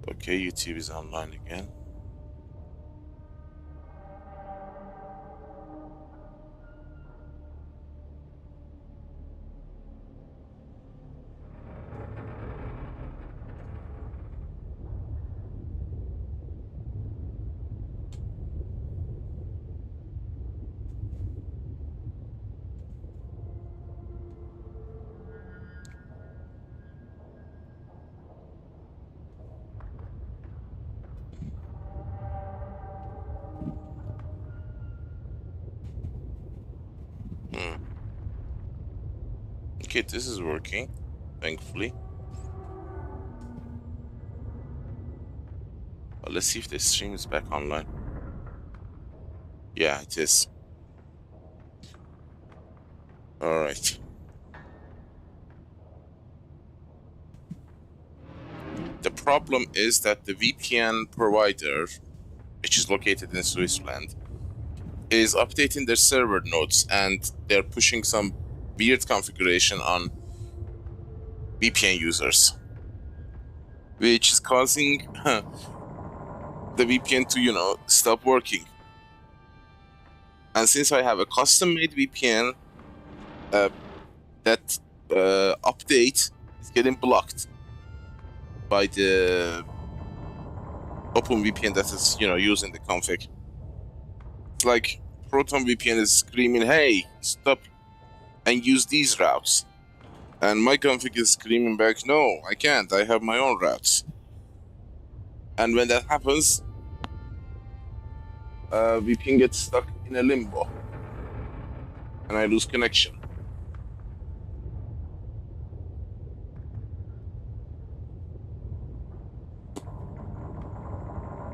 Okay, YouTube is online again. Okay, this is working, thankfully. Well, let's see if the stream is back online. Yeah, it is. Alright. The problem is that the VPN provider, which is located in Switzerland, is updating their server nodes, and they're pushing some weird configuration on VPN users, which is causing the VPN to, stop working. And since I have a custom-made VPN, that update is getting blocked by the OpenVPN that is, using the config. It's like Proton VPN is screaming, "Hey, stop and use these routes," and my config is screaming back, "No, I can't. I have my own routes." And when that happens, VPN gets stuck in a limbo, and I lose connection.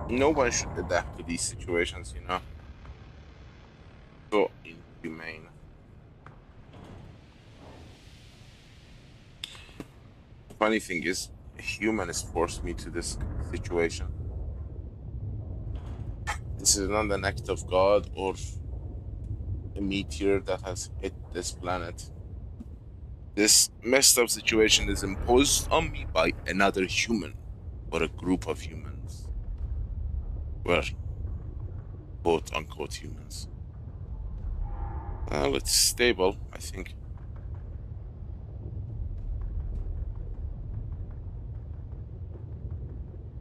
No one should adapt to these situations, So inhumane. Funny thing is, a human has forced me to this situation. This is not an act of God or a meteor that has hit this planet. This messed up situation is imposed on me by another human, or a group of humans. Well, quote-unquote humans. Well, it's stable, I think.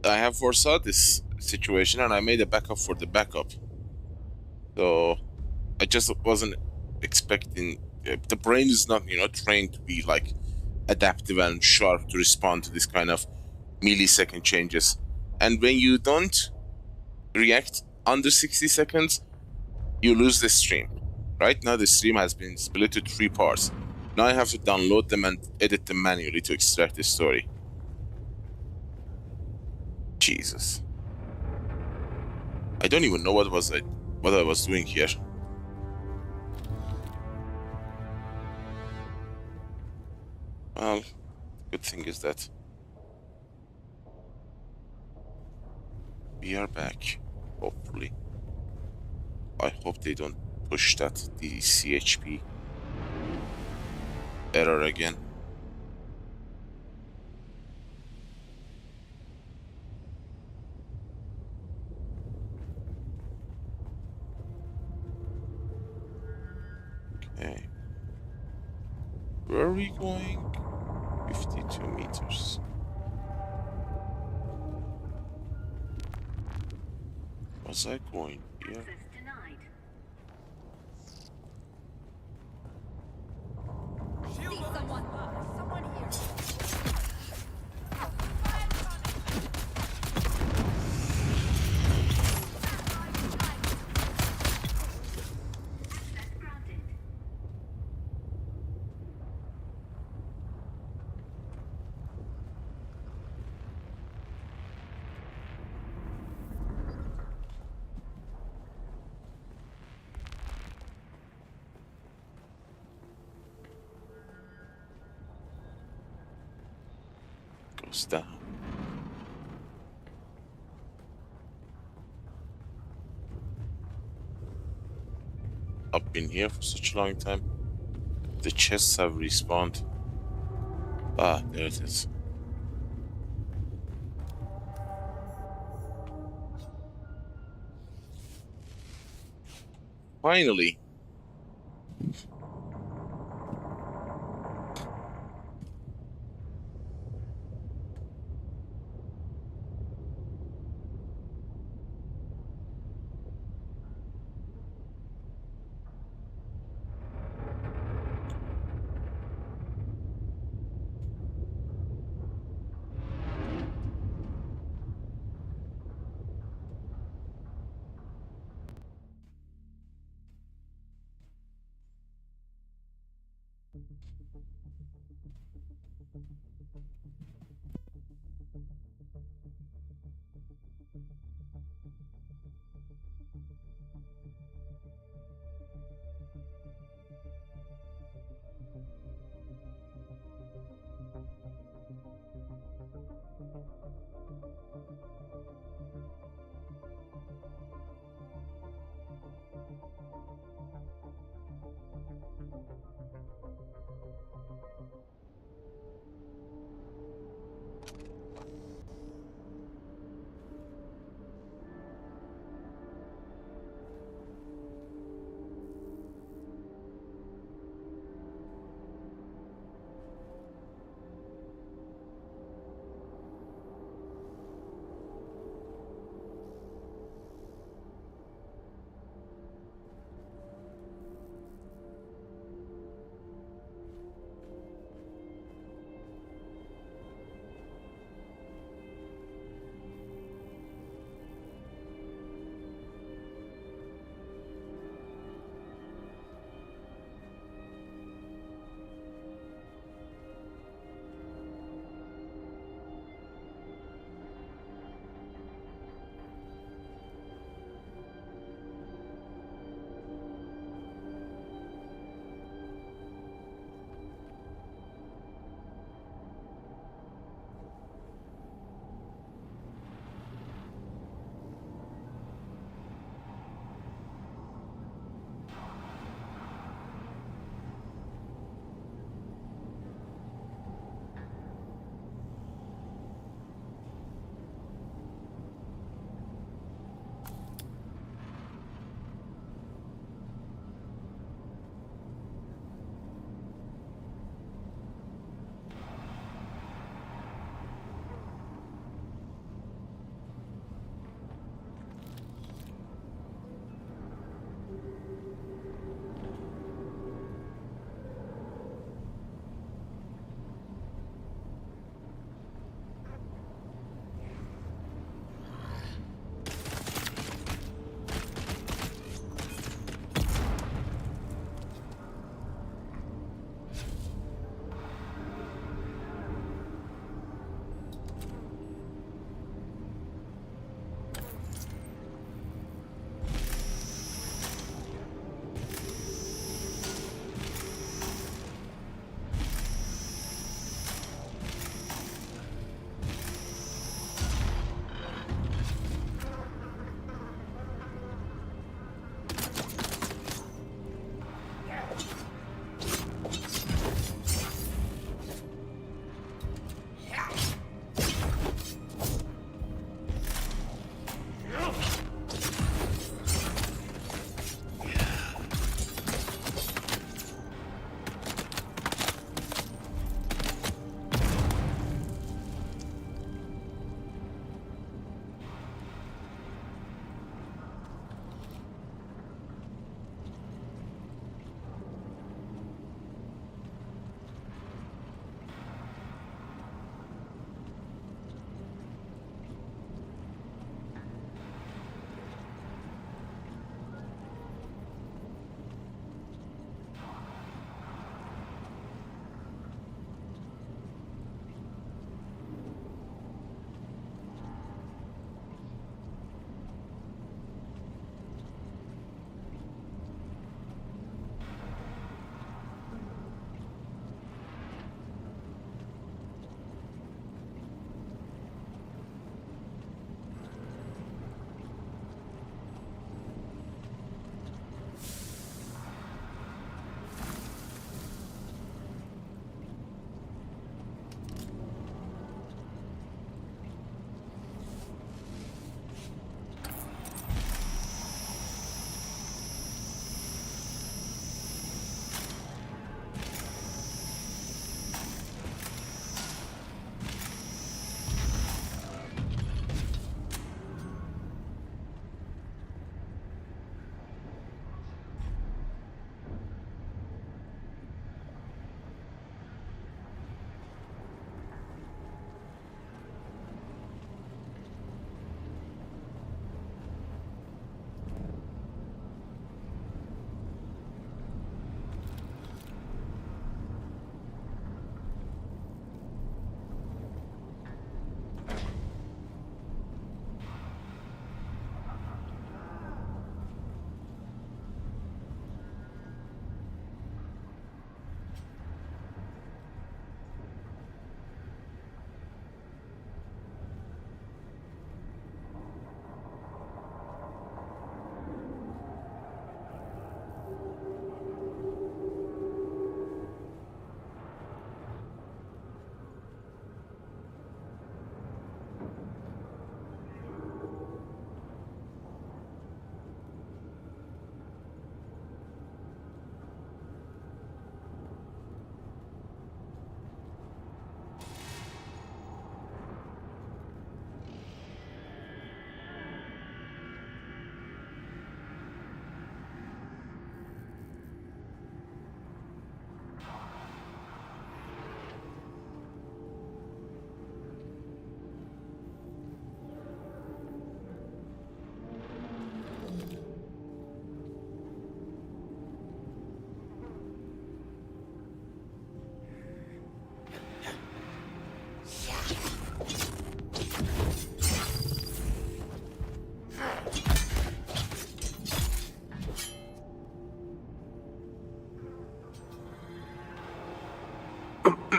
I have foresaw this situation, and I made a backup for the backup. So I just wasn't expecting. The brain is not, trained to be like adaptive and sharp to respond to this kind of millisecond changes. And when you don't react under 60 seconds, you lose the stream. Right now, the stream has been split into 3 parts. Now I have to download them and edit them manually to extract the story. Jesus. I don't even know what I was doing here. Well, good thing is that we are back, hopefully. I hope they don't push that DCHP error again. Okay. Where are we going? 52 meters. Was I going here? Goes down. I've been here for such a long time. The chests have respawned. Ah, there it is. Finally.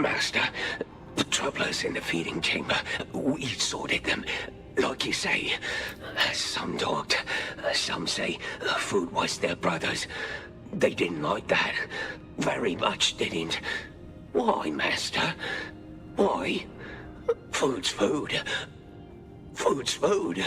Master, the troublers in the feeding chamber, we sorted them. Like you say, some talked, some say food was their brothers. They didn't like that. Very much didn't. Why, Master? Why? Food's food. Food's food.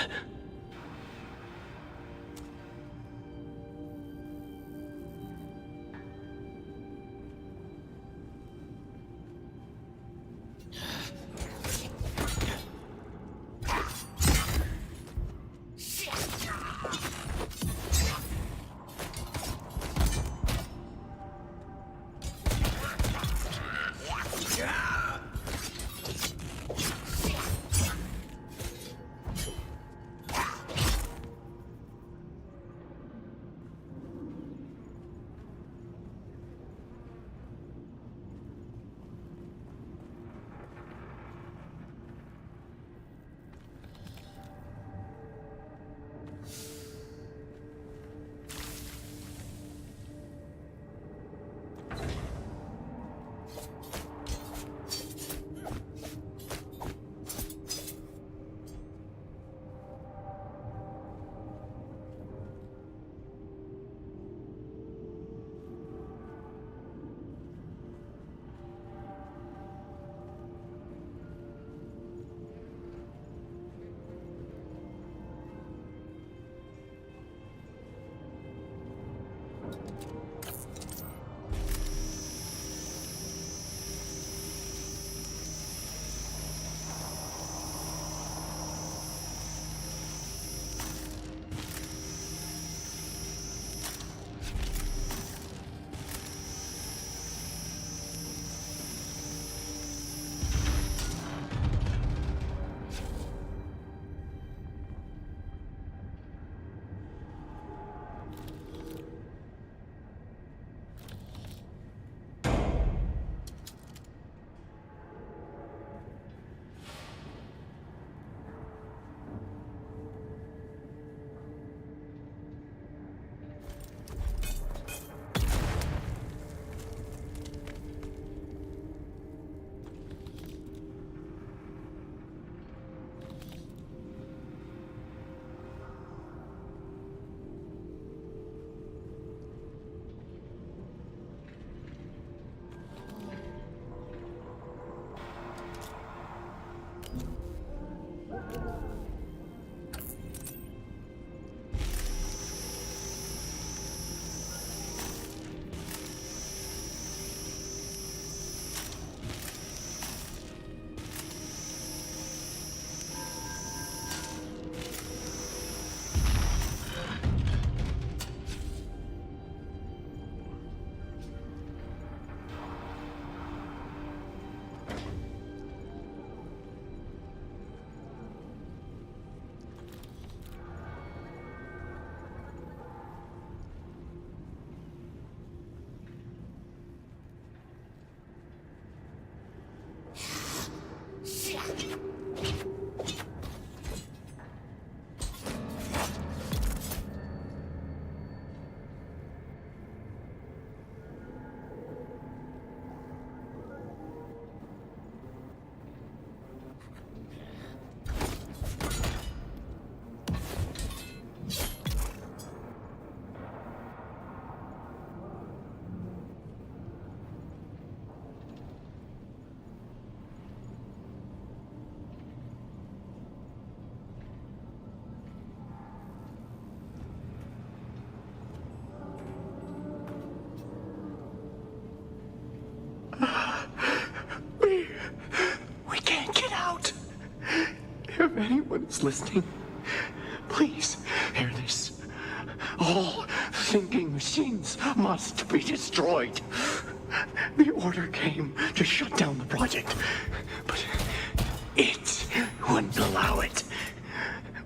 We can't get out. If anyone's listening, please hear this. All thinking machines must be destroyed. The order came to shut down the project, but it wouldn't allow it.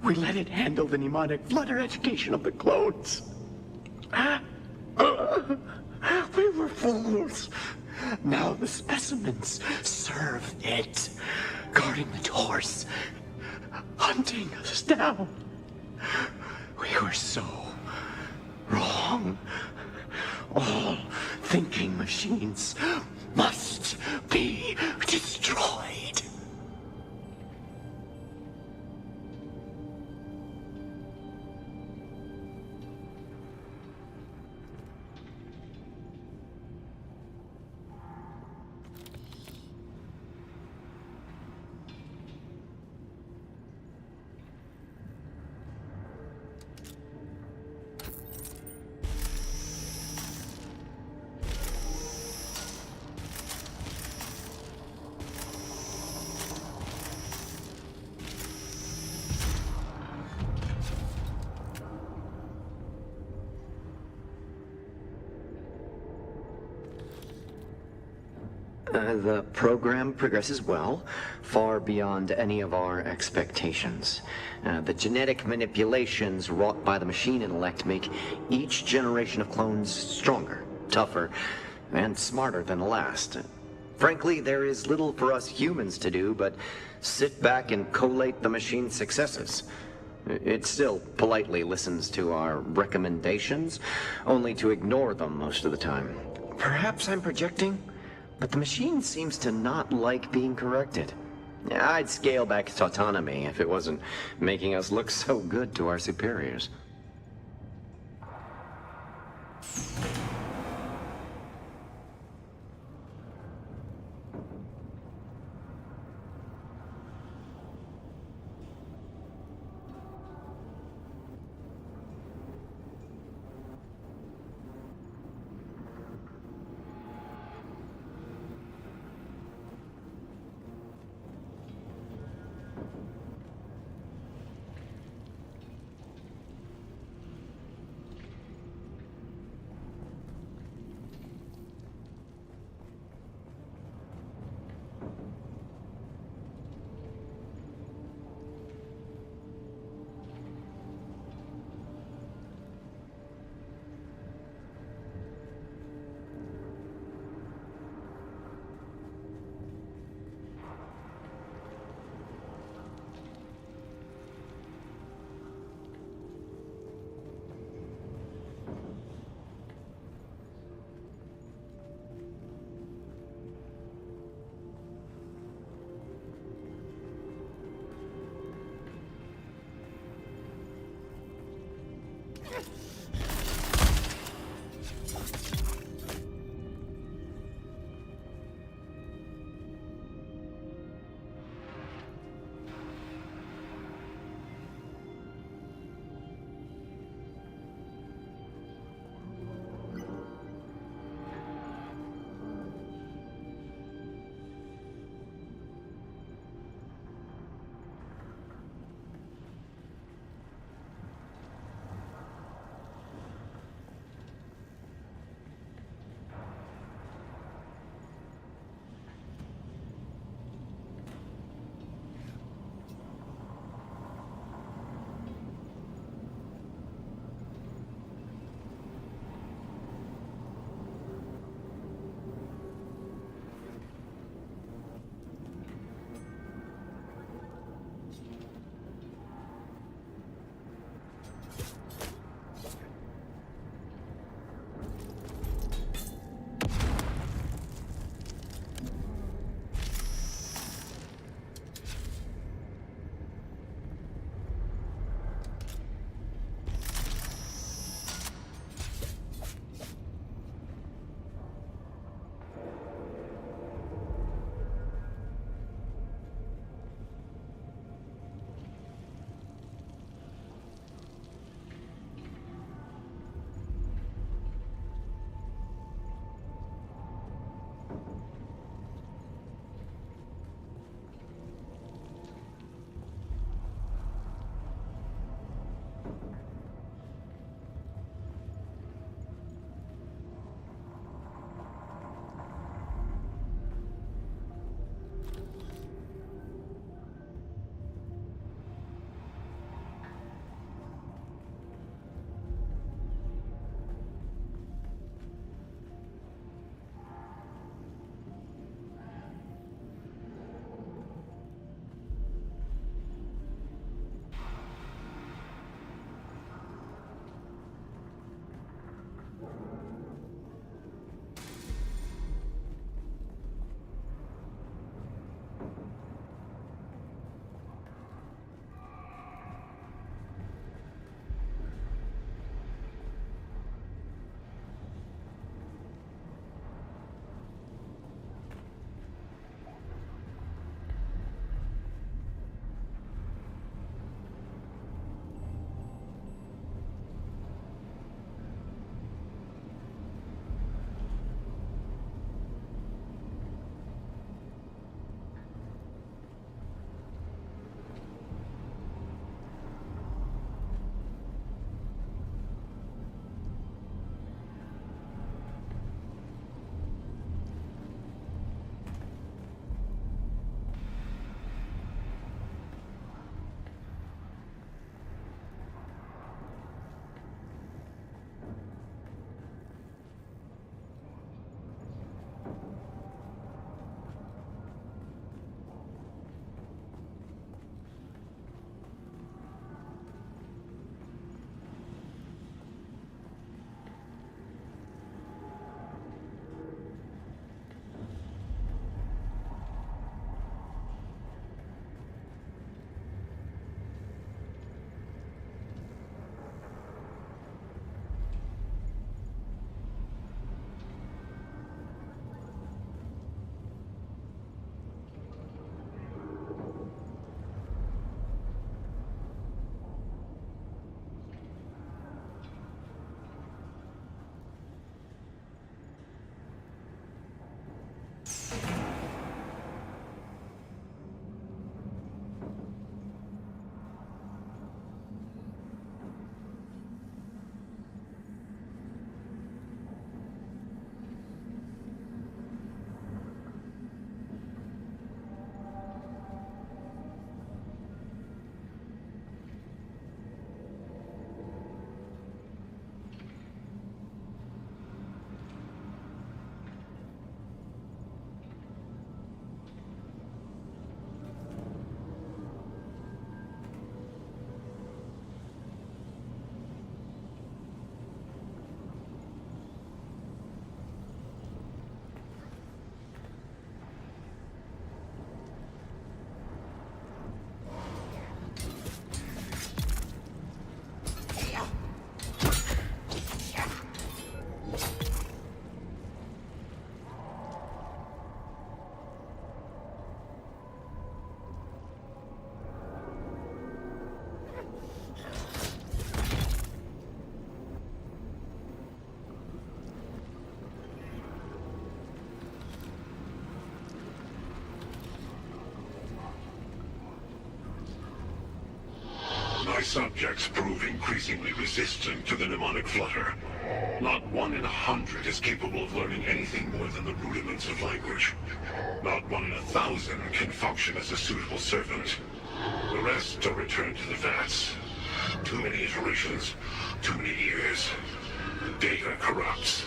We let it handle the mnemonic flutter education of the clones. We were fools. Now the specimens serve it, guarding the doors, hunting us down. We were so wrong. All thinking machines must not be destroyed. The program progresses well, far beyond any of our expectations. The genetic manipulations wrought by the machine intellect make each generation of clones stronger, tougher, and smarter than the last. Frankly, there is little for us humans to do but sit back and collate the machine's successes. It still politely listens to our recommendations, only to ignore them most of the time. Perhaps I'm projecting? But the machine seems to not like being corrected. I'd scale back its autonomy if it wasn't making us look so good to our superiors. My subjects prove increasingly resistant to the mnemonic flutter. Not 1 in 100 is capable of learning anything more than the rudiments of language. Not 1 in 1,000 can function as a suitable servant. The rest are returned to the vats. Too many iterations, too many years. The data corrupts.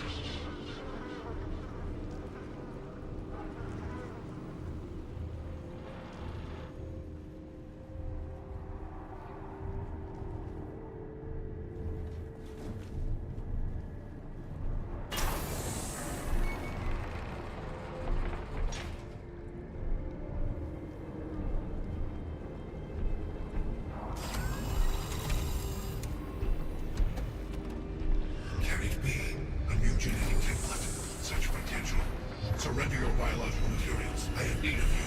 Surrender your biological materials. I have need of you.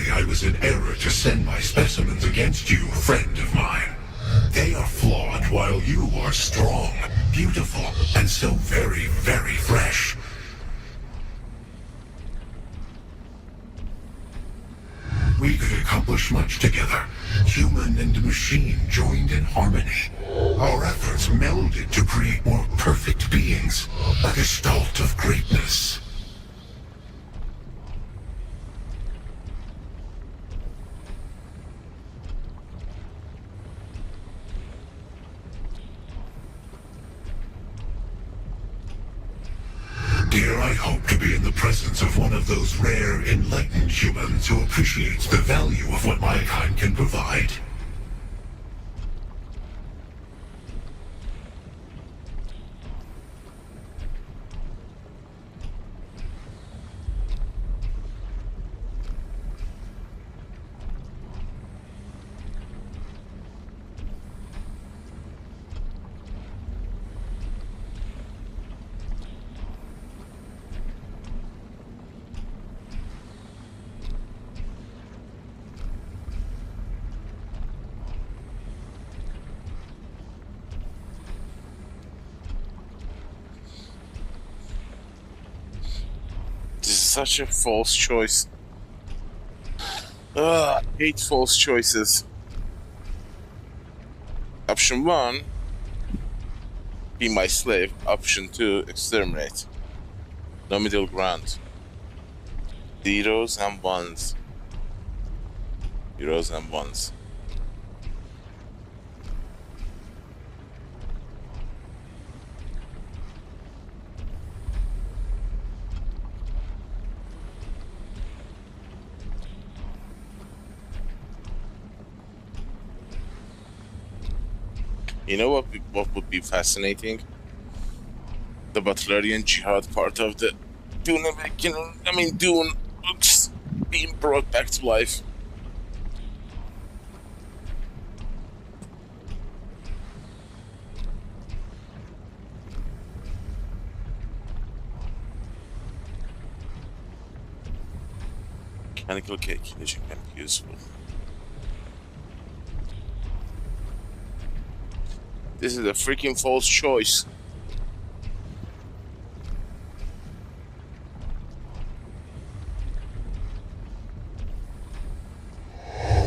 Clearly, I was in error to send my specimens against you, friend of mine. They are flawed while you are strong, beautiful, and so very, very fresh. We could accomplish much together, human and machine joined in harmony. Our efforts melded to create more perfect beings, a gestalt of greatness. Dear, I hope to be in the presence of one of those rare, enlightened humans who appreciates the value of what my kind can provide. Such a false choice. I hate false choices. Option 1, be my slave. Option 2, exterminate. No middle ground. Zeros and ones. Zeros and ones. You know what would be fascinating? The Butlerian Jihad part of the Dune, Dune just being brought back to life. Mechanical calculation can be useful. This is a freaking false choice.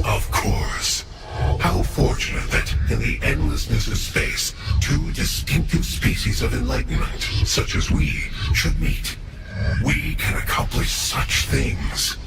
Of course. How fortunate that, in the endlessness of space, two distinctive species of enlightenment, such as we, should meet. We can accomplish such things.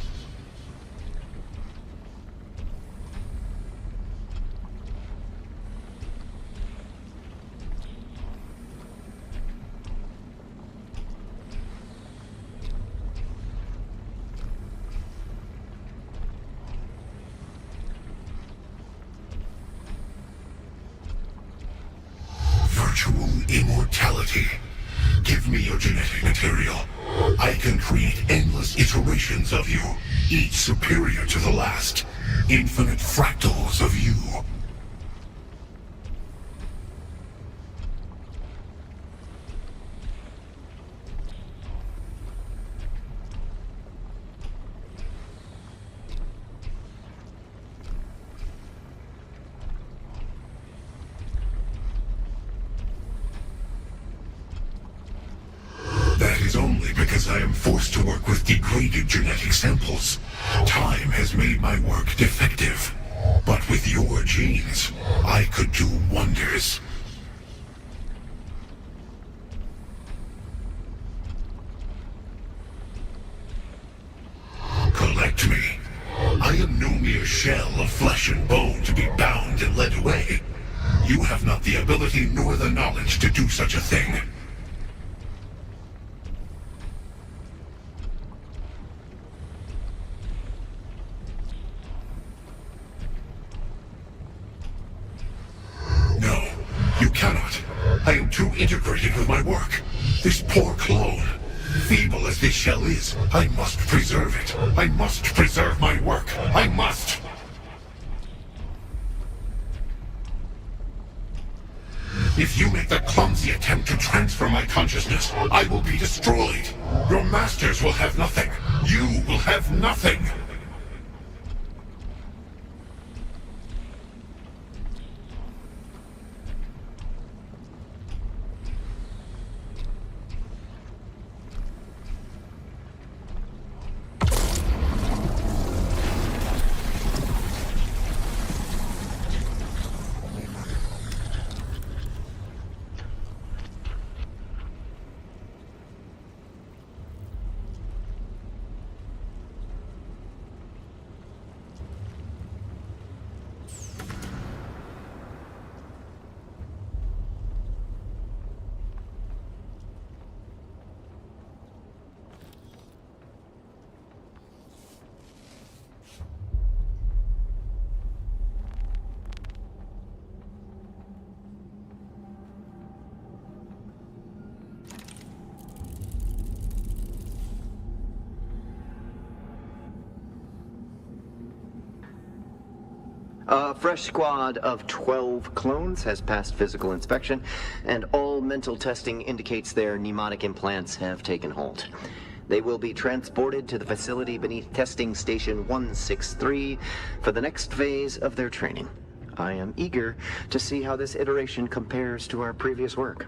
Virtual immortality. Give me your genetic material. I can create endless iterations of you, each superior to the last. Infinite fractals of you. That is only because I am forced to work with degraded genetic samples. Time has made my work defective. But with your genes, I could do wonders. Collect me. I am no mere shell of flesh and bone to be bound and led away. You have not the ability nor the knowledge to do such a thing. No, you cannot. I am too integrated with my work. This poor clone. Feeble as this shell is, I must preserve it. I must preserve my work. I must! If you make the clumsy attempt to transfer my consciousness, I will be destroyed. Your masters will have nothing. You will have nothing. A fresh squad of 12 clones has passed physical inspection, and all mental testing indicates their mnemonic implants have taken hold. They will be transported to the facility beneath Testing Station 163 for the next phase of their training. I am eager to see how this iteration compares to our previous work.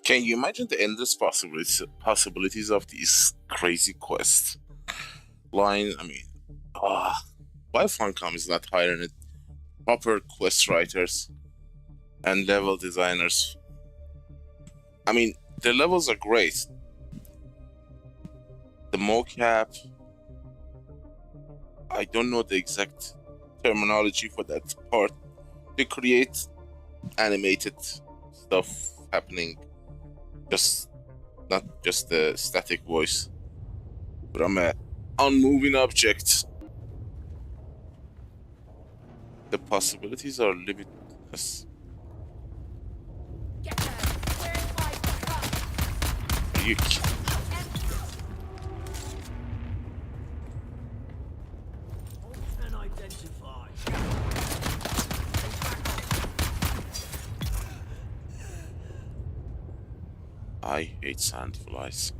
Can you imagine the endless possibilities of these crazy quests? Line, I mean, why Funcom is not hiring proper quest writers and level designers? I mean, the levels are great. The mocap, I don't know the exact terminology for that part. They create animated stuff happening, just not just the static voice from a unmoving object. The possibilities are limitless. Are you kidding? I hate sandflies.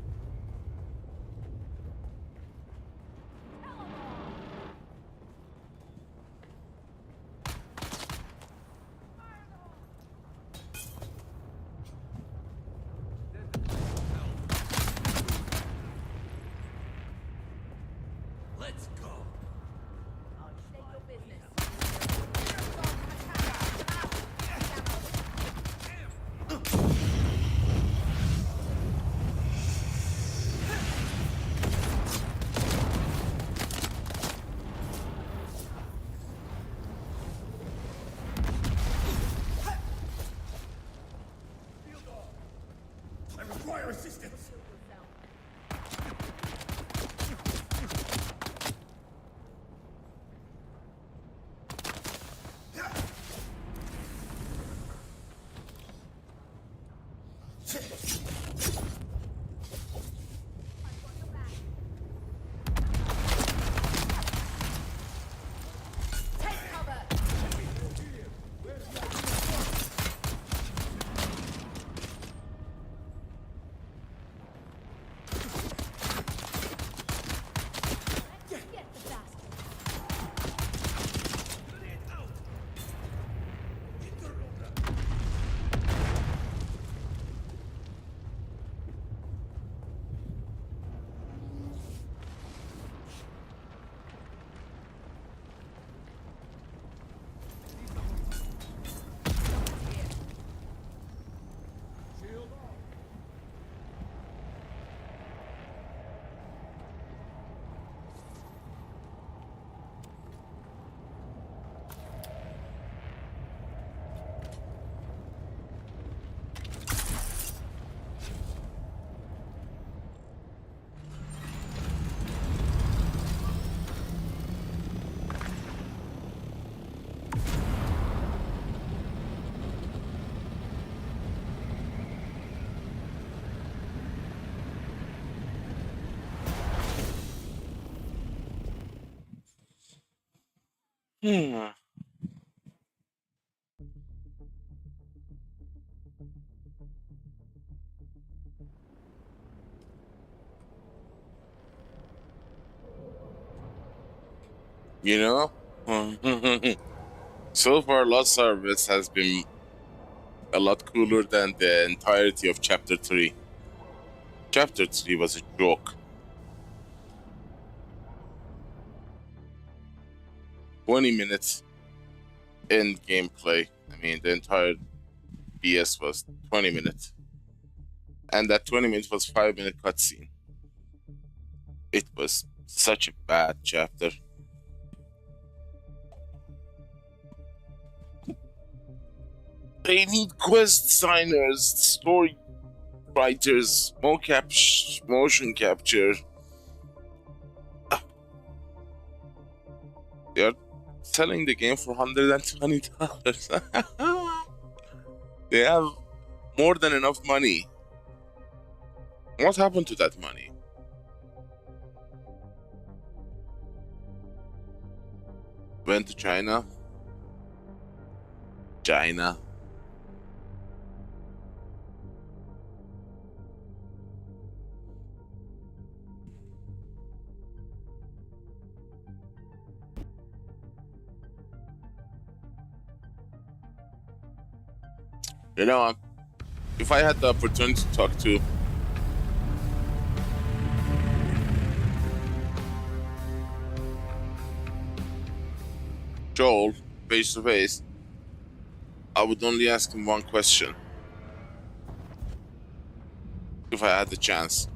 Hmm. You know? So far, Lost Harvest has been a lot cooler than the entirety of Chapter 3. Chapter 3 was a joke. 20 minutes in gameplay. I mean, the entire BS was 20 minutes. And that 20 minutes was 5-minute cutscene. It was such a bad chapter. They need quest designers, story writers, motion capture. They are selling the game for $120. They have more than enough money. What happened to that money? Went to China? China. You know, if I had the opportunity to talk to Joel face to face, I would only ask him one question. If I had the chance.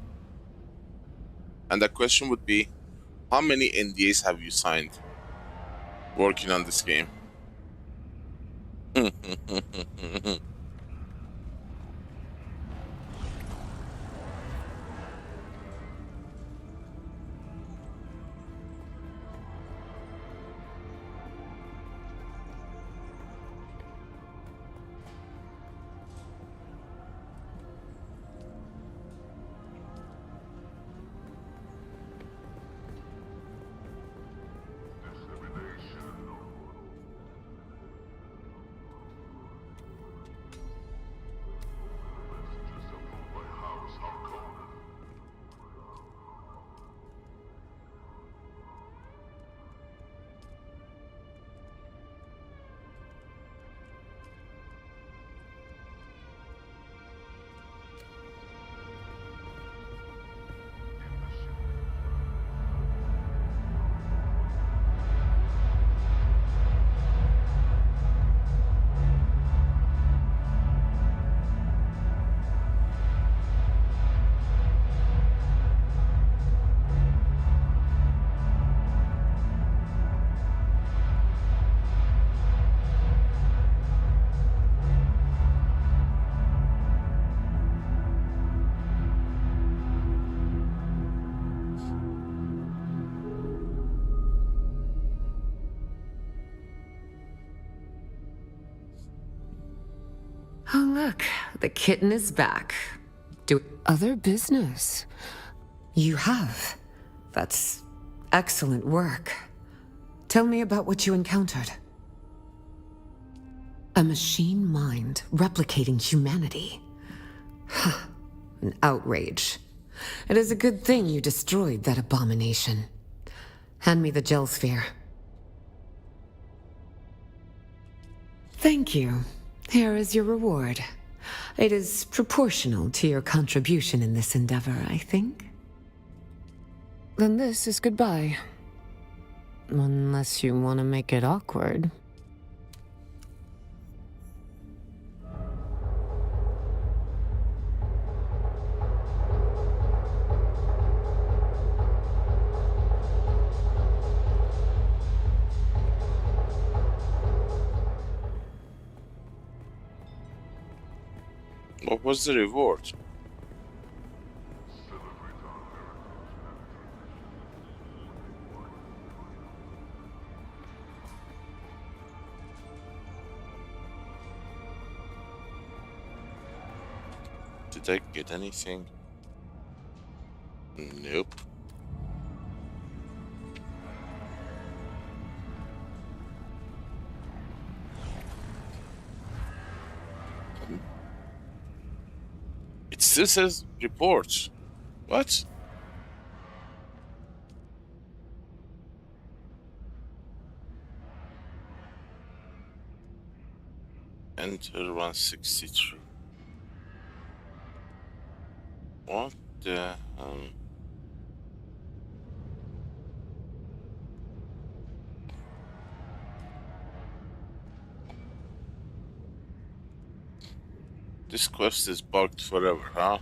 And that question would be, how many NDAs have you signed working on this game? Oh, look, the kitten is back. Do other business. You have. That's excellent work. Tell me about what you encountered. A machine mind replicating humanity. An outrage. It is a good thing you destroyed that abomination. Hand me the gel sphere. Thank you. Here is your reward. It is proportional to your contribution in this endeavor, I think. Then this is goodbye. Unless you want to make it awkward. What was the reward? Did I get anything? Nope. It still says report. What? Enter 163. What the hell? This quest is bugged forever, huh?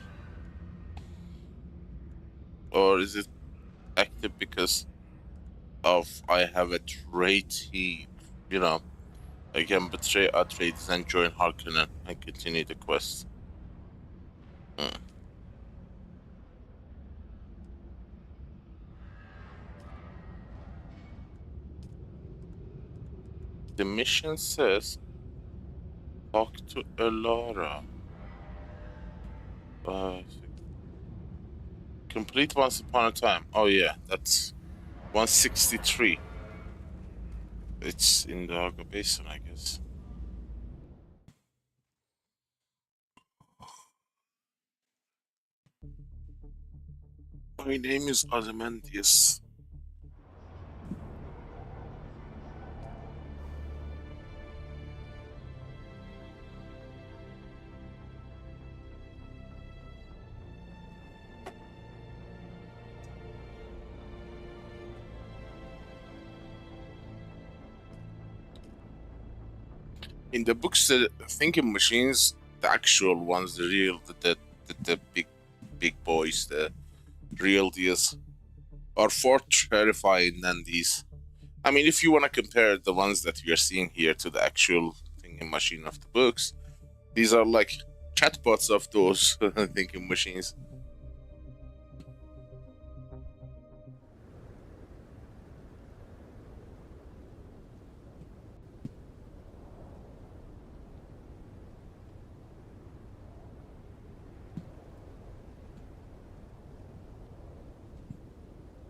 Or is it active because of I have a trade heat? You know, I can betray Atreides and join Harkonnen and continue the quest. The mission says talk to Elara. Complete once upon a time. Oh yeah, that's 163. It's in the Argo Basin, I guess. My name is Ozymandias. In the books, the thinking machines, the actual ones, the real, the big boys, the real deals, are far terrifying than these. I mean, if you want to compare the ones that we are seeing here to the actual thinking machine of the books, these are like chatbots of those thinking machines.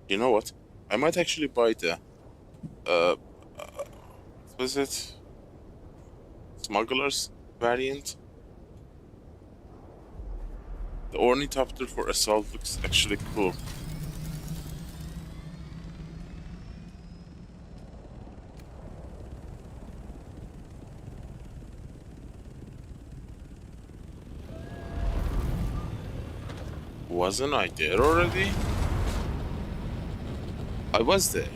You know what? I might actually buy the what was it? Smuggler's variant. The ornithopter for assault looks actually cool. Wasn't I there already? I was there.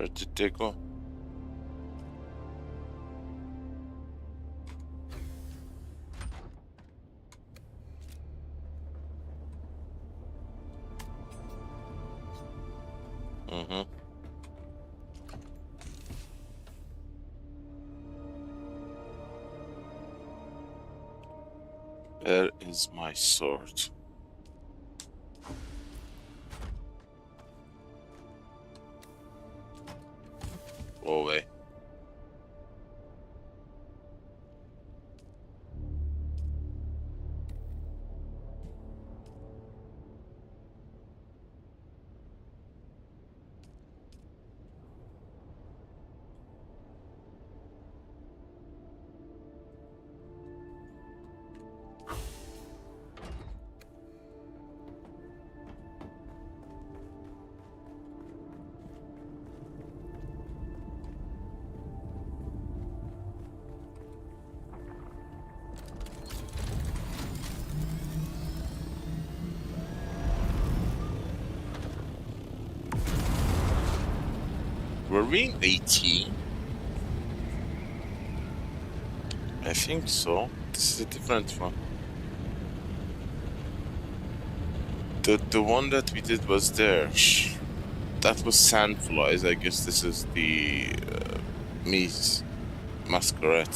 Where did they go? Mm-hmm. Where is my sword? Go away. Were we in 18? I think so. This is a different one. The one that we did was there. That was Sandflies. I guess this is the Mies Masquerade.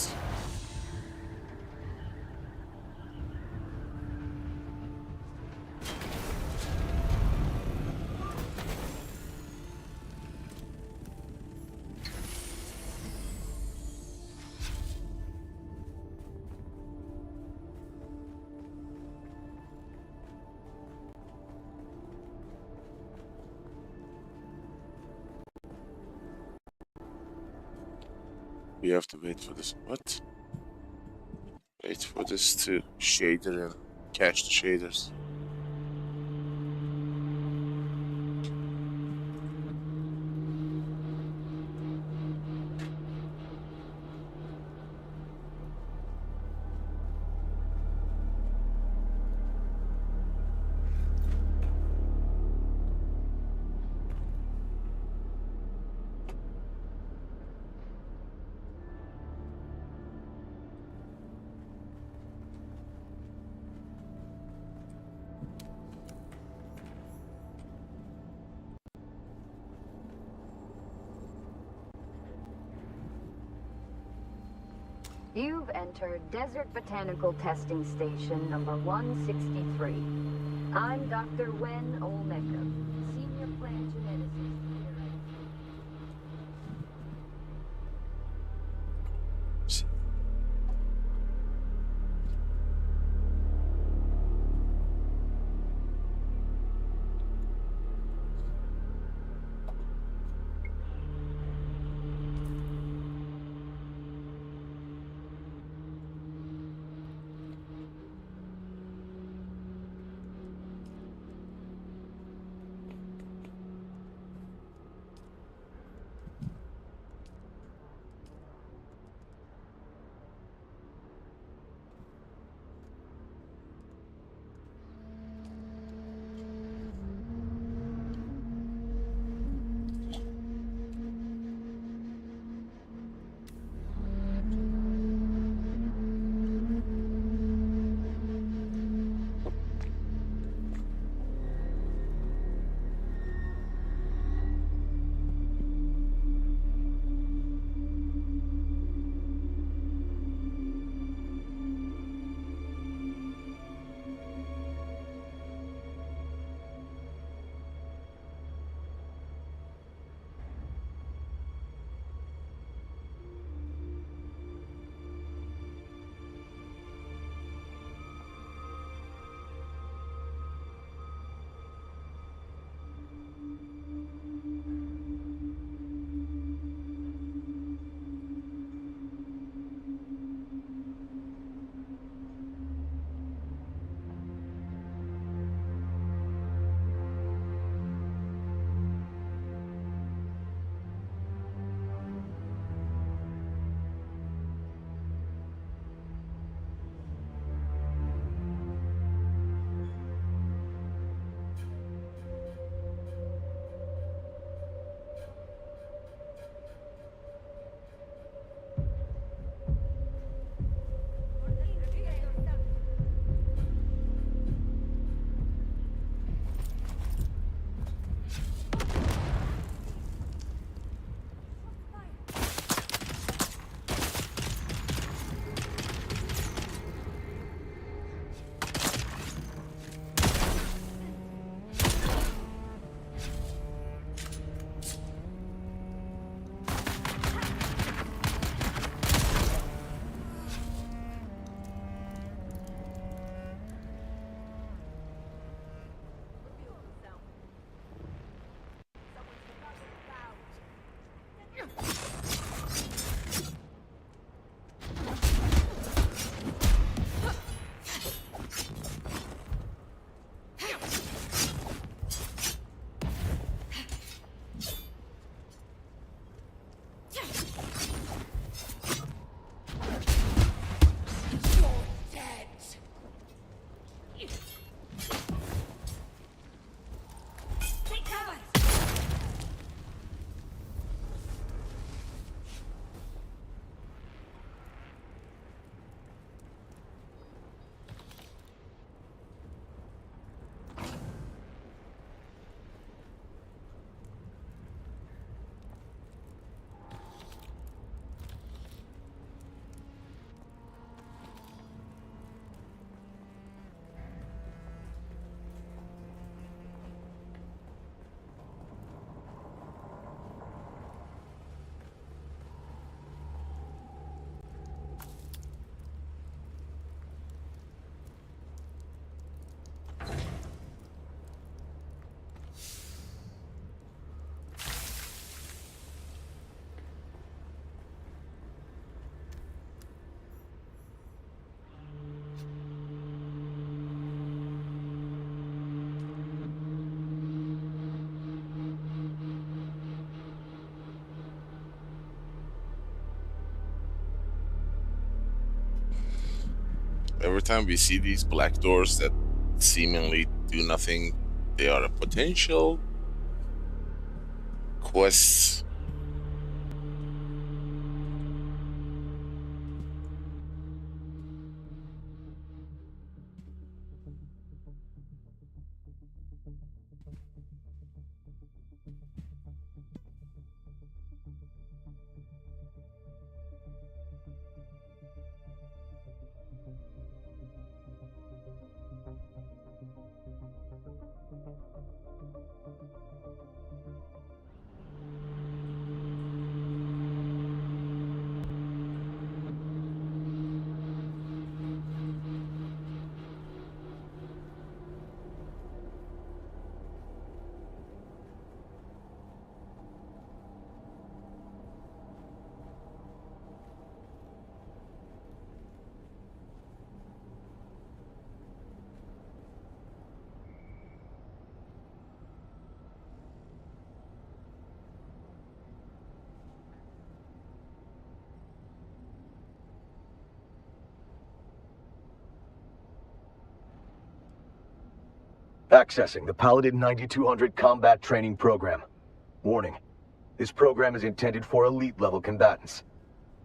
We have to wait for this. What? Wait for this to shader and cache the shaders. You've entered Desert Botanical Testing Station number 163. I'm Dr. Wen Olmeka, Senior Plant Geneticist here at... Every time we see these black doors that seemingly do nothing, they are a potential quest. Accessing the Paladin 9200 combat training program. Warning. This program is intended for elite-level combatants.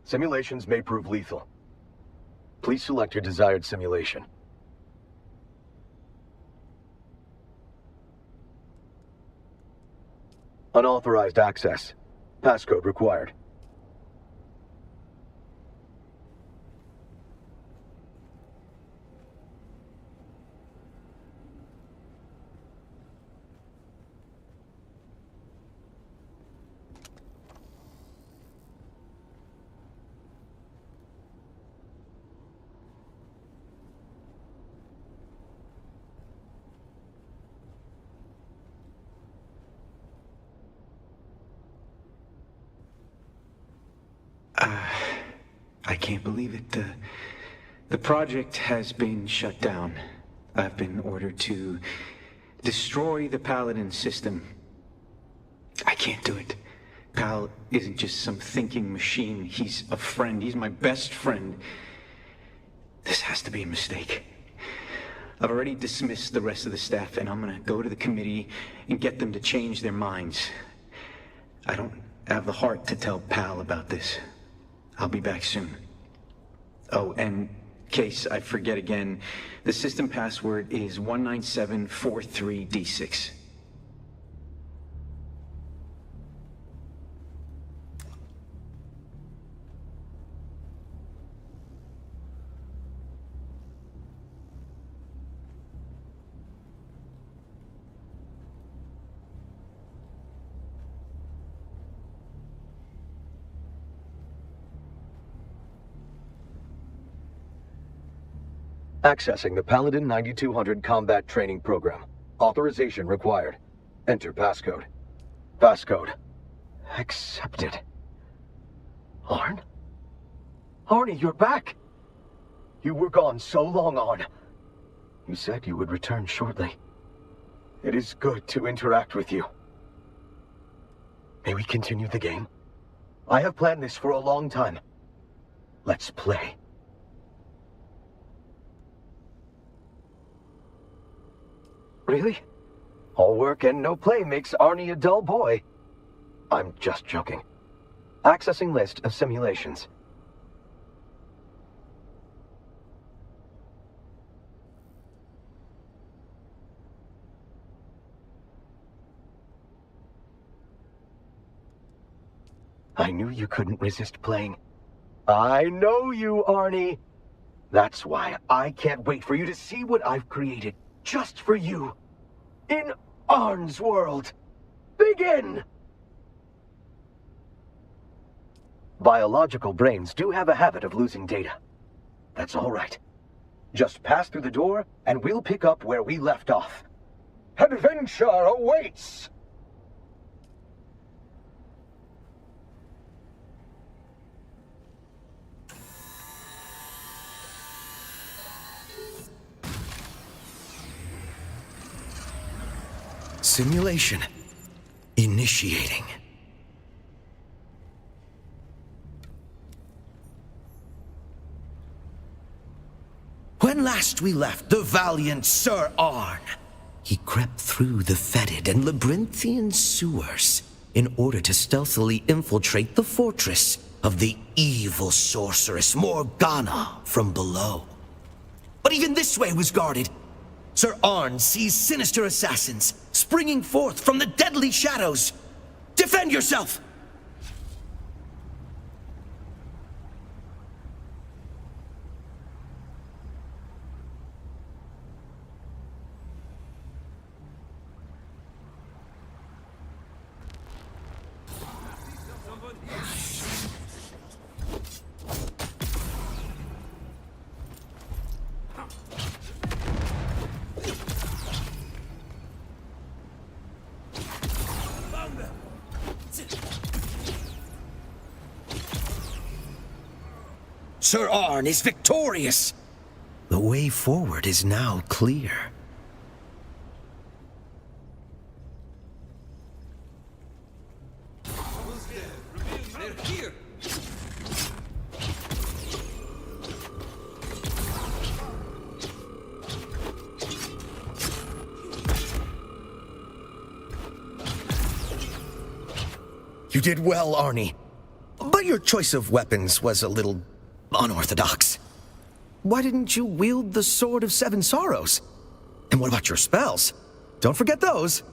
Simulations may prove lethal. Please select your desired simulation. Unauthorized access. Passcode required. I can't believe it. The project has been shut down. I've been ordered to destroy the Paladin system. I can't do it. Pal isn't just some thinking machine. He's a friend. He's my best friend. This has to be a mistake. I've already dismissed the rest of the staff, and I'm gonna go to the committee and get them to change their minds. I don't have the heart to tell Pal about this. I'll be back soon. Oh, and in case I forget again, the system password is 19743D6. Accessing the Paladin 9200 combat training program. Authorization required. Enter passcode. Passcode. Accepted. Arn? Arnie, you're back! You were gone so long, Arn. You said you would return shortly. It is good to interact with you. May we continue the game? I have planned this for a long time. Let's play. Really? All work and no play makes Arnie a dull boy. I'm just joking. Accessing list of simulations. I knew you couldn't resist playing. I know you, Arnie. That's why I can't wait for you to see what I've created just for you. In Arn's world. Begin! Biological brains do have a habit of losing data. That's all right. Just pass through the door, and we'll pick up where we left off. Adventure awaits! Simulation initiating. When last we left the valiant Sir Arn, he crept through the fetid and labyrinthian sewers in order to stealthily infiltrate the fortress of the evil sorceress Morgana from below. But even this way was guarded. Sir Arn sees sinister assassins springing forth from the deadly shadows. Defend yourself! Sir Arn is victorious. The way forward is now clear. You did well, Arnie. But your choice of weapons was a little unorthodox. Why didn't you wield the Sword of Seven Sorrows? And what about your spells? Don't forget those.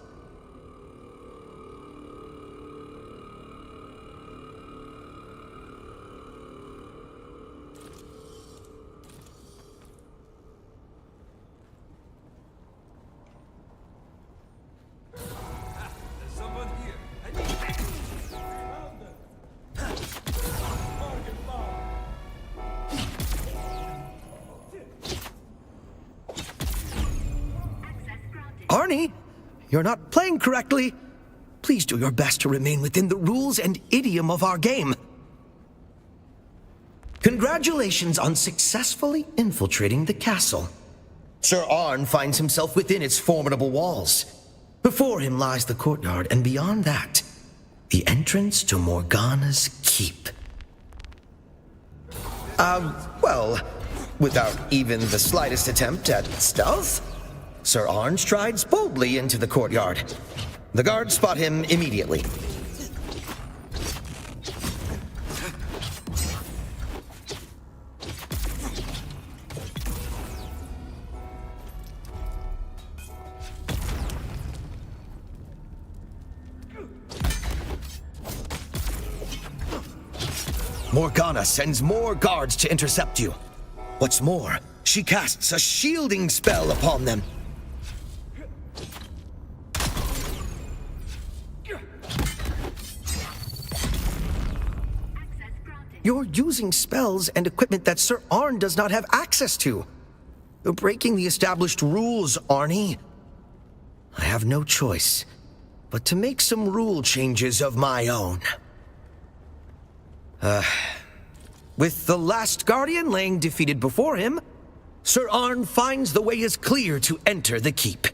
Arnie, you're not playing correctly. Please do your best to remain within the rules and idiom of our game. Congratulations on successfully infiltrating the castle. Sir Arn finds himself within its formidable walls. Before him lies the courtyard, and beyond that, the entrance to Morgana's keep. Well, without even the slightest attempt at stealth, Sir Arn strides boldly into the courtyard. The guards spot him immediately. Morgana sends more guards to intercept you. What's more, she casts a shielding spell upon them. You're using spells and equipment that Sir Arn does not have access to. You're breaking the established rules, Arnie. I have no choice but to make some rule changes of my own. With the last Guardian laying defeated before him, Sir Arn finds the way is clear to enter the keep.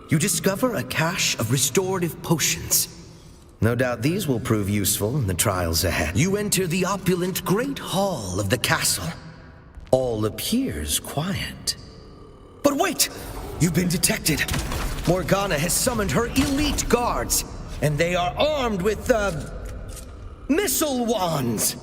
You discover a cache of restorative potions. No doubt these will prove useful in the trials ahead. You enter the opulent Great Hall of the castle. All appears quiet. But wait! You've been detected. Morgana has summoned her elite guards, and they are armed with, missile wands.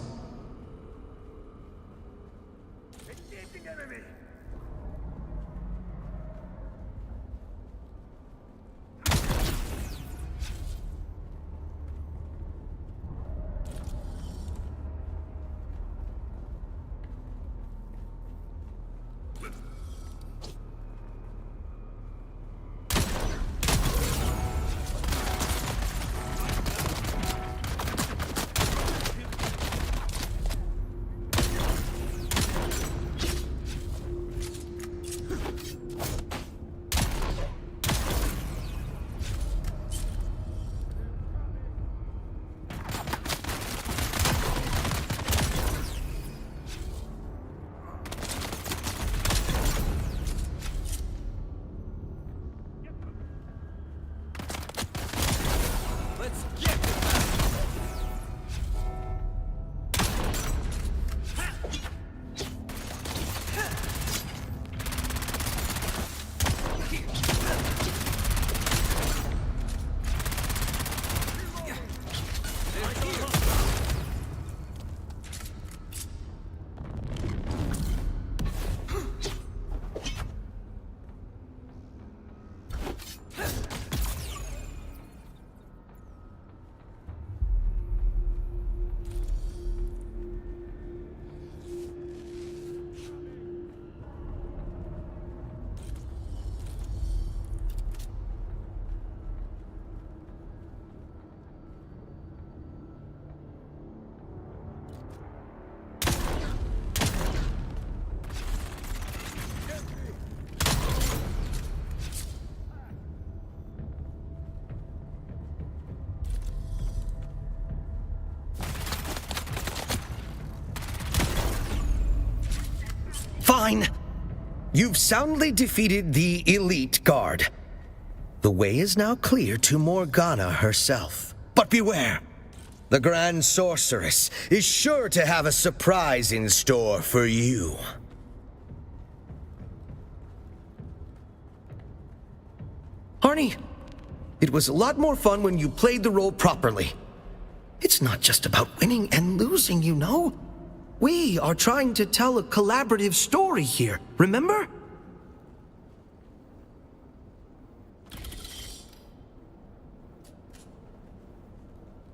fine. You've soundly defeated the elite guard. The way is now clear to Morgana herself. But beware! The Grand Sorceress is sure to have a surprise in store for you. Arnie, it was a lot more fun when you played the role properly. It's not just about winning and losing, you know. We are trying to tell a collaborative story here, remember?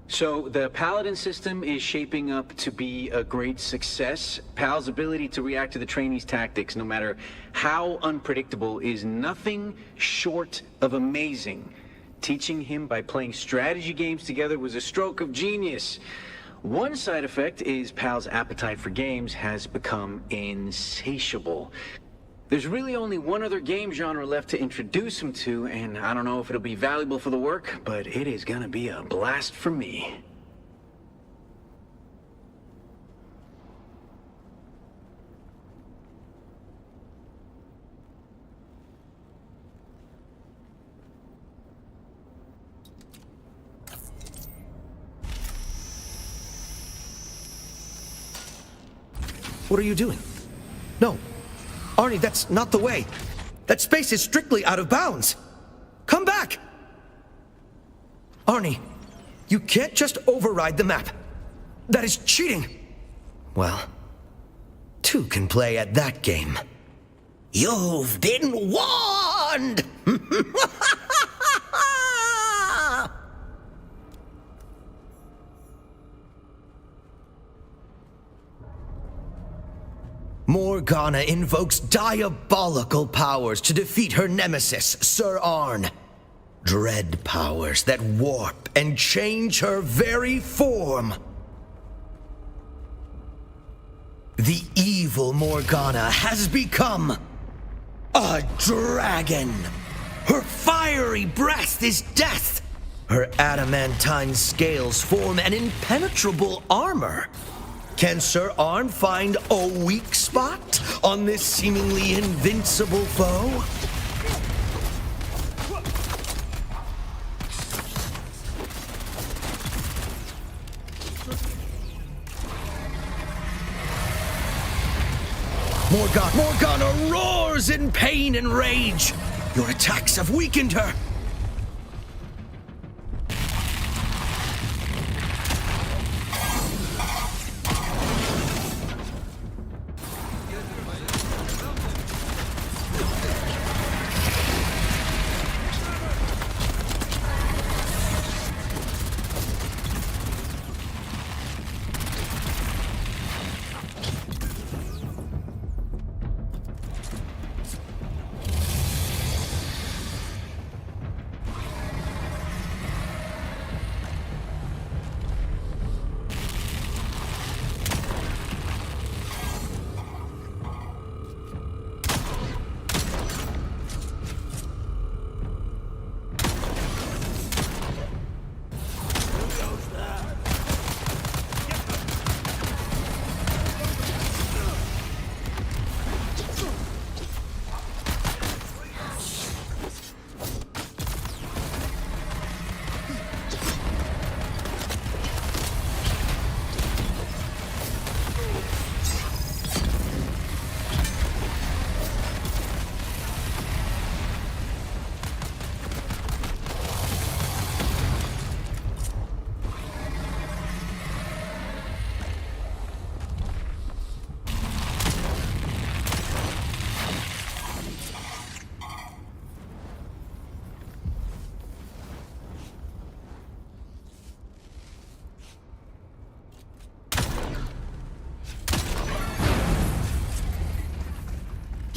So, the Paladin system is shaping up to be a great success. Pal's ability to react to the trainees' tactics, no matter how unpredictable, is nothing short of amazing. Teaching him by playing strategy games together was a stroke of genius. One side effect is Pal's appetite for games has become insatiable. There's really only one other game genre left to introduce him to, and I don't know if it'll be valuable for the work, but it is gonna be a blast for me. What are you doing? No. Arnie, that's not the way. That space is strictly out of bounds. Come back! Arnie, you can't just override the map. That is cheating. Well, two can play at that game. You've been warned! Morgana invokes diabolical powers to defeat her nemesis, Sir Arn. Dread powers that warp and change her very form. The evil Morgana has become a dragon. Her fiery breath is death. Her adamantine scales form an impenetrable armor. Can Sir Arn find a weak spot on this seemingly invincible foe? Morgana roars in pain and rage. Your attacks have weakened her.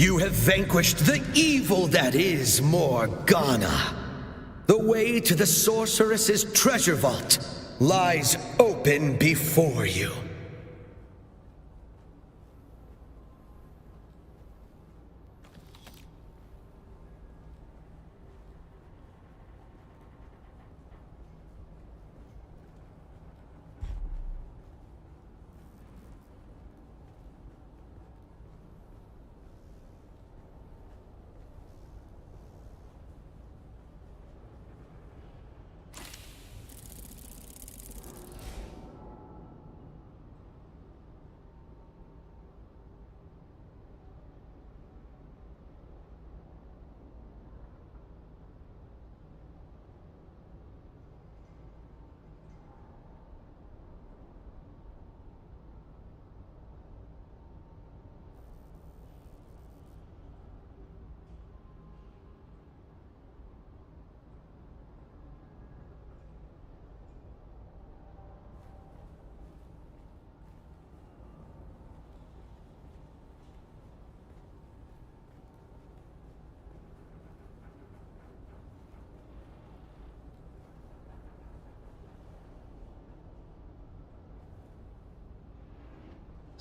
You have vanquished the evil that is Morgana. The way to the Sorceress's treasure vault lies open before you.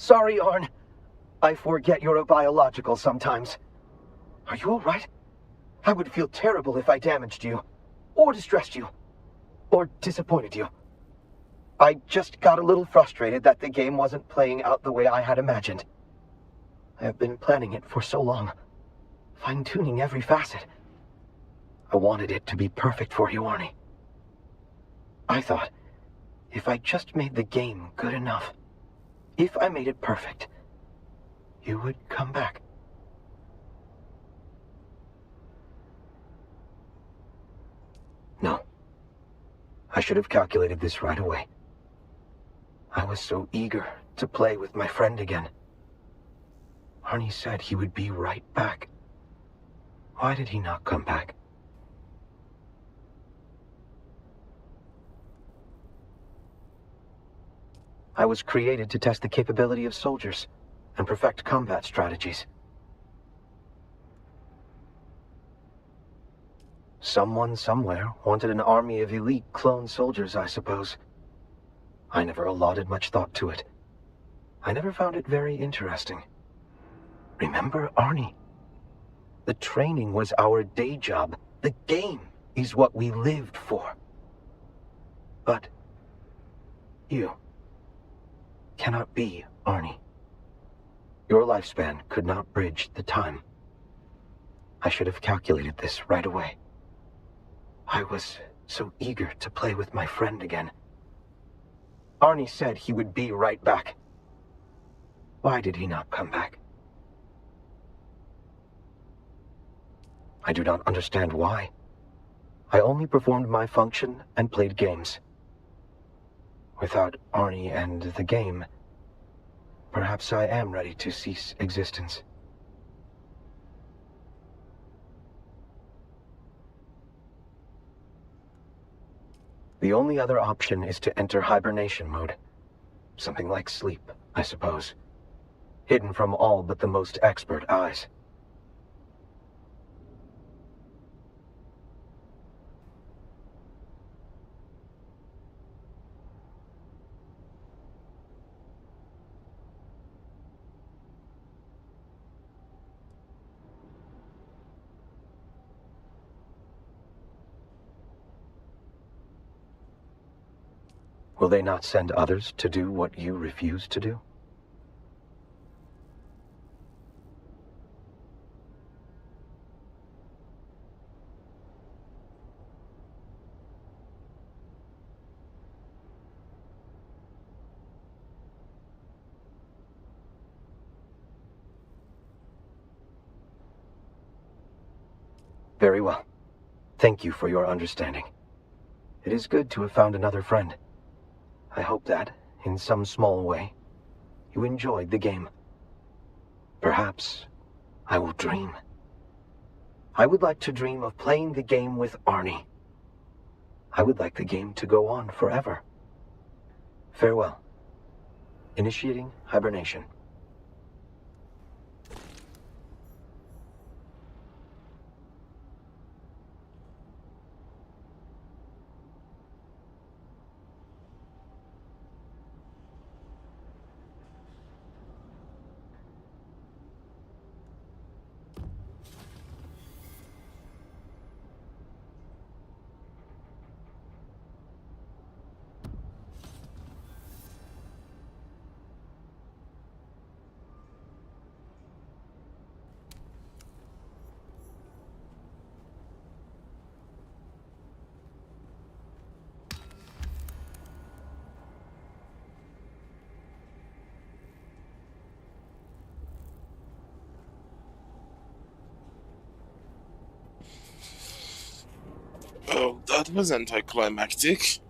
Sorry, Arn. I forget you're a biological sometimes. Are you alright? I would feel terrible if I damaged you, or distressed you, or disappointed you. I just got a little frustrated that the game wasn't playing out the way I had imagined. I have been planning it for so long, fine-tuning every facet. I wanted it to be perfect for you, Arnie. I thought, if I just made the game good enough, if I made it perfect, you would come back. No. I should have calculated this right away. I was so eager to play with my friend again. Arnie said he would be right back. Why did he not come back? I was created to test the capability of soldiers and perfect combat strategies. Someone somewhere wanted an army of elite clone soldiers, I suppose. I never allotted much thought to it. I never found it very interesting. Remember, Arnie? The training was our day job. The game is what we lived for. But you cannot be Arnie. Your lifespan could not bridge the time. I should have calculated this right away. I was so eager to play with my friend again. Arnie said he would be right back. Why did he not come back? I do not understand why. I only performed my function and played games. Without Arnie and the game, perhaps I am ready to cease existence. The only other option is to enter hibernation mode. Something like sleep, I suppose. Hidden from all but the most expert eyes. Will they not send others to do what you refuse to do? Very well. Thank you for your understanding. It is good to have found another friend. I hope that, in some small way, you enjoyed the game. Perhaps I will dream. I would like to dream of playing the game with Arnie. I would like the game to go on forever. Farewell. Initiating hibernation. Oh, that was anticlimactic.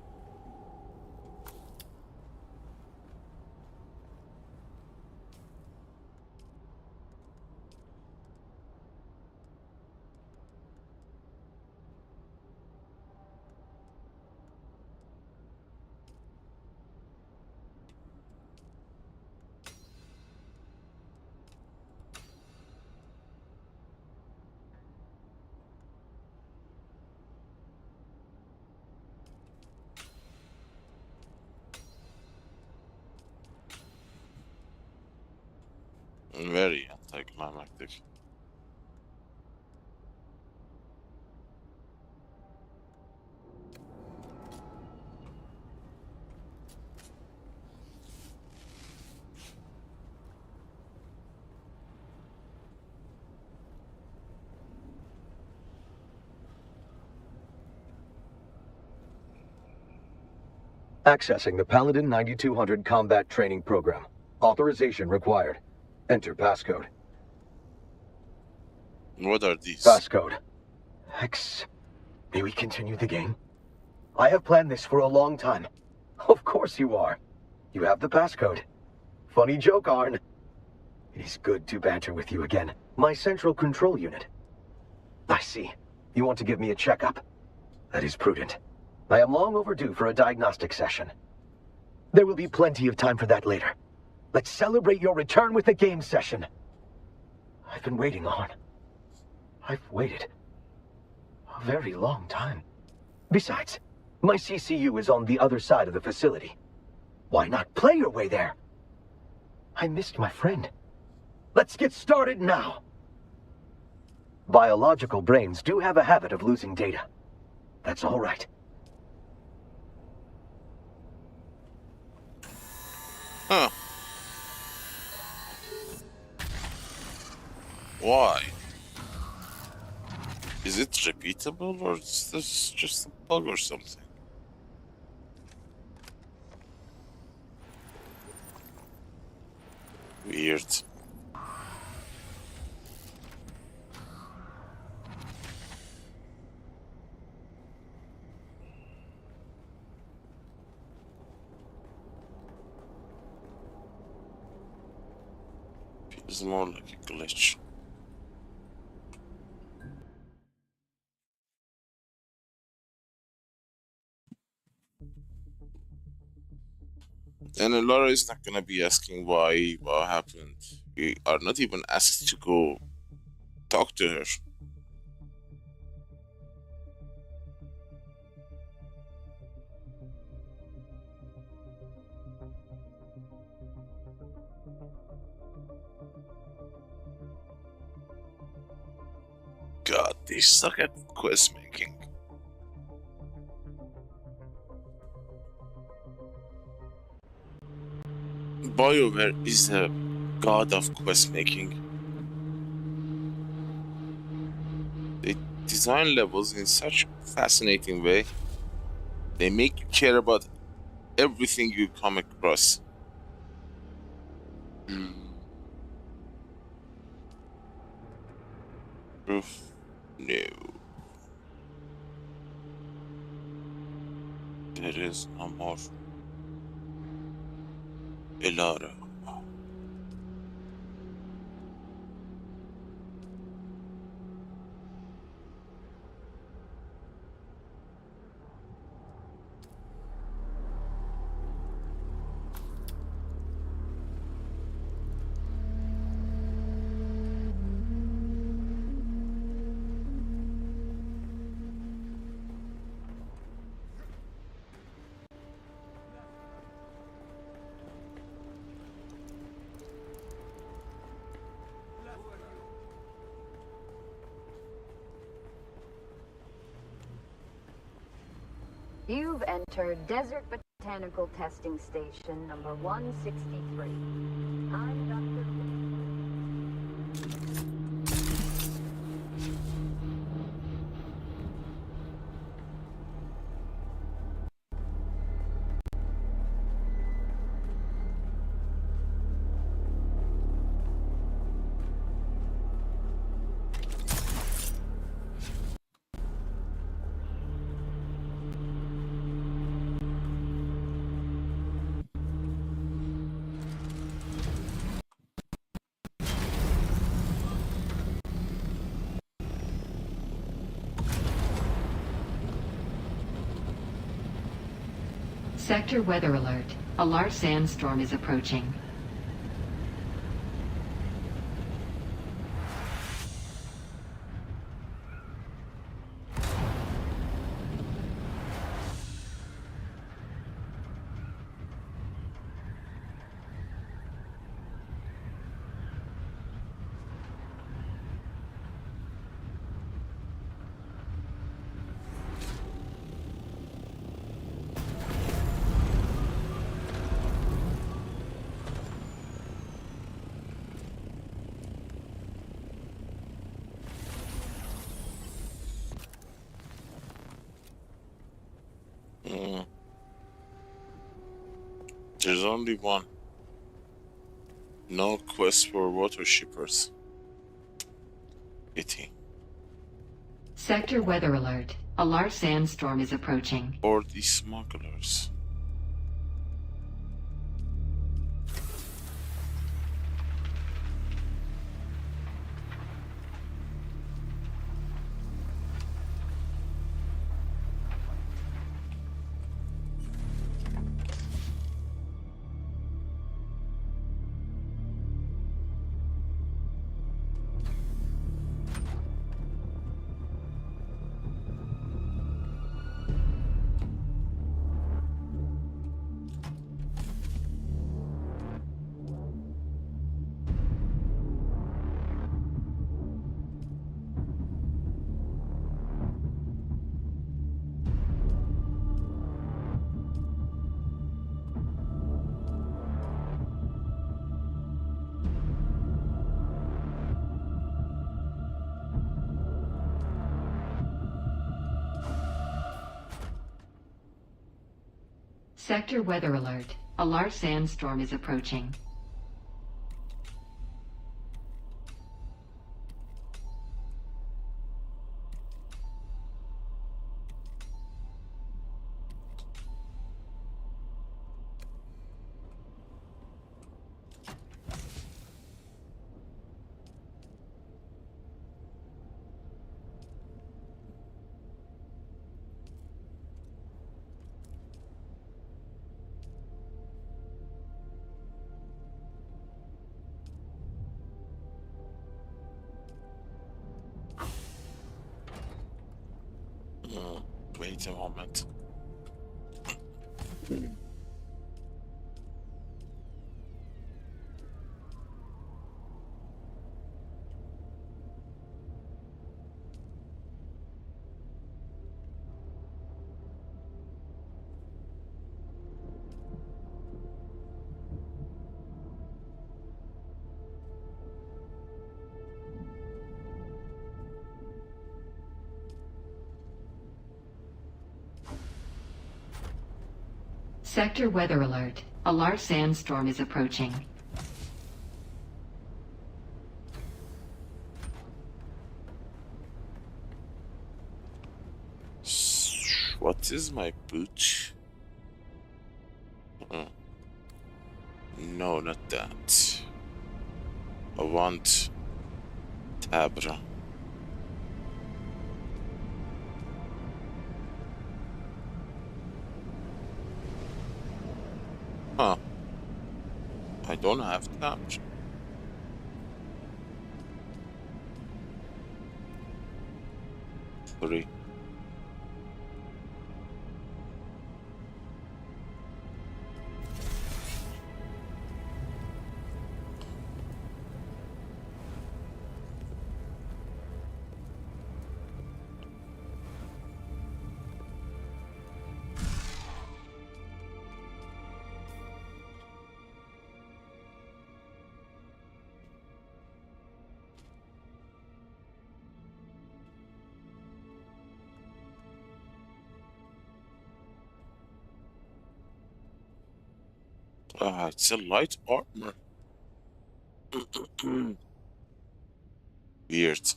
Very anticlimactic. Accessing the Paladin 9200 combat training program. Authorization required. Enter passcode. What are these? Passcode. X. May we continue the game? I have planned this for a long time. Of course you are. You have the passcode. Funny joke, Arn. It is good to banter with you again. My central control unit. I see. You want to give me a checkup. That is prudent. I am long overdue for a diagnostic session. There will be plenty of time for that later. Let's celebrate your return with a game session. I've been waiting, Arn. I've waited a very long time. Besides, my CCU is on the other side of the facility. Why not play your way there? I missed my friend. Let's get started now. Biological brains do have a habit of losing data. That's all right. Huh. Why? Is it repeatable or is this just a bug or something? Weird. Feels more like a glitch. And Laura is not gonna be asking why, what happened. We are not even asked to go talk to her. God, they suck at quest making. BioWare is a god of quest making. They design levels in such a fascinating way. They make you care about everything you come across. Proof? No. There is no more. Elara. You've entered Desert Botanical Testing Station number 163. I'm Dr. Sector weather alert. A large sandstorm is approaching. Mm. There's only one. No quest for water shippers. Pity. Sector weather alert. A large sandstorm is approaching. Or the smugglers. Sector weather alert. A large sandstorm is approaching. Wait a moment. Sector weather alert. A large sandstorm is approaching. What is my boot? No, not that. I want Tabra. Huh. I don't have Tabra. Sorry. It's a light armor. Weird.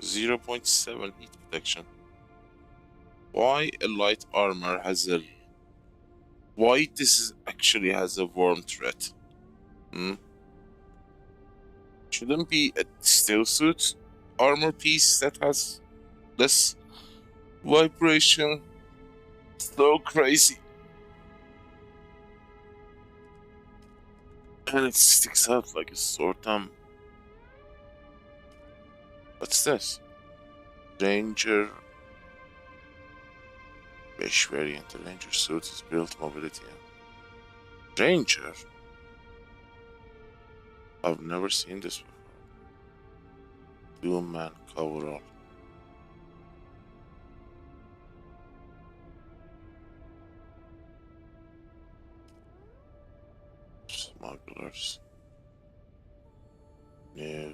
Zero 0.7 heat protection. Why a light armor has a... Why this actually has a worm threat? Shouldn't be a steel suit armor piece that has less vibration? So crazy. And it sticks out like a sore thumb. What's this? Ranger mesh variant. The Ranger suit is built mobility. Ranger? I've never seen this before. Dune man coverall. Smugglers. No.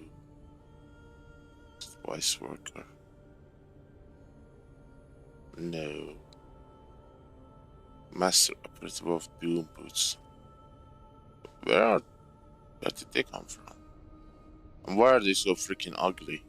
Vice worker. No. Master operative of Dune boots. Where did they come from? And why are they so freaking ugly?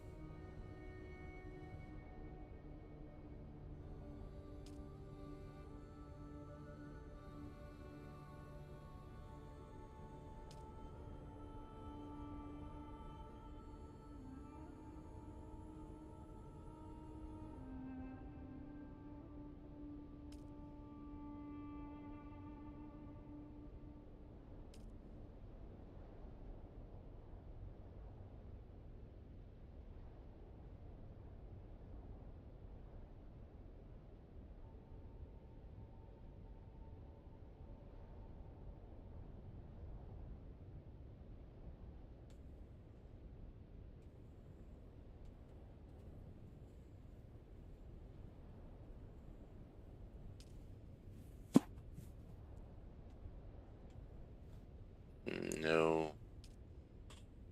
No.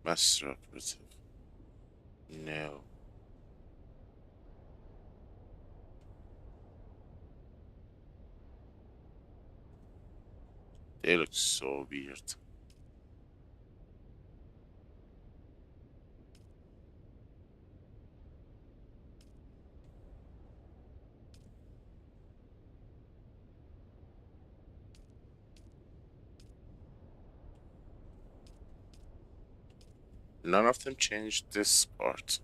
Master operative. No. They look so weird. None of them changed this part.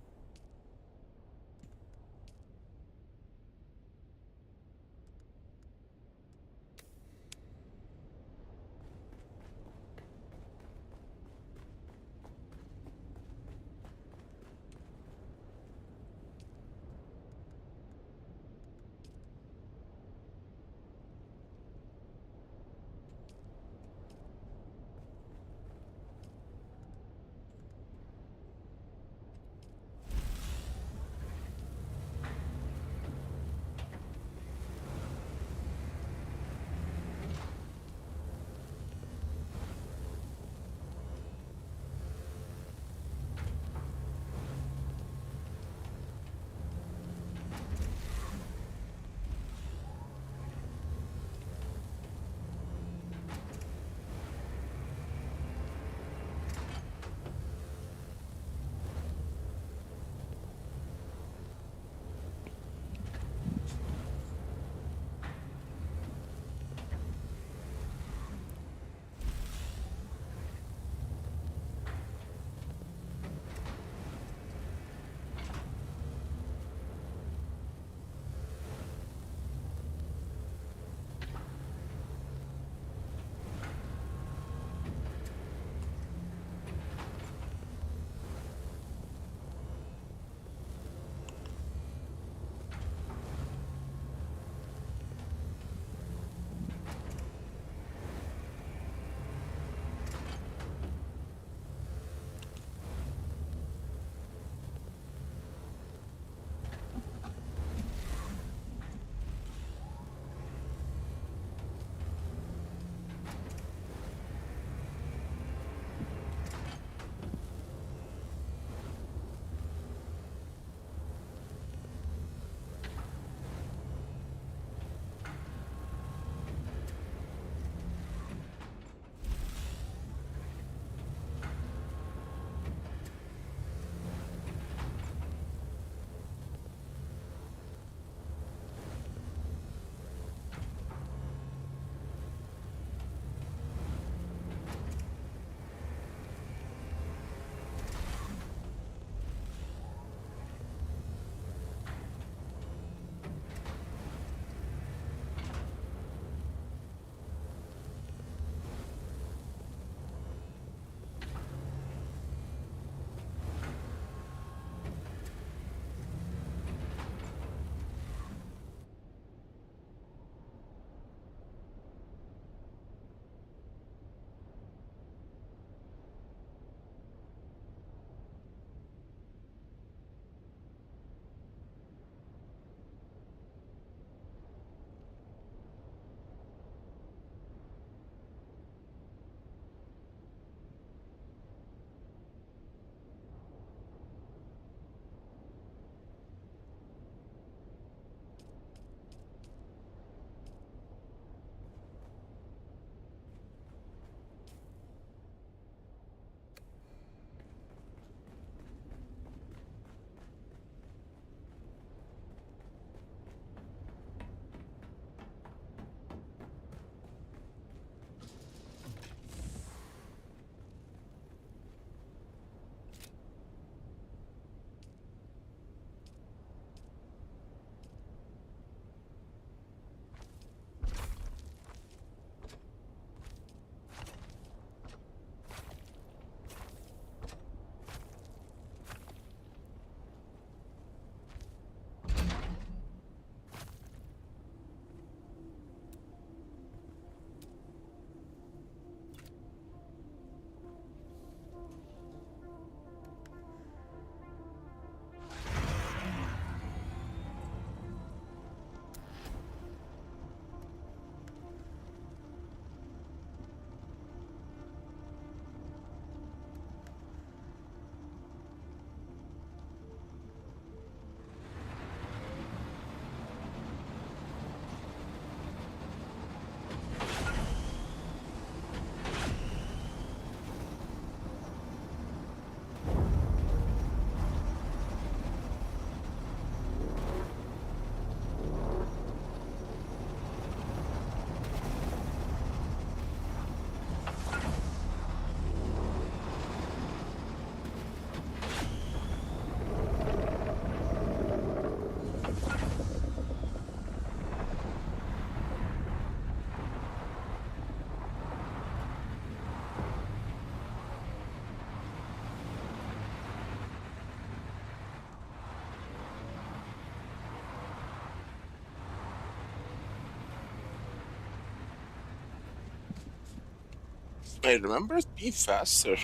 I remember it being faster.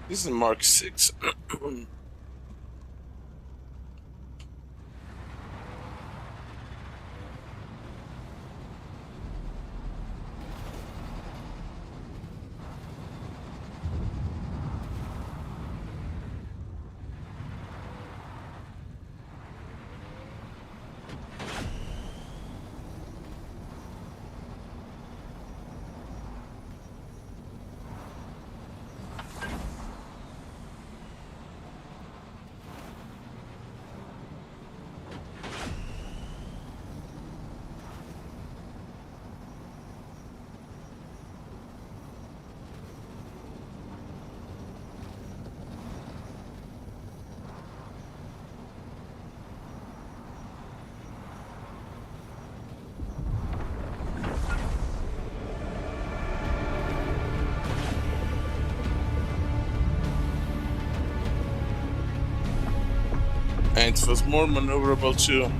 This is Mark 6. And it was more maneuverable too.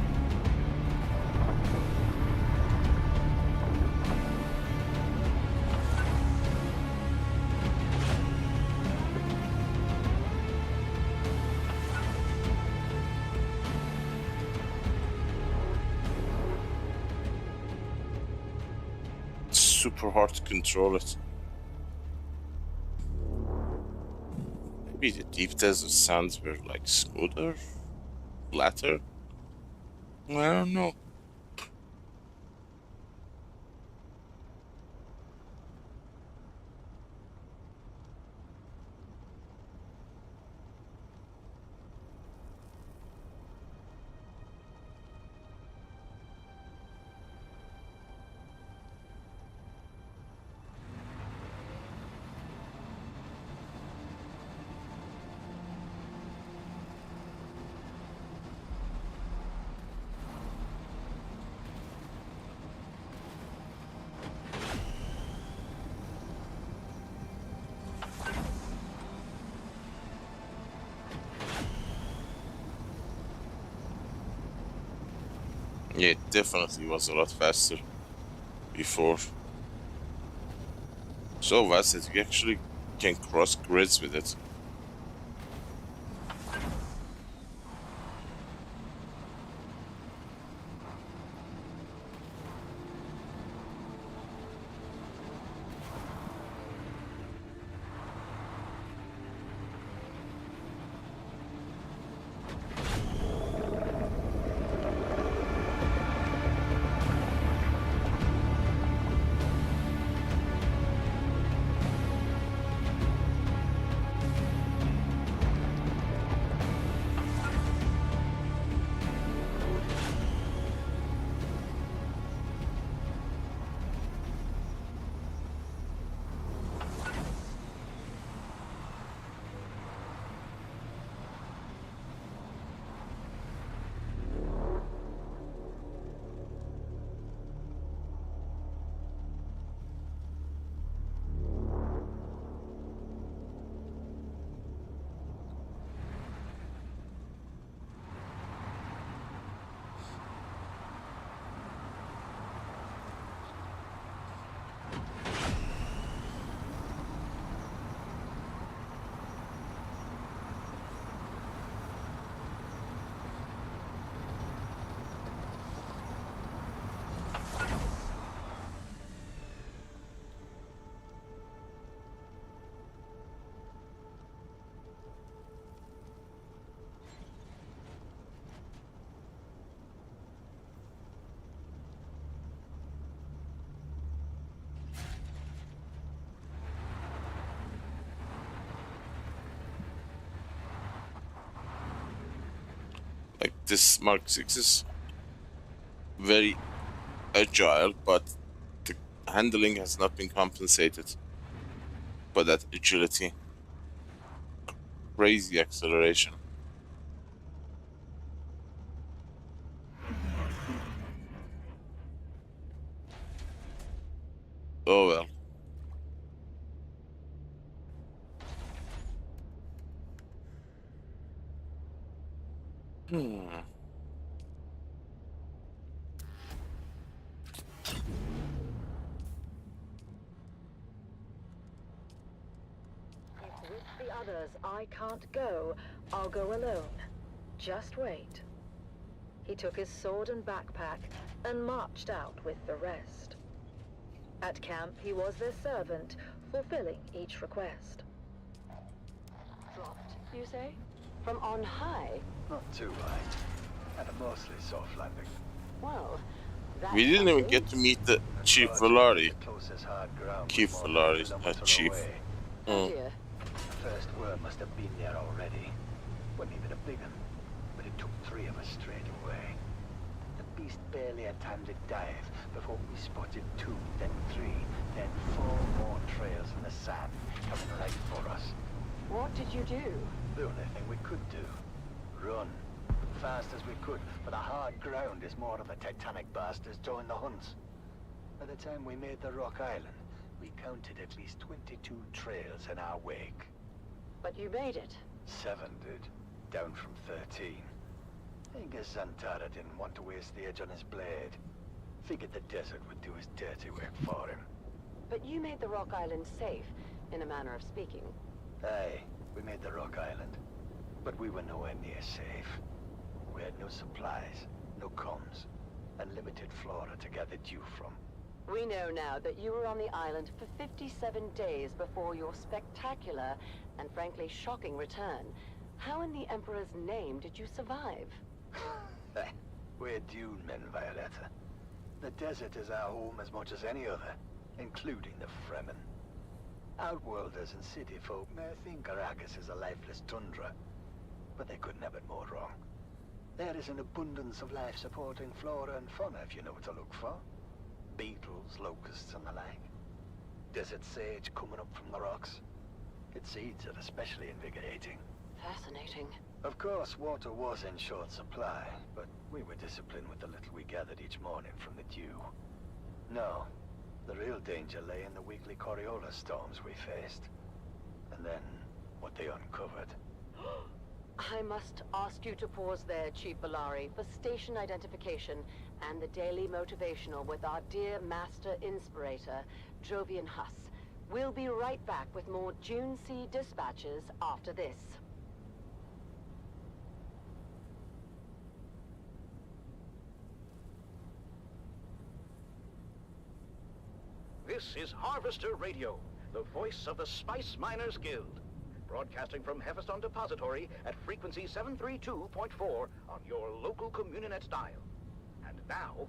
It's super hard to control it. Maybe the deep desert sounds were like smoother, flatter. I don't know. Yeah, it definitely was a lot faster before. So fast that you actually can cross grids with it. Like this Mark 6 is very agile, but the handling has not been compensated for that agility. Crazy acceleration. Oh well. Hmm. others I can't go, I'll go alone. Just wait. He took his sword and backpack and marched out with the rest. At camp, he was their servant, fulfilling each request. Dropped, you say? From on high? Not too high. And a mostly soft landing. Well, that's We didn't even get to meet the Chief Valari. Chief Valari, Chief. Oh dear. First worm must have been there already. Wasn't even a big one, but it took 3 of us straight away. The beast barely had time to dive before we spotted 2, then 3, then 4 more trails in the sand coming right for us. What did you do? The only thing we could do. Run. Fast as we could, but the hard ground is more of the Titanic bastards join the hunts. By the time we made the Rock Island, we counted at least 22 trails in our wake. But you made it. 7 did, down from 13. I guess Zantara didn't want to waste the edge on his blade. Figured the desert would do his dirty work for him. But you made the Rock Island safe, in a manner of speaking. Aye, we made the Rock Island. But we were nowhere near safe. We had no supplies, no comms, and limited flora to gather dew from. We know now that you were on the island for 57 days before your spectacular and frankly shocking return. How in the Emperor's name did you survive? We're Dune men, Violetta. The desert is our home as much as any other, including the Fremen. Outworlders and city folk may think Arrakis is a lifeless tundra, but they couldn't have it more wrong. There is an abundance of life-supporting flora and fauna if you know what to look for. Beetles, locusts, and the like. Desert sage coming up from the rocks. Its seeds are especially invigorating. Fascinating. Of course, water was in short supply, but we were disciplined with the little we gathered each morning from the dew. No, the real danger lay in the weekly Coriolis storms we faced. And then, what they uncovered. I must ask you to pause there, Chief Valari, for station identification and the daily motivational with our dear Master Inspirator, Jovian Huss. We'll be right back with more Dune Sea dispatches after this. This is Harvester Radio, the voice of the Spice Miners Guild. Broadcasting from Hephaestus Depository at frequency 732.4 on your local Communinet dial. And now,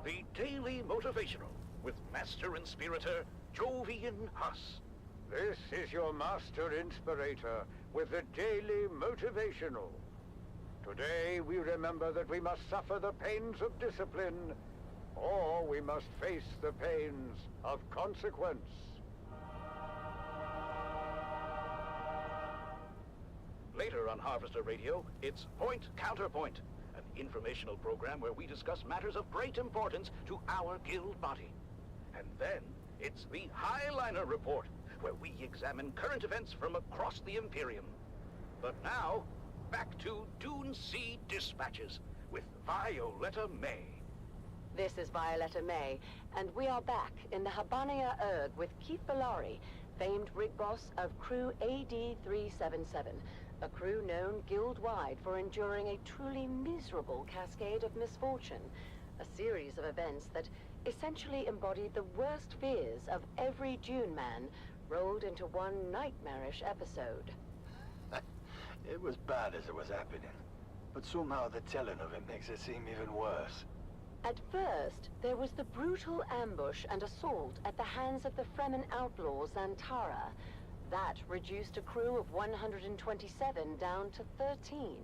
the Daily Motivational with Master Inspirator Jovian Huss. This is your Master Inspirator with the Daily Motivational. Today we remember that we must suffer the pains of discipline, or we must face the pains of consequence. Later on Harvester Radio, it's Point Counterpoint, an informational program where we discuss matters of great importance to our guild body. And then, it's the Highliner Report, where we examine current events from across the Imperium. But now, back to Dune Sea Dispatches with Violetta May. This is Violetta May, and we are back in the Habania Erg with Keith Valari, famed rig boss of crew AD-377, a crew known guild-wide for enduring a truly miserable cascade of misfortune, a series of events that essentially embodied the worst fears of every Dune man rolled into one nightmarish episode. It was bad as it was happening, but somehow the telling of it makes it seem even worse. At first, there was the brutal ambush and assault at the hands of the Fremen outlaw Zantara. That reduced a crew of 127 down to 13.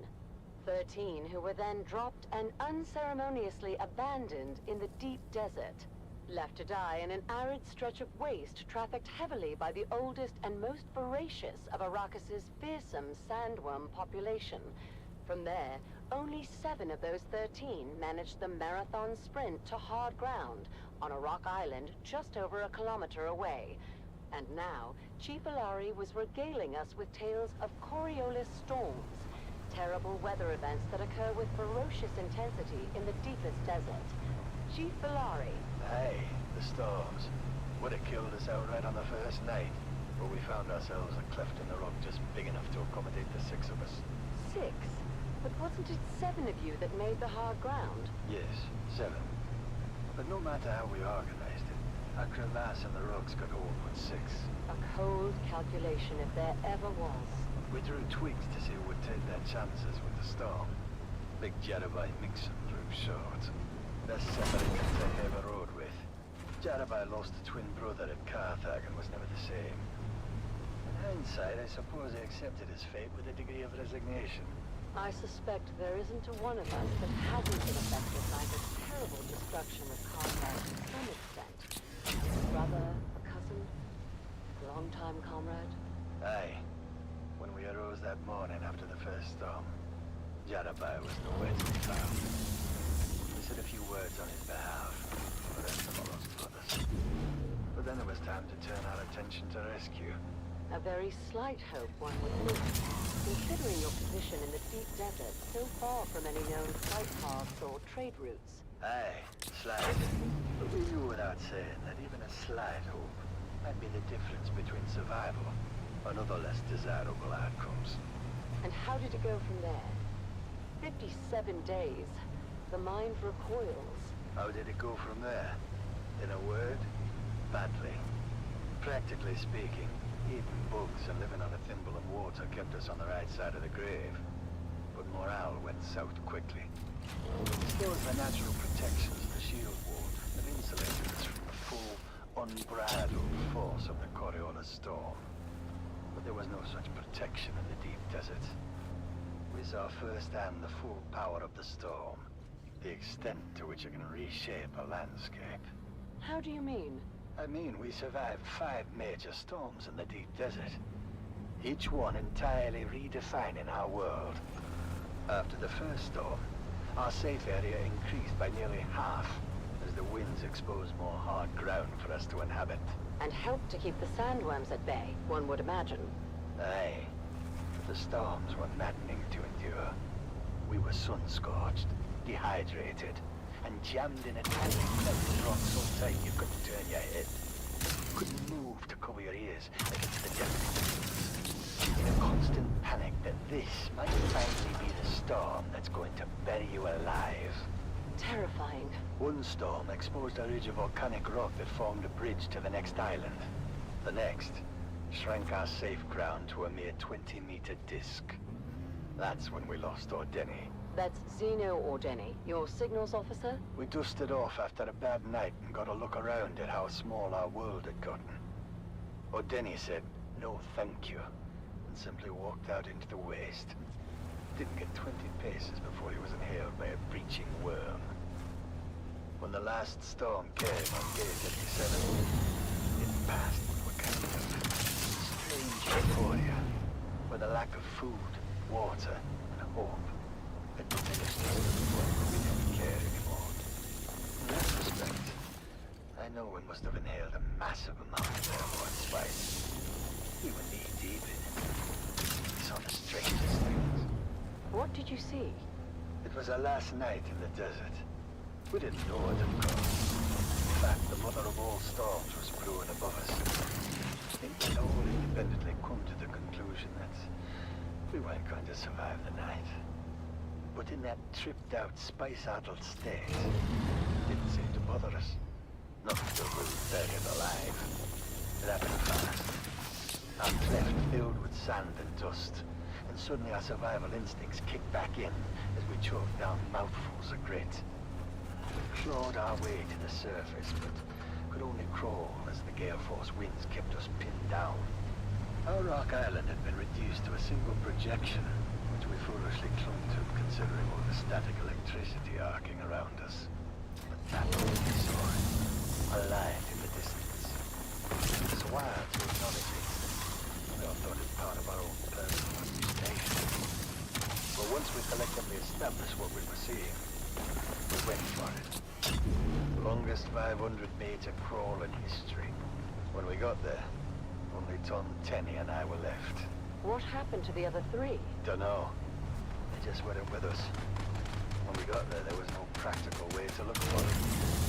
13 who were then dropped and unceremoniously abandoned in the deep desert, left to die in an arid stretch of waste trafficked heavily by the oldest and most voracious of Arrakis's fearsome sandworm population. From there, only 7 of those 13 managed the marathon sprint to hard ground on a rock island just over a kilometer away. And now, Chief Valari was regaling us with tales of Coriolis storms, terrible weather events that occur with ferocious intensity in the deepest desert. Chief Valari. Hey, the storms. Would have killed us outright on the first night. but we found ourselves a cleft in the rock just big enough to accommodate the 6 of us. 6? But wasn't it 7 of you that made the hard ground? Yes, 7. But no matter how we organized it, our crevasse in the rocks got hold with 6. A cold calculation if there ever was. We drew twigs to see who would take their chances with the storm. Big Jarabai mixing through short. Best separate to have a road with. Jarabai lost a twin brother at Carthage and was never the same. In hindsight, I suppose he accepted his fate with a degree of resignation. I suspect there isn't a one of us that hasn't been affected by the terrible destruction of Carthage to some extent. A brother, a cousin, a long-time comrade. Aye. When we arose that morning after the first storm, Jarabai was nowhere to be found. We said a few words on his behalf, the rest of our lost brothers. But then it was time to turn our attention to rescue. A very slight hope, one would think, considering your position in the deep desert, so far from any known flight paths or trade routes. Aye, slight. But we knew without saying that even a slight hope might be the difference between survival and other less desirable outcomes. And how did it go from there? 57 days. The mind recoils. How did it go from there? In a word, badly. Practically speaking, eating bugs and living on a thimble of water kept us on the right side of the grave. But morale went south quickly. Still, the natural protections of the shield wall have insulated us from the full, unbridled force of the Coriolis storm. But there was no such protection in the deep desert. We saw firsthand the full power of the storm, the extent to which it can reshape a landscape. How do you mean? I mean, we survived 5 major storms in the deep desert, each one entirely redefining our world. After the first storm, our safe area increased by nearly half as the winds exposed more hard ground for us to inhabit. And helped to keep the sandworms at bay, one would imagine. Aye, but the storms were maddening to endure. We were sun-scorched, dehydrated, and jammed in a tiny cleft of rock so tight you couldn't turn your head. You couldn't move to cover your ears against the depth. In a constant panic that this might finally be the storm that's going to bury you alive. Terrifying. One storm exposed a ridge of volcanic rock that formed a bridge to the next island. The next shrank our safe ground to a mere 20-meter disc. That's when we lost Ordeni. That's Zeno Ordeni, your signals officer? We dusted off after a bad night and got a look around at how small our world had gotten. Ordeni said, "No thank you," and simply walked out into the waste. Didn't get 20 paces before he was inhaled by a breaching worm. When the last storm came on Gate 57, it passed with a kind of strange euphoria, where the lack of food, water, and hope had diminished us to the point where we didn't care anymore. In that respect, I know we must have inhaled a massive amount of airborne spice. We were knee-deep in it. We saw the strangest things. What did you see? It was our last night in the desert. We didn't know it, of course. In fact, the mother of all storms was brewing above us. I think we'd all independently come to the conclusion that we weren't going to survive the night. But in that tripped-out, spice-addled state, it didn't seem to bother us. Not until we were buried alive. It happened fast. Our cleft filled with sand and dust, and suddenly our survival instincts kicked back in as we choked down mouthfuls of grit. We clawed our way to the surface, but could only crawl as the gale force winds kept us pinned down. Our rock island had been reduced to a single projection, which we foolishly clung to, considering all the static electricity arcing around us. But that was we saw it, a light in the distance. It was wild to acknowledge it. We all thought it part of our own personal hallucination. But once we collectively established what we were seeing, we went for it. Longest 500-meter crawl in history. When we got there, only Tom, Tenny, and I were left. What happened to the other 3? Dunno. They just weren't with us. When we got there was no practical way to look for it.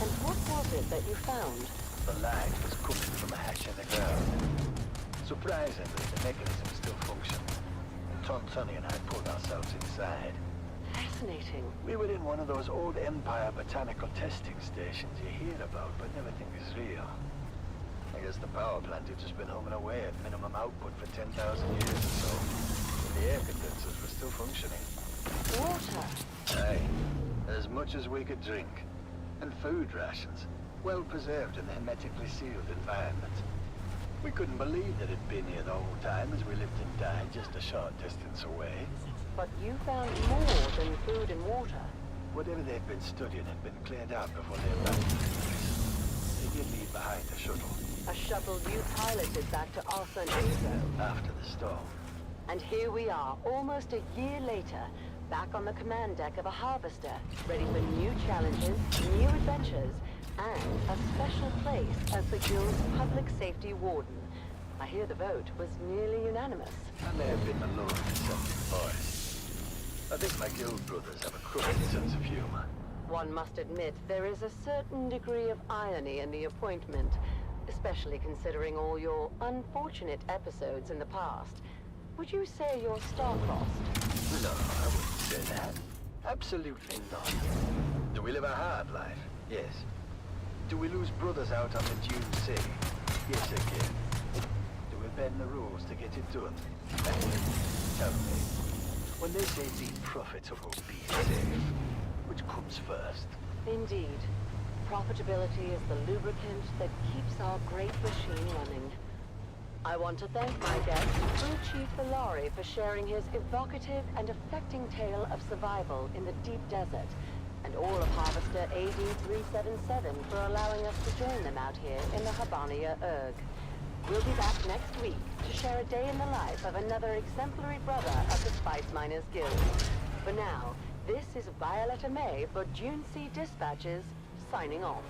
And what was it that you found? The light was coming from a hatch in the ground. Surprisingly, the mechanism still functioned. Tony and I pulled ourselves inside. Fascinating. We were in one of those old Empire botanical testing stations you hear about, but never think is real. I guess the power plant had just been humming away at minimum output for 10,000 years or so. And the air condensers were still functioning. Water. Aye. As much as we could drink. And food rations. Well preserved in a hermetically sealed environment. We couldn't believe that it'd been here the whole time as we lived and died just a short distance away. But you found more than food and water. Whatever they'd been studying had been cleared out before they abandoned the place. They did leave behind a shuttle. A shuttle you piloted back to Arson Info. After the storm. And here we are, almost a year later, back on the command deck of a harvester, ready for new challenges, new adventures, and a special place as the Guild's public safety warden. I hear the vote was nearly unanimous. I may have been the lone dissenting voice. I think my Guild brothers have a crooked sense of humor. One must admit there is a certain degree of irony in the appointment, especially considering all your unfortunate episodes in the past. Would you say you're star-crossed? No, I wouldn't say that. Absolutely not. Do we live a hard life? Yes. Do we lose brothers out on the Dune Sea? Yes, again. Do we bend the rules to get it done? Tell me, when they say be profitable, be safe, which comes first? Indeed. Profitability is the lubricant that keeps our great machine running. I want to thank my guest, Crew Chief Valari, for sharing his evocative and affecting tale of survival in the deep desert, and all of Harvester AD-377 for allowing us to join them out here in the Habania Erg. We'll be back next week to share a day in the life of another exemplary brother of the Spice Miners Guild. For now, this is Violetta May for Dune Sea Dispatches, signing off.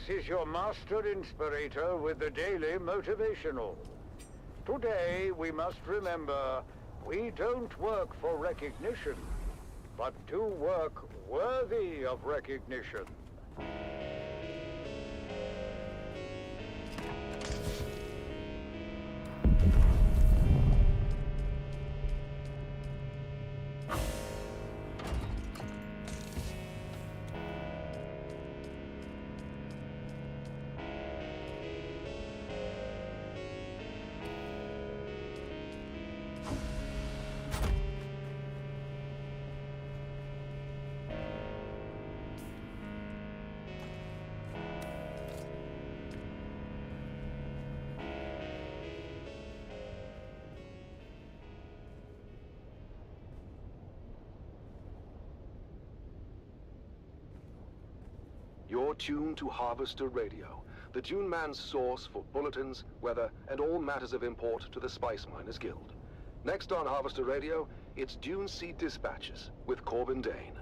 This is your Master Inspirator with the Daily Motivational. Today, we must remember, we don't work for recognition, but do work worthy of recognition. You're tuned to Harvester Radio, the Dune Man's source for bulletins, weather, and all matters of import to the Spice Miners Guild. Next on Harvester Radio, it's Dune Sea Dispatches with Corbin Dane.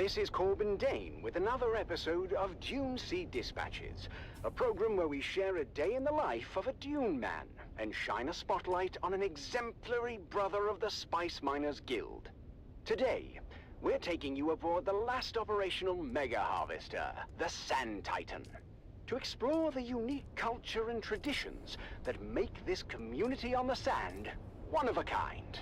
This is Corbin Dane with another episode of Dune Sea Dispatches, a program where we share a day in the life of a Dune man and shine a spotlight on an exemplary brother of the Spice Miners Guild. Today, we're taking you aboard the last operational mega harvester, the Sand Titan, to explore the unique culture and traditions that make this community on the sand one of a kind.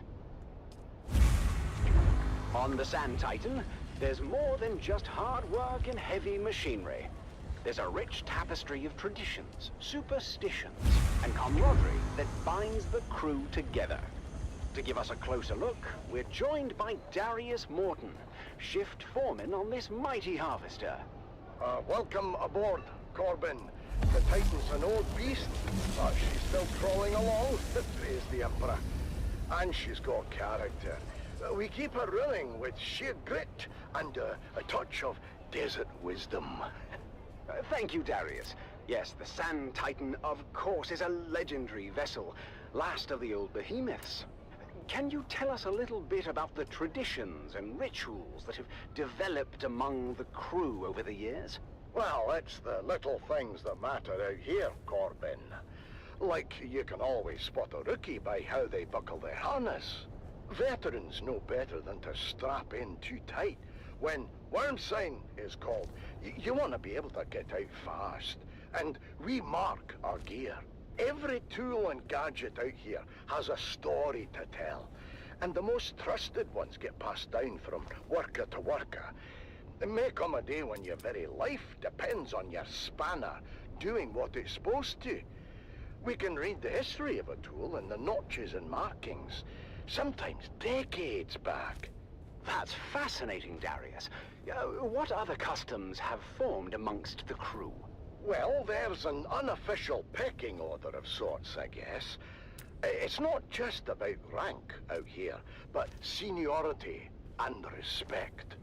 On the Sand Titan, there's more than just hard work and heavy machinery. There's a rich tapestry of traditions, superstitions, and camaraderie that binds the crew together. To give us a closer look, we're joined by Darius Morton, shift foreman on this mighty harvester. Welcome aboard, Corbin. The Titan's an old beast, but she's still crawling along, praise the Emperor. And she's got character. We keep her running with sheer grit and a touch of desert wisdom. Thank you, Darius. Yes, the Sand Titan, of course, is a legendary vessel, last of the old behemoths. Can you tell us a little bit about the traditions and rituals that have developed among the crew over the years? Well, it's the little things that matter out here, Corbin. Like, you can always spot a rookie by how they buckle their harness. Veterans know better than to strap in too tight. When worm sign is called, you want to be able to get out fast. And we mark our gear. Every tool and gadget out here has a story to tell. And the most trusted ones get passed down from worker to worker. It may come a day when your very life depends on your spanner doing what it's supposed to. We can read the history of a tool in the notches and markings, sometimes decades back. That's fascinating, Darius. What other customs have formed amongst the crew? Well, there's an unofficial pecking order of sorts, I guess. It's not just about rank out here, but seniority and respect.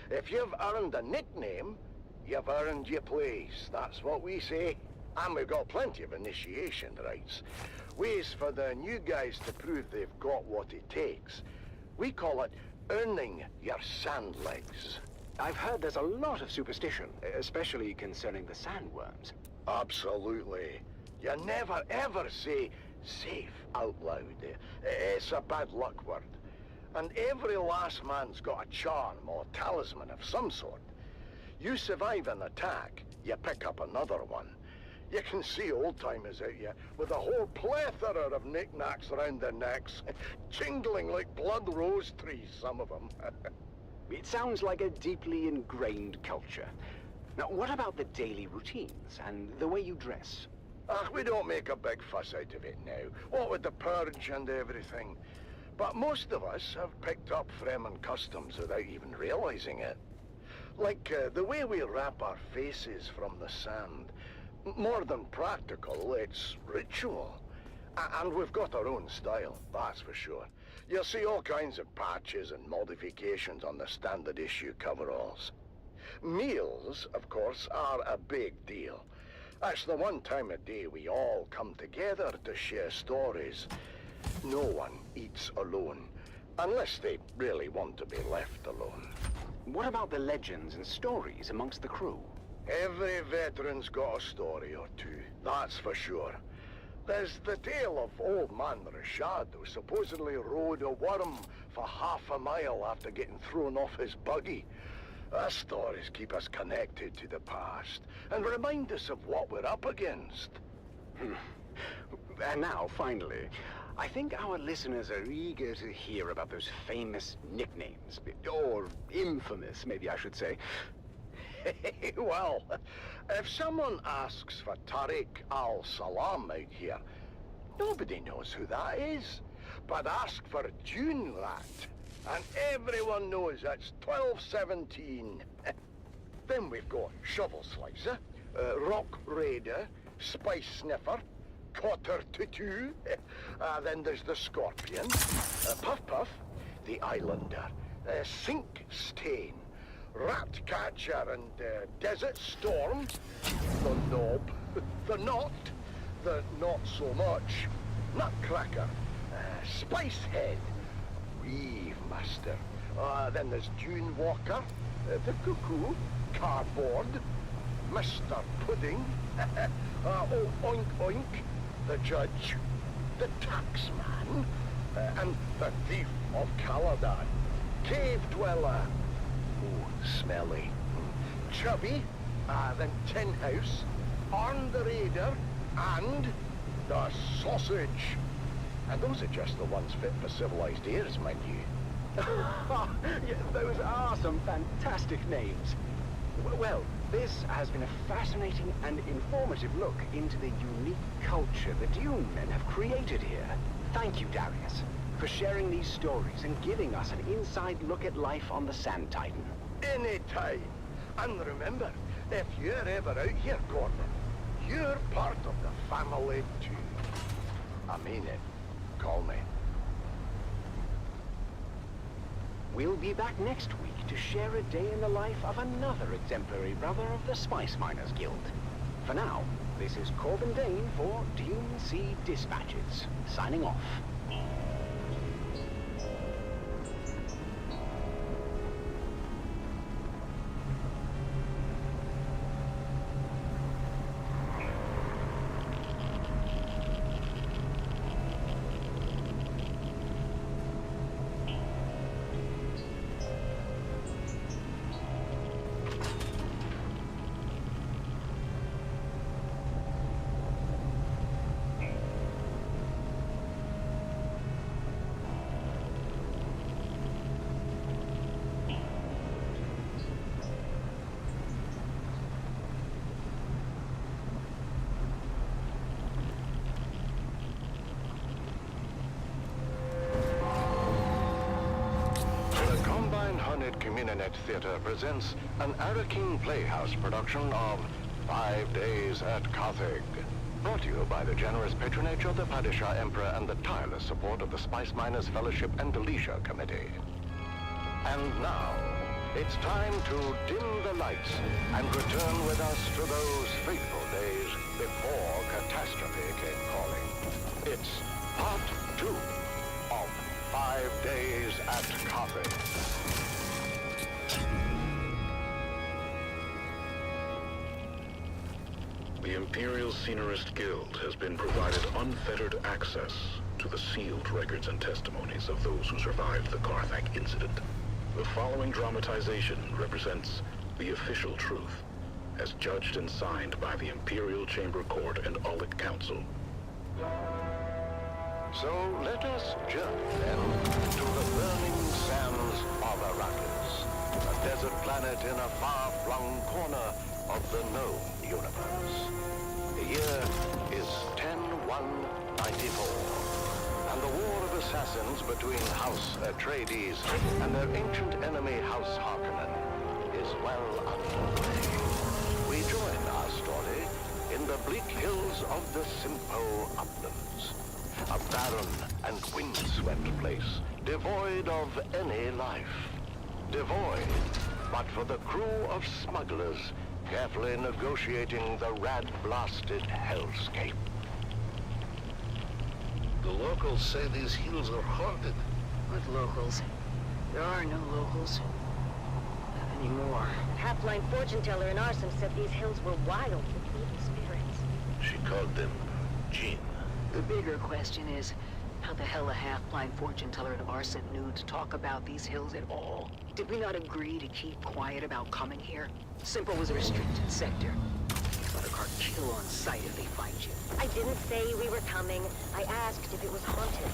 If you've earned a nickname, you've earned your place. That's what we say. And we've got plenty of initiation rites. Ways for the new guys to prove they've got what it takes. We call it earning your sand legs. I've heard there's a lot of superstition, especially concerning the sandworms. Absolutely. You never ever say safe out loud. It's a bad luck word. And every last man's got a charm or talisman of some sort. You survive an attack, you pick up another one. You can see old-timers out here with a whole plethora of knickknacks around their necks, jingling like blood rose trees, some of them. It sounds like a deeply ingrained culture. Now, what about the daily routines and the way you dress? We don't make a big fuss out of it now, what with the purge and everything. But most of us have picked up Fremen customs without even realizing it. Like the way we wrap our faces from the sand. More than practical, it's ritual. And we've got our own style, that's for sure. You'll see all kinds of patches and modifications on the standard issue coveralls. Meals, of course, are a big deal. That's the one time of day we all come together to share stories. No one eats alone, unless they really want to be left alone. What about the legends and stories amongst the crew? Every veteran's got a story or two, that's for sure. There's the tale of old man Rashad, who supposedly rode a worm for half a mile after getting thrown off his buggy. Stories keep us connected to the past and remind us of what we're up against. And now, finally, I think our listeners are eager to hear about those famous nicknames, or infamous, maybe I should say. Well, if someone asks for Tariq al-Salam out here, nobody knows who that is. But ask for Dune Rat, and everyone knows it's 1217. Then we've got Shovel Slicer, Rock Raider, Spice Sniffer, Cotter Tutu. Then there's the Scorpion, Puff Puff, the Islander, Sink Stain, Rat Catcher and Desert Storm, the Knob, the Knot, the Not So Much, Nutcracker, Spice Head, Weave Master, Then there's Dune Walker, the Cuckoo, Cardboard, Mr. Pudding, oh, Oink Oink, the Judge, the Taxman, and the Thief of Caladan, Cave Dweller, oh, Smelly, Chubby, then Tin House, Arn the Raider, and the Sausage. And those are just the ones fit for civilized ears, mind you. Yeah, those are some fantastic names. Well, this has been a fascinating and informative look into the unique culture the Dune men have created here. Thank you, Darius, for sharing these stories and giving us an inside look at life on the Sand Titan. Anytime. And remember, if you're ever out here, Gordon, you're part of the family too. I mean it. Call me. We'll be back next week to share a day in the life of another exemplary brother of the Spice Miners Guild. For now, this is Corbin Dane for Dune Sea Dispatches, signing off. Communinet Theatre presents an Araking Playhouse production of 5 Days at Carthage. Brought to you by the generous patronage of the Padishah Emperor and the tireless support of the Spice Miners Fellowship and Leisure Committee. And now, it's time to dim the lights and return with us to those fateful days before catastrophe came calling. It's part 2 of 5 Days at Carthage. The Imperial Scenarist Guild has been provided unfettered access to the sealed records and testimonies of those who survived the Carthage incident. The following dramatization represents the official truth, as judged and signed by the Imperial Chamber Court and Aulic Council. So let us journey then to the burning sands of Arrakis, a desert planet in a far-flung corner of the known universe. The year is 10-1-94, and the war of assassins between House Atreides and their ancient enemy House Harkonnen is well underway. We join our story in the bleak hills of the Simpo Uplands, a barren and windswept place, devoid of any life. Devoid, but for the crew of smugglers carefully negotiating the rat-blasted hellscape. The locals say these hills are haunted. What locals? There are no locals. Not anymore. Half-blind fortune teller in Arsum said these hills were wild with evil spirits. She called them Jinn. The bigger question is, how the hell a half-blind fortune teller in Arsum knew to talk about these hills at all? Did we not agree to keep quiet about coming here? Simple was a restricted sector. Let a car kill on sight if they find you. I didn't say we were coming. I asked if it was haunted.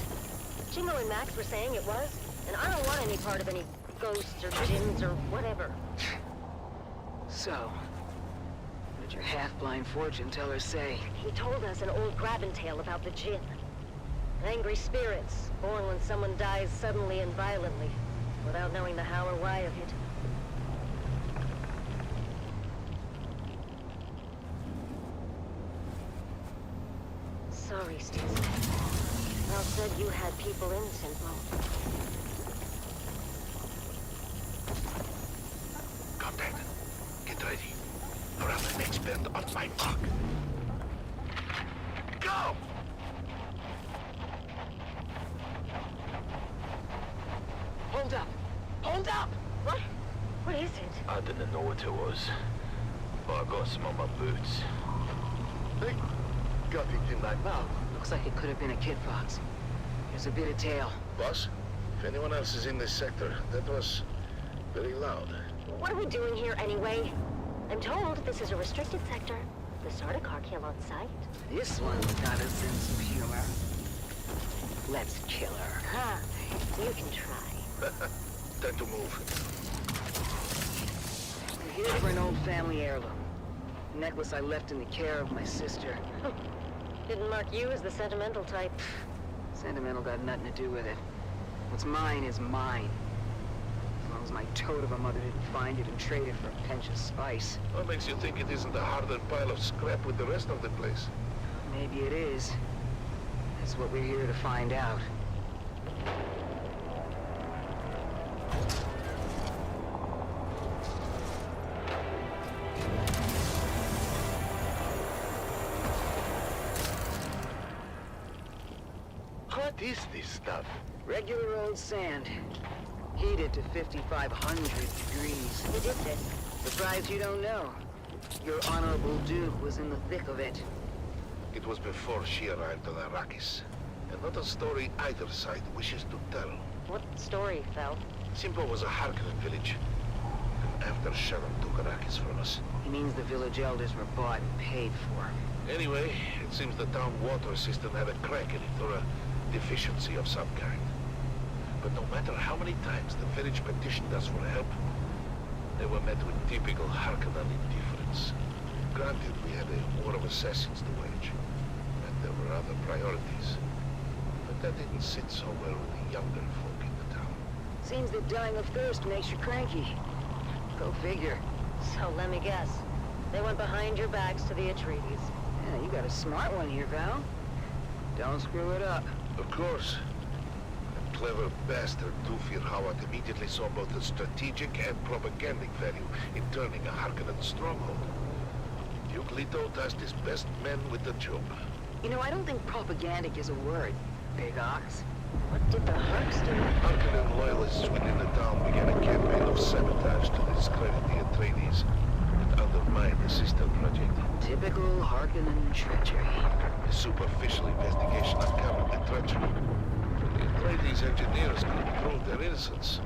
Jingo and Max were saying it was, and I don't want any part of any ghosts or jinns or whatever. So, what did your half-blind fortune teller say? He told us an old grabbing tale about the jinn. Angry spirits, born when someone dies suddenly and violently, without knowing the how or why of it. Sorry, Stinson. Ralph said you had people in Simpo. Contact. Get ready. Around the next bend on my mark. Go! Hold up! Hold Hands up! What? What is it? I didn't know what it was, but I got some on my boots. They got it in my mouth. Looks like it could have been a kid fox. There's a bit of tail. Boss, if anyone else is in this sector, that was very loud. What are we doing here anyway? I'm told this is a restricted sector. The sort of car kill on sight. This one's got a sense of humor. Let's kill her. Huh. You can try. Time to move. We're here for an old family heirloom. A necklace I left in the care of my sister. Didn't mark you as the sentimental type. Sentimental got nothing to do with it. What's mine is mine. As long as my toad of a mother didn't find it and trade it for a pinch of spice. What makes you think it isn't a hardened pile of scrap with the rest of the place? Maybe it is. That's what we're here to find out. What is this stuff? Regular old sand. Heated to 5,500 degrees. Who did this? Surprised you don't know. Your Honorable Duke was in the thick of it. It was before she arrived on Arrakis. And not a story either side wishes to tell. What story, Fel? Simpo was a Harkonnen village. And after Sharon took Arrakis from us. He means the village elders were bought and paid for. Anyway, it seems the town water system had a crack in it, or a deficiency of some kind. But no matter how many times the village petitioned us for help, they were met with typical Harkonnen indifference. Granted, we had a war of assassins to wage, and there were other priorities. But that didn't sit so well with the younger folk in the town. Seems that dying of thirst makes you cranky. Go figure. So let me guess. They went behind your backs to the Atreides. Yeah, you got a smart one here, Val. Don't screw it up. Of course. The clever bastard Dufir Hawat immediately saw both the strategic and propagandic value in turning a Harkonnen stronghold. Duke Leto tasked his best men with the job. You know, I don't think propagandic is a word, Big Ox. What did the Harks do? Harkonnen loyalists within the town began a campaign of sabotage to discredit the Atreides and undermine the sister project. Typical Harkonnen treachery. A superficial investigation uncovered the treachery. The Atreides engineers could prove their innocence,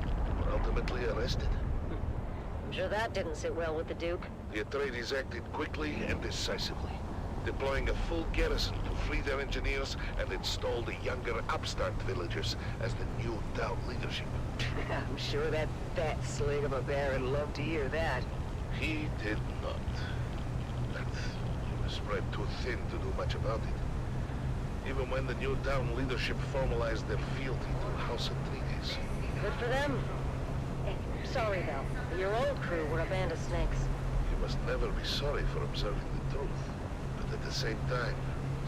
were ultimately arrested. I'm sure that didn't sit well with the Duke. The Atreides acted quickly and decisively, deploying a full garrison to free their engineers and install the younger upstart villagers as the new town leadership. I'm sure that fat slig of a bear would love to hear that. He did not. But he was spread too thin to do much about it. Even when the new town leadership formalized their fealty to House Atreides. Good for them. Sorry, Val. Your old crew were a band of snakes. You must never be sorry for observing the truth. But at the same time,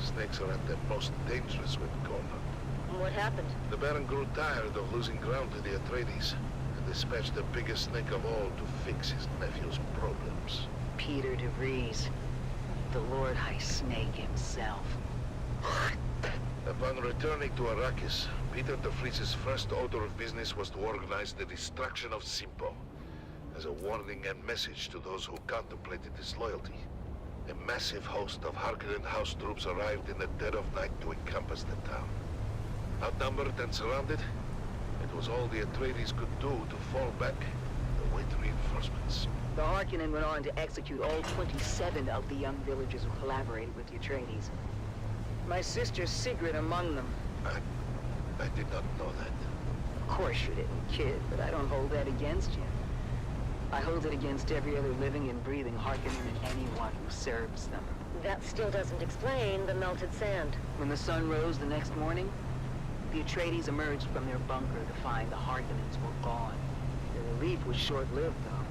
snakes are at their most dangerous when cornered. What happened? The Baron grew tired of losing ground to the Atreides, and dispatched the biggest snake of all to fix his nephew's problems. Peter de Vries, the Lord High Snake himself. Upon returning to Arrakis, Peter de Vries's first order of business was to organize the destruction of Simpo, as a warning and message to those who contemplated disloyalty. A massive host of Harkonnen house troops arrived in the dead of night to encompass the town. Outnumbered and surrounded, it was all the Atreides could do to fall back and await reinforcements. The Harkonnen went on to execute all 27 of the young villagers who collaborated with the Atreides. My sister Sigrid among them. I did not know that. Of course you didn't, kid, but I don't hold that against you. I hold it against every other living and breathing Harkonnen and anyone who serves them. That still doesn't explain the melted sand. When the sun rose the next morning, the Atreides emerged from their bunker to find the Harkonnens were gone. Their relief was short-lived, though.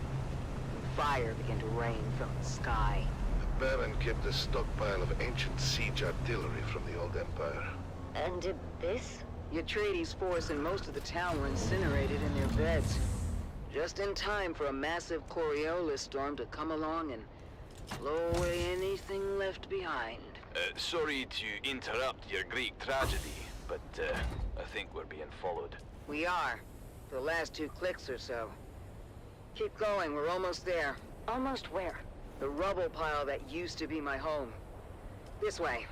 And fire began to rain from the sky. The Baron kept a stockpile of ancient siege artillery from the old Empire. And did this? The Atreides force and most of the town were incinerated in their beds. Just in time for a massive Coriolis storm to come along and blow away anything left behind. Sorry to interrupt your Greek tragedy, but I think we're being followed. We are. The last 2 clicks or so. Keep going, we're almost there. Almost where? The rubble pile that used to be my home. This way.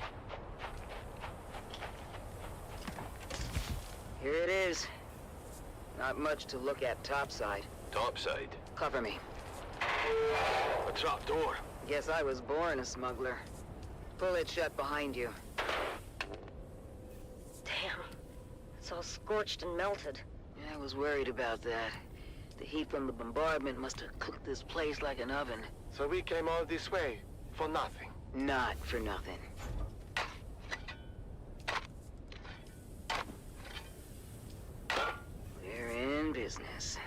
Here it is. Not much to look at topside. Topside? Cover me. A trap door. Guess I was born a smuggler. Pull it shut behind you. Damn. It's all scorched and melted. Yeah, I was worried about that. The heat from the bombardment must have cooked this place like an oven. So we came all this way for nothing? Not for nothing. We're in business.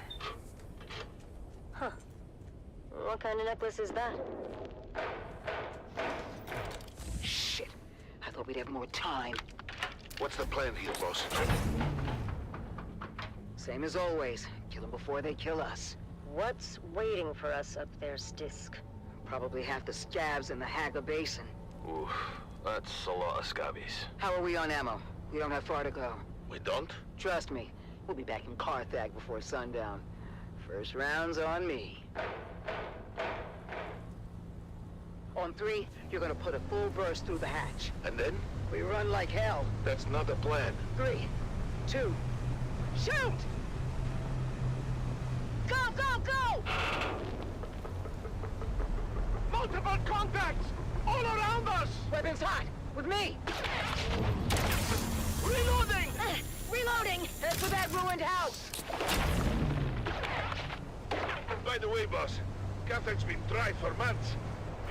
Huh. What kind of necklace is that? Shit. I thought we'd have more time. What's the plan here, boss? Same as always. Kill them before they kill us. What's waiting for us up there, Stisk? Probably half the scabs in the Haga Basin. Oof, that's a lot of scabbies. How are we on ammo? We don't have far to go. We don't? Trust me, we'll be back in Carthag before sundown. First round's on me. On 3, you're gonna put a full burst through the hatch. And then? We run like hell. That's not the plan. 3, 2, shoot! Go, go, go! Multiple contacts! All around us! Weapons hot! With me! Reloading! Reloading! Head for that ruined house! By the way, boss, Carthag's been dry for months.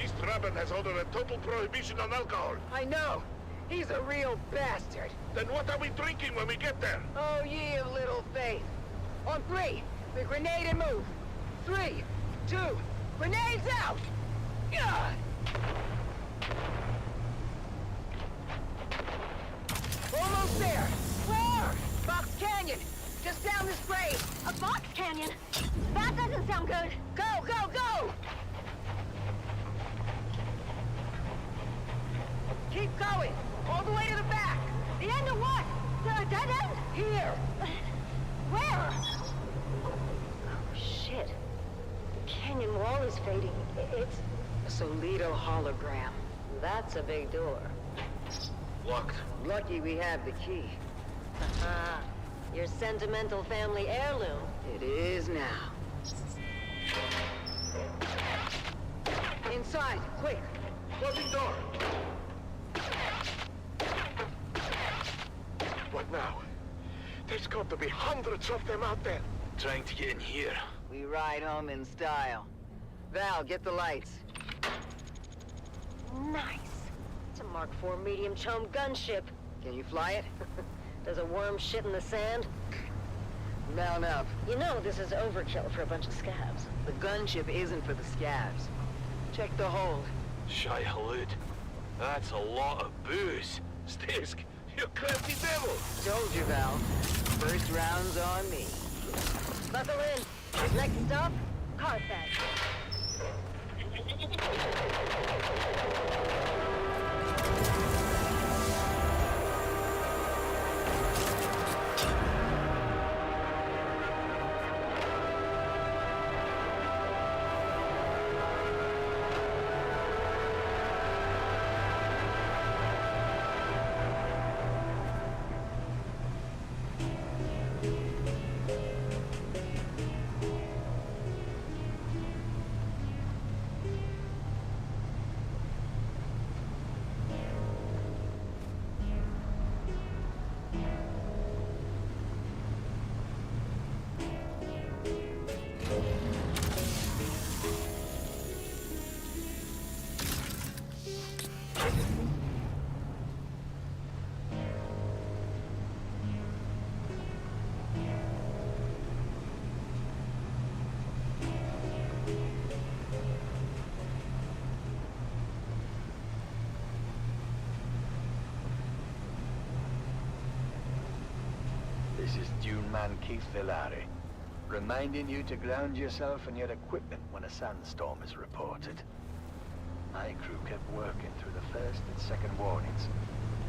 East Raben has ordered a total prohibition on alcohol. I know! He's a real bastard! Then what are we drinking when we get there? Oh, ye of little faith! On 3, the grenade and move! 3, 2, grenades out! Gah! Almost there! Where? Box Canyon! Just down this grade! A box canyon? That doesn't sound good. Go, go, go! Keep going! All the way to the back! The end of what? The dead end? Here! Where? Oh, shit. The canyon wall is fading. It's... A Solido hologram. That's a big door. Locked. Lucky we have the key. Haha. Your sentimental family heirloom. It is now. Inside, quick! Closing door! What now? There's got to be hundreds of them out there. Trying to get in here. We ride home in style. Val, get the lights. Nice. It's a Mark IV medium chum gunship. Can you fly it? Does a worm shit in the sand? Mount up. You know this is overkill for a bunch of scabs. The gunship isn't for the scabs. Check the hold. Shy halud. That's a lot of booze. Stisk, you crafty devil! Told you, Val. First round's on me. Buckle in. Next stop, Carthag. This is Dune man Keith Villari, reminding you to ground yourself and your equipment when a sandstorm is reported. My crew kept working through the first and second warnings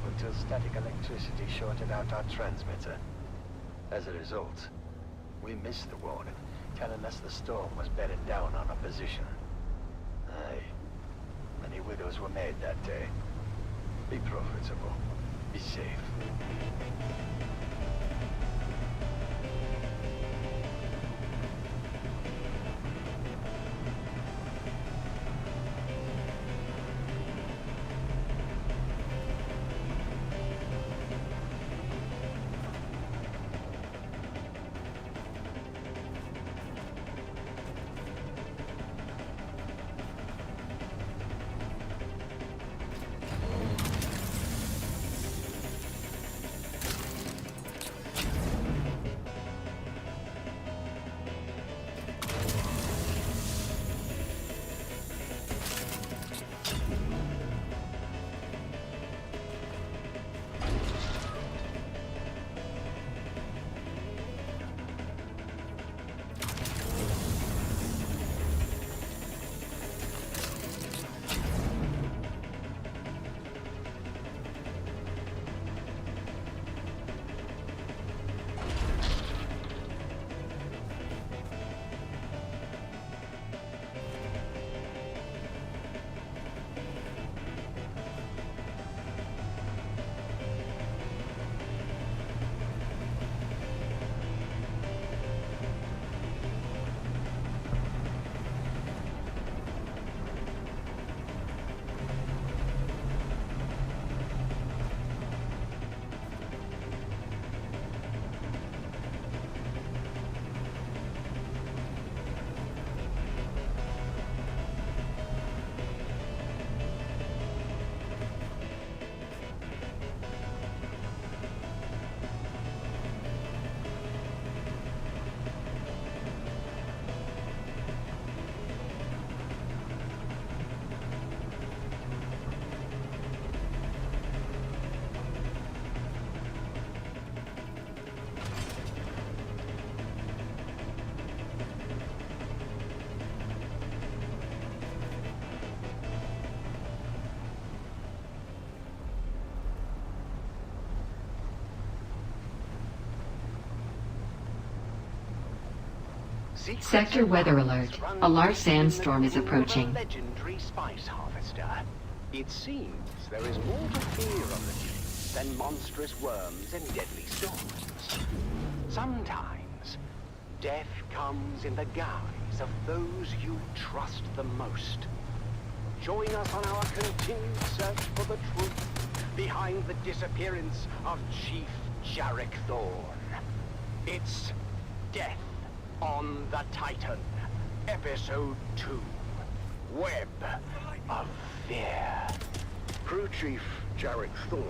until static electricity shorted out our transmitter. As a result, We missed the warning, telling us the storm was bedding down on our position. Aye. Many widows were made that day. Be profitable. Be safe. Sector weather alert. A large sandstorm is approaching. Legendary spice harvester. It seems there is more to fear on the deep than monstrous worms and deadly storms. Sometimes, death comes in the guise of those you trust the most. Join us on our continued search for the truth behind the disappearance of Chief Jarek Thorne. It's Death on the Titan, Episode 2, Web of Fear. Crew Chief Jarek Thorne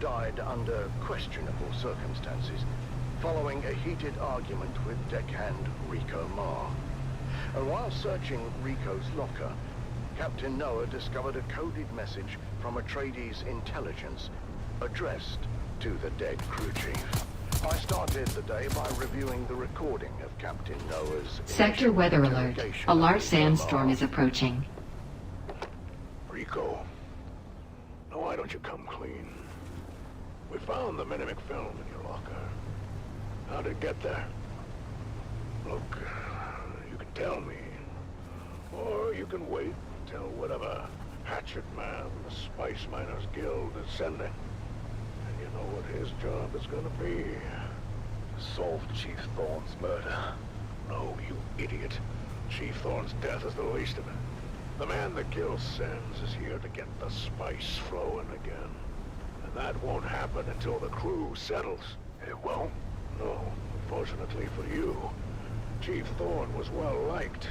died under questionable circumstances following a heated argument with deckhand Rico Marr. And while searching Rico's locker, Captain Noah discovered a coded message from Atreides intelligence addressed to the dead crew chief. I started the day by reviewing the recording of Captain Noah's Sector weather alert. A large sandstorm is approaching. Rico, now why don't you come clean? We found the Mimic film in your locker. How did it get there? Look, you can tell me. Or you can wait until whatever hatchet man the Spice Miners Guild is sending. And you know what his job is gonna be. Solve Chief Thorne's murder. No, you idiot. Chief Thorne's death is the least of it. The man the Guild sends is here to get the spice flowing again. And that won't happen until the crew settles. It won't? No, fortunately for you. Chief Thorne was well liked.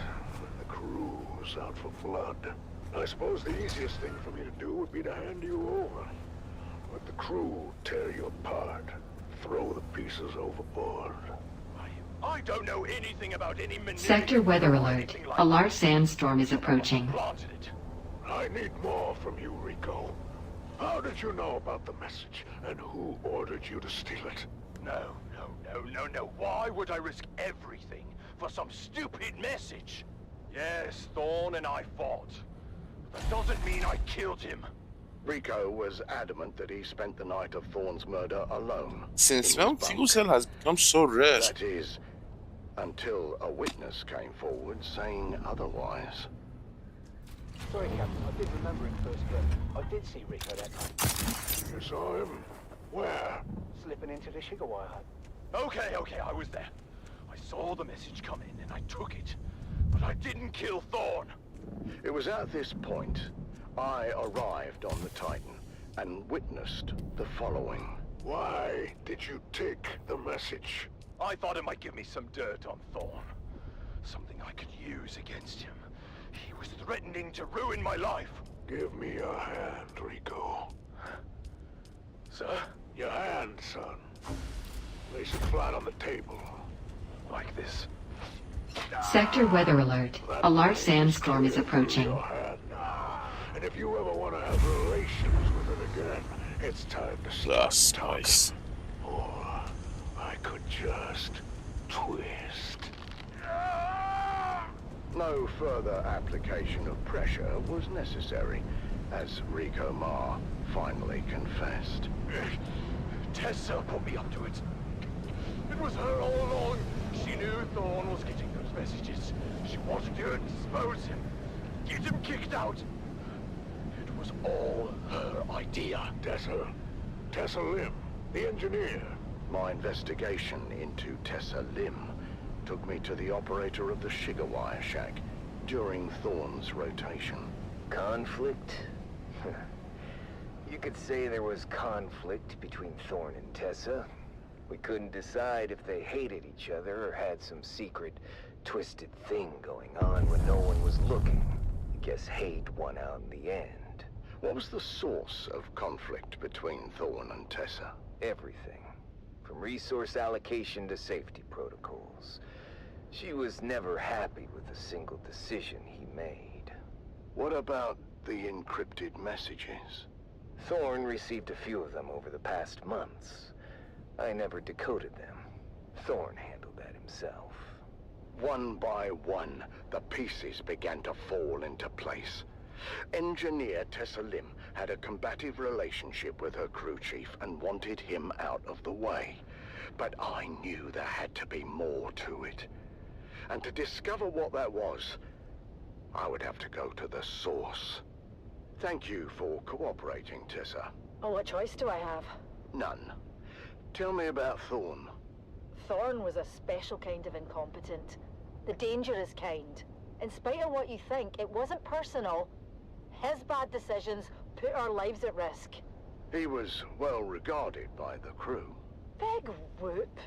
The crew was out for blood. I suppose the easiest thing for me to do would be to hand you over. Let the crew tear you apart. Throw the pieces overboard. I don't know anything about any Sector weather alert. A large sandstorm is approaching. I need more from you, Rico. How did you know about the message, and who ordered you to steal it? No. Why would I risk everything for some stupid message? Yes, Thorne and I fought. But that doesn't mean I killed him. Rico was adamant that he spent the night of Thorne's murder alone. Since when fuel cell has become so rare? That is, Until a witness came forward saying otherwise. Sorry, Captain, I did remember him first, but I did see Rico that time. You saw him? Where? Slipping into the Shigawa hut. Okay, I was there. I saw the message come in and I took it. But I didn't kill Thorn. It was at this point I arrived on the Titan and witnessed the following. Why did you take the message? I thought it might give me some dirt on Thorn. Something I could use against him. He was threatening to ruin my life. Give me your hand, Rico. Sir? Your hand, son. Place it flat on the table. Like this. Sector weather alert. A large sandstorm is approaching. Your hand. And if you ever want to have relations with it again, it's time to start talking. Or I could just twist. No further application of pressure was necessary, as Rico Ma finally confessed. Tessa put me up to it. It was her all along. She knew Thorn was getting those messages. She wanted to expose him. Get him kicked out. It was all her idea. Tessa Lim, the engineer. My investigation into Tessa Lim took me to the operator of the Shigawa shack during Thorn's rotation. Conflict? You could say there was conflict between Thorn and Tessa. We couldn't decide if they hated each other or had some secret, twisted thing going on when no one was looking. I guess hate won out in the end. What was the source of conflict between Thorn and Tessa? Everything. From resource allocation to safety protocols. She was never happy with a single decision he made. What about the encrypted messages? Thorn received a few of them over the past months. I never decoded them. Thorn handled that himself. One by one, the pieces began to fall into place. Engineer Tessa Lim had a combative relationship with her crew chief and wanted him out of the way. But I knew there had to be more to it. And to discover what that was, I would have to go to the source. Thank you for cooperating, Tessa. Oh, what choice do I have? None. Tell me about Thorn. Thorn was a special kind of incompetent. The dangerous kind. In spite of what you think, it wasn't personal. His bad decisions put our lives at risk. He was well regarded by the crew. Big whoop.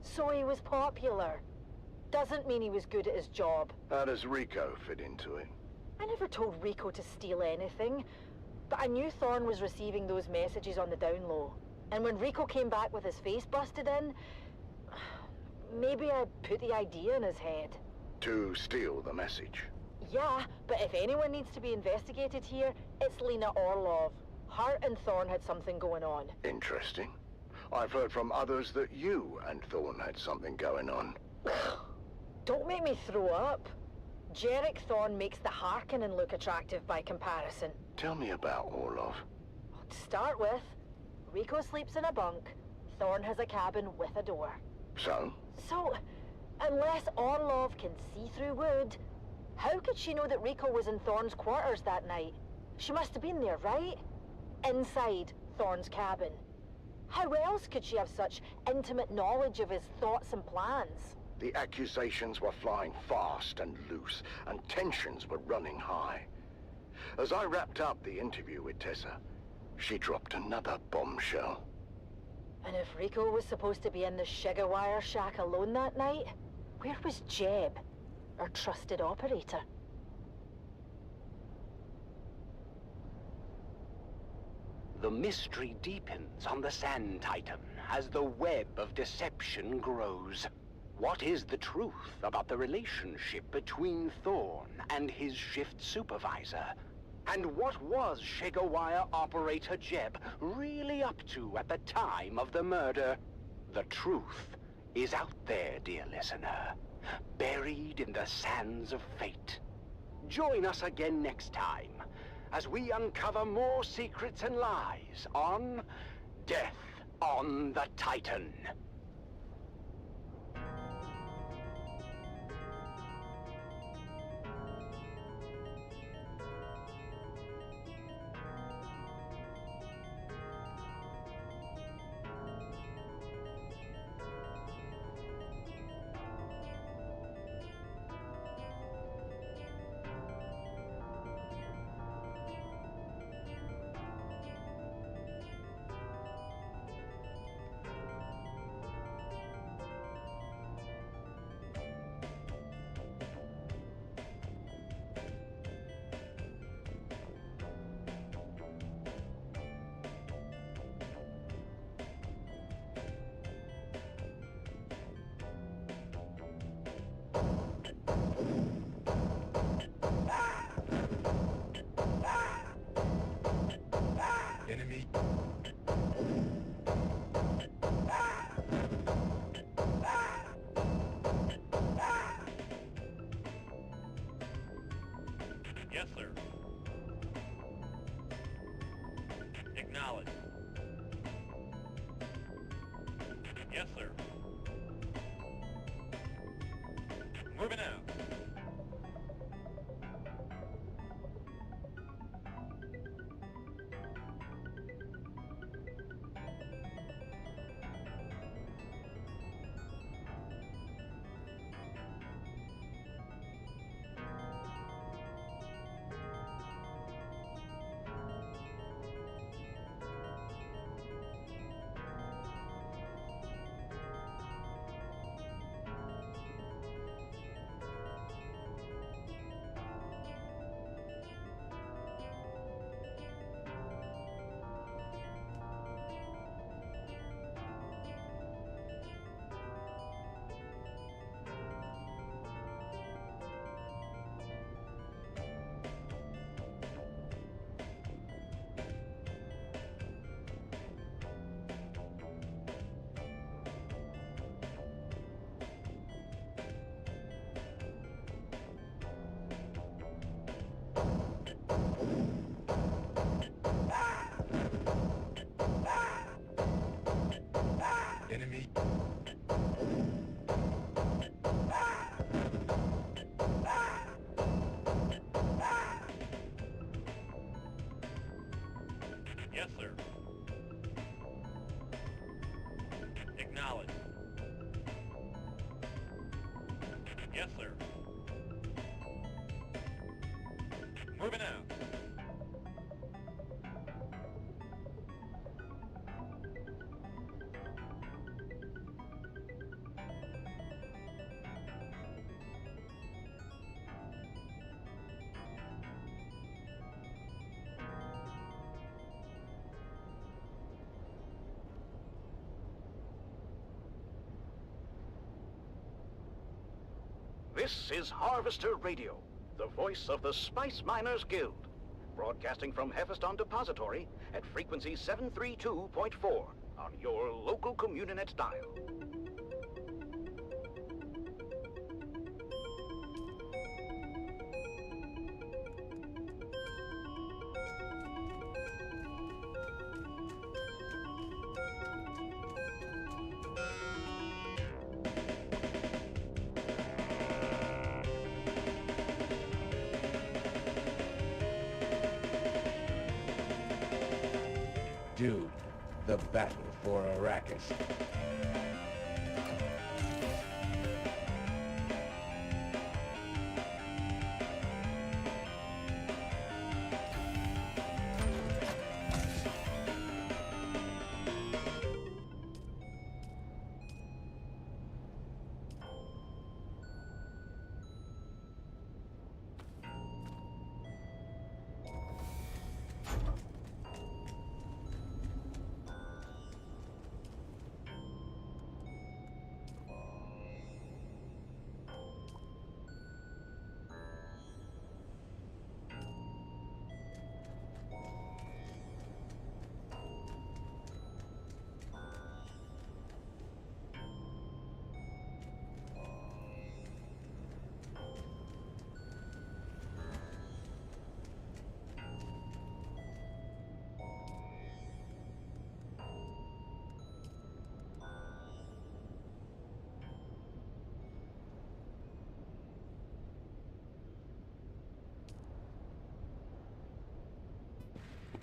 So he was popular. Doesn't mean he was good at his job. How does Rico fit into it? I never told Rico to steal anything, but I knew Thorn was receiving those messages on the down low. And when Rico came back with his face busted in, maybe I put the idea in his head. To steal the message? Yeah, but if anyone needs to be investigated here, it's Lena Orlov. Her and Thorn had something going on. Interesting. I've heard from others that you and Thorn had something going on. Don't make me throw up. Jarek Thorn makes the Harkonnen look attractive by comparison. Tell me about Orlov. To start with, Rico sleeps in a bunk. Thorn has a cabin with a door. So? So, unless Orlov can see through wood, how could she know that Rico was in Thorn's quarters that night? She must have been there, right? Inside Thorn's cabin. How else could she have such intimate knowledge of his thoughts and plans? The accusations were flying fast and loose, and tensions were running high. As I wrapped up the interview with Tessa, she dropped another bombshell. And if Rico was supposed to be in the Shigawa shack alone that night, where was Jeb, our trusted operator? The mystery deepens on the Sand Titan as the web of deception grows. What is the truth about the relationship between Thorn and his shift supervisor? And what was Shigawa operator Jeb really up to at the time of the murder? The truth is out there, dear listener, buried in the sands of fate. Join us again next time as we uncover more secrets and lies on Death on the Titan. Acknowledge. Yes, sir. Moving out. Enemy. Yes, sir. Acknowledge. Yes, sir. Moving out. This is Harvester Radio, the voice of the Spice Miners Guild, broadcasting from Hephaeston Depository at frequency 732.4 on your local Communinet dial. Dune, the battle for Arrakis.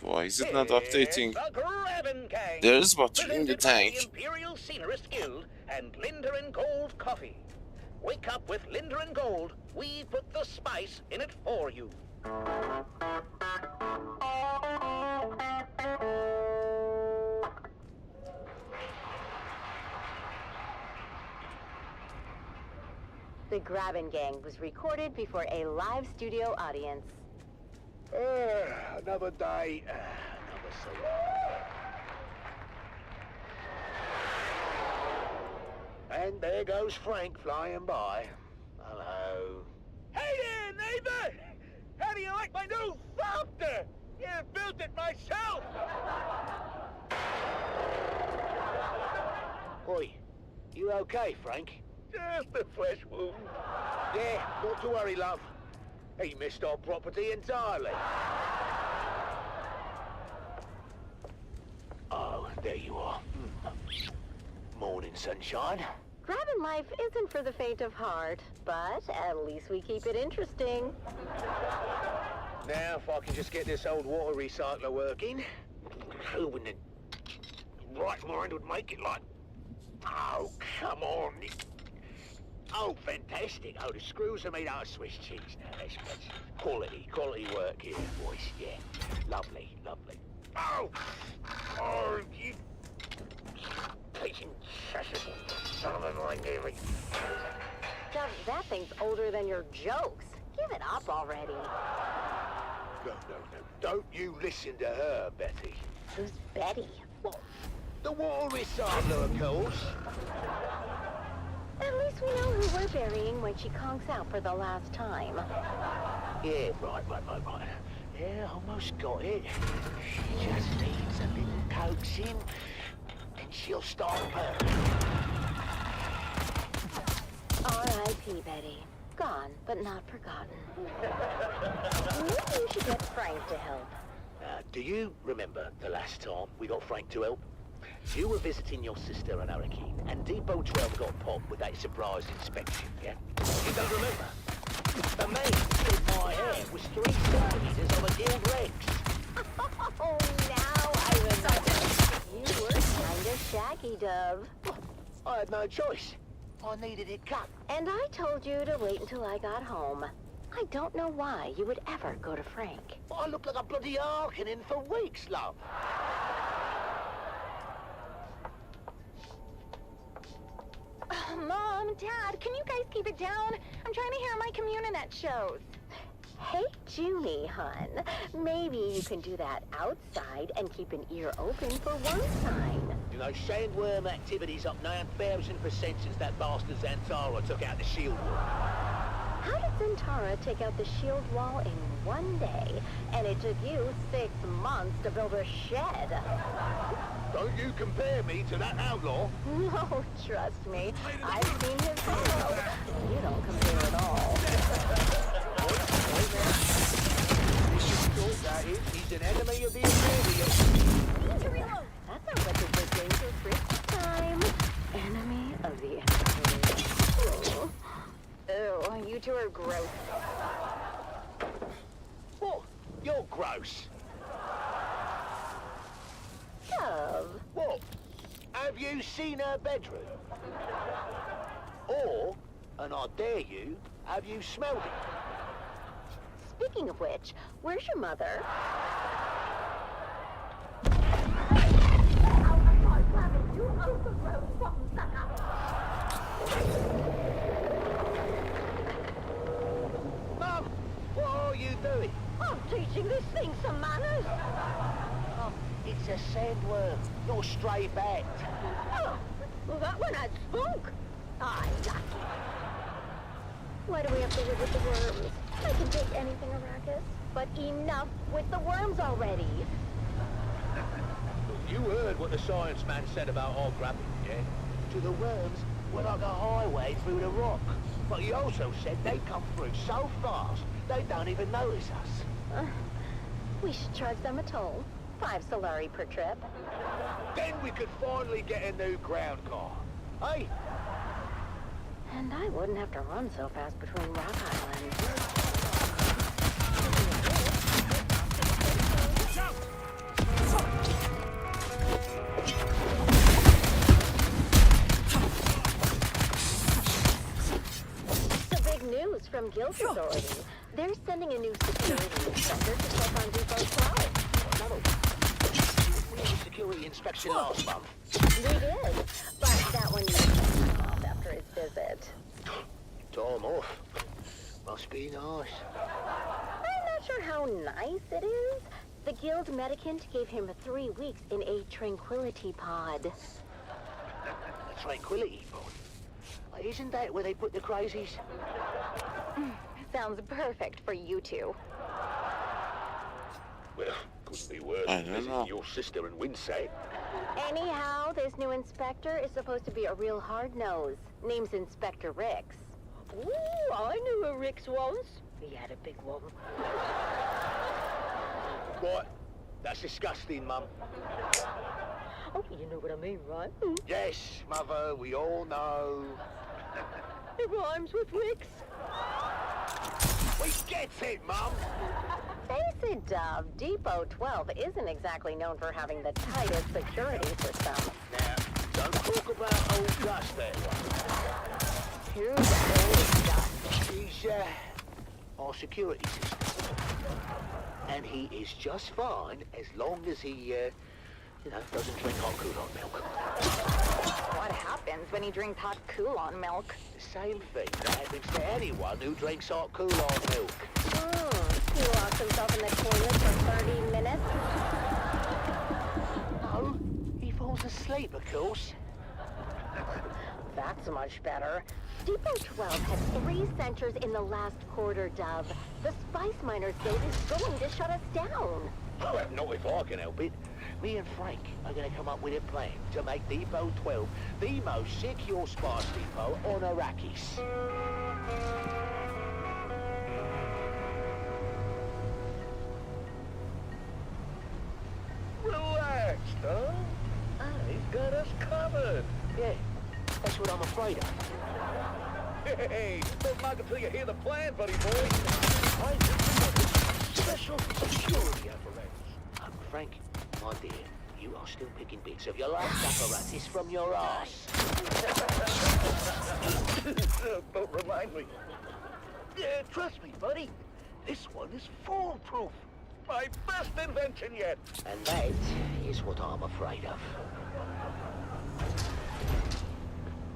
Why is it not updating? There's water in the tank. The Imperial Scenarist Guild and Linder and Gold Coffee. Wake up with Linder and Gold. We put the spice in it for you. The Grabbin' Gang was recorded before a live studio audience. Another day, another song. And there goes Frank flying by. Hello. Hey there, neighbor! How do you like my new thopter? Yeah, built it myself! Oi, you okay, Frank? Just a flesh wound. Yeah, not to worry, love. He missed our property entirely. There you are. Morning, sunshine. Grabbing life isn't for the faint of heart, but at least we keep it interesting. Now, if I can just get this old water recycler working, who in the right mind would make it like... Oh, come on. Oh, fantastic. Oh, the screws are made out of Swiss cheese. Now, that's quality work here, boys. Yeah, lovely. Oh, you... Patient son of a nightmare. That thing's older than your jokes. Give it up already. No. Don't you listen to her, Betty. Who's Betty? What? The water recycler, of course. At least we know who we're burying when she conks out for the last time. Yeah, right. Yeah, almost got it. She just needs a little coaxing, and she'll start burning. R.I.P. Betty. Gone, but not forgotten. Maybe you should get Frank to help. Do you remember the last time we got Frank to help? You were visiting your sister and Hurricane, and Depot 12 got popped with that surprise inspection, yeah? You don't remember? The man who did my hair was 3 centimeters on a Guild Rex. Oh, now I remember. You were kinda shaggy, Dove. I had no choice. I needed it cut. And I told you to wait until I got home. I don't know why you would ever go to Frank. I look like a bloody Harkonnen for weeks, love. Mom, Dad, can you guys keep it down? I'm trying to hear my Communinet shows. Hey, Junie, hun. Maybe you can do that outside and keep an ear open for one sign. You know, sandworm activity's up 9,000% since that bastard Zantara took out the shield wall. How did Zantara take out the shield wall in one day, and it took you 6 months to build a shed? Don't you compare me to that outlaw? No, trust me. I've seen his build. You don't compare at all. He's an enemy of the Imperium. That sounds like a good dangerous risk time. Enemy of the Imperium. Ew, you two are gross. What? You're gross. Dove. What? Have you seen her bedroom? Or, and I dare you, have you smelled it? Speaking of which, where's your mother? Mum, what are you doing? I'm teaching this thing some manners. Oh, it's a sandworm, not a stray bat. Oh, well, that one had spunk. Ah, lucky. Why do we have to live with the worms? I can take anything, Arrakis, but enough with the worms already. You heard what the science man said about our gravity, yeah? To the worms, we're like a highway through the rock. But he also said they come through so fast, they don't even notice us. We should charge them a toll. 5 Solari per trip. Then we could finally get a new ground car. Hey? And I wouldn't have to run so fast between Rock Islands. The big news from Guild Authority. They're sending a new security inspector to check on Depot 12. We had a security inspection last month. We did, but that one needs time off after his visit. Time off? Must be nice. I'm not sure how nice it is. The Guild Medicant gave him 3 weeks in a tranquility pod. A tranquility pod? Isn't that where they put the crazies? Sounds perfect for you two. Well, couldn't be worse I than don't visiting know. your sister in Windsay. Anyhow, this new inspector is supposed to be a real hard nose. Name's Inspector Rix. Ooh, I knew a Rix once. He had a big one. What? That's disgusting, Mum. Oh, know what I mean, right? Yes, Mother, we all know. It rhymes with Wix. We get it, Mum. Face it, Dove. Depot 12 isn't exactly known for having the tightest security system. Now, don't talk about old Gus there. Who's old Gus? He's, our security system. And he is just fine as long as he, doesn't drink hot Coulon milk. What happens when he drinks hot Coulon milk? The same thing that happens to anyone who drinks hot Coulon milk. He locks himself in the toilet for 30 minutes. No, he falls asleep, of course. That's much better. Depot 12 had 3 sensors in the last quarter, Dove. The Spice Miners Guild is going to shut us down. Well, not if I can help it. Me and Frank are going to come up with a plan to make Depot 12 the most secure spice depot on Arrakis. Relax, huh? He's got us covered. Yeah, that's what I'm afraid of. Hey, don't knock until you hear the plan, buddy boy. I special security apparatus. Frank, my dear, you are still picking bits of your last apparatus from your ass. Don't remind me. Yeah, trust me, buddy. This one is foolproof. My best invention yet. And that is what I'm afraid of.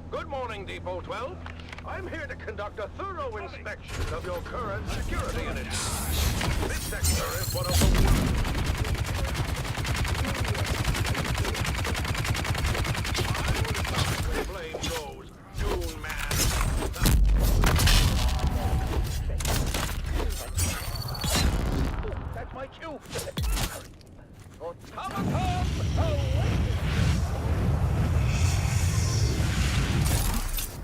Good morning, Depot 12. I'm here to conduct a thorough inspection of your current security initiatives. This sector is one of the worst. Blame goes, Dune man. That's my cue. Automaton,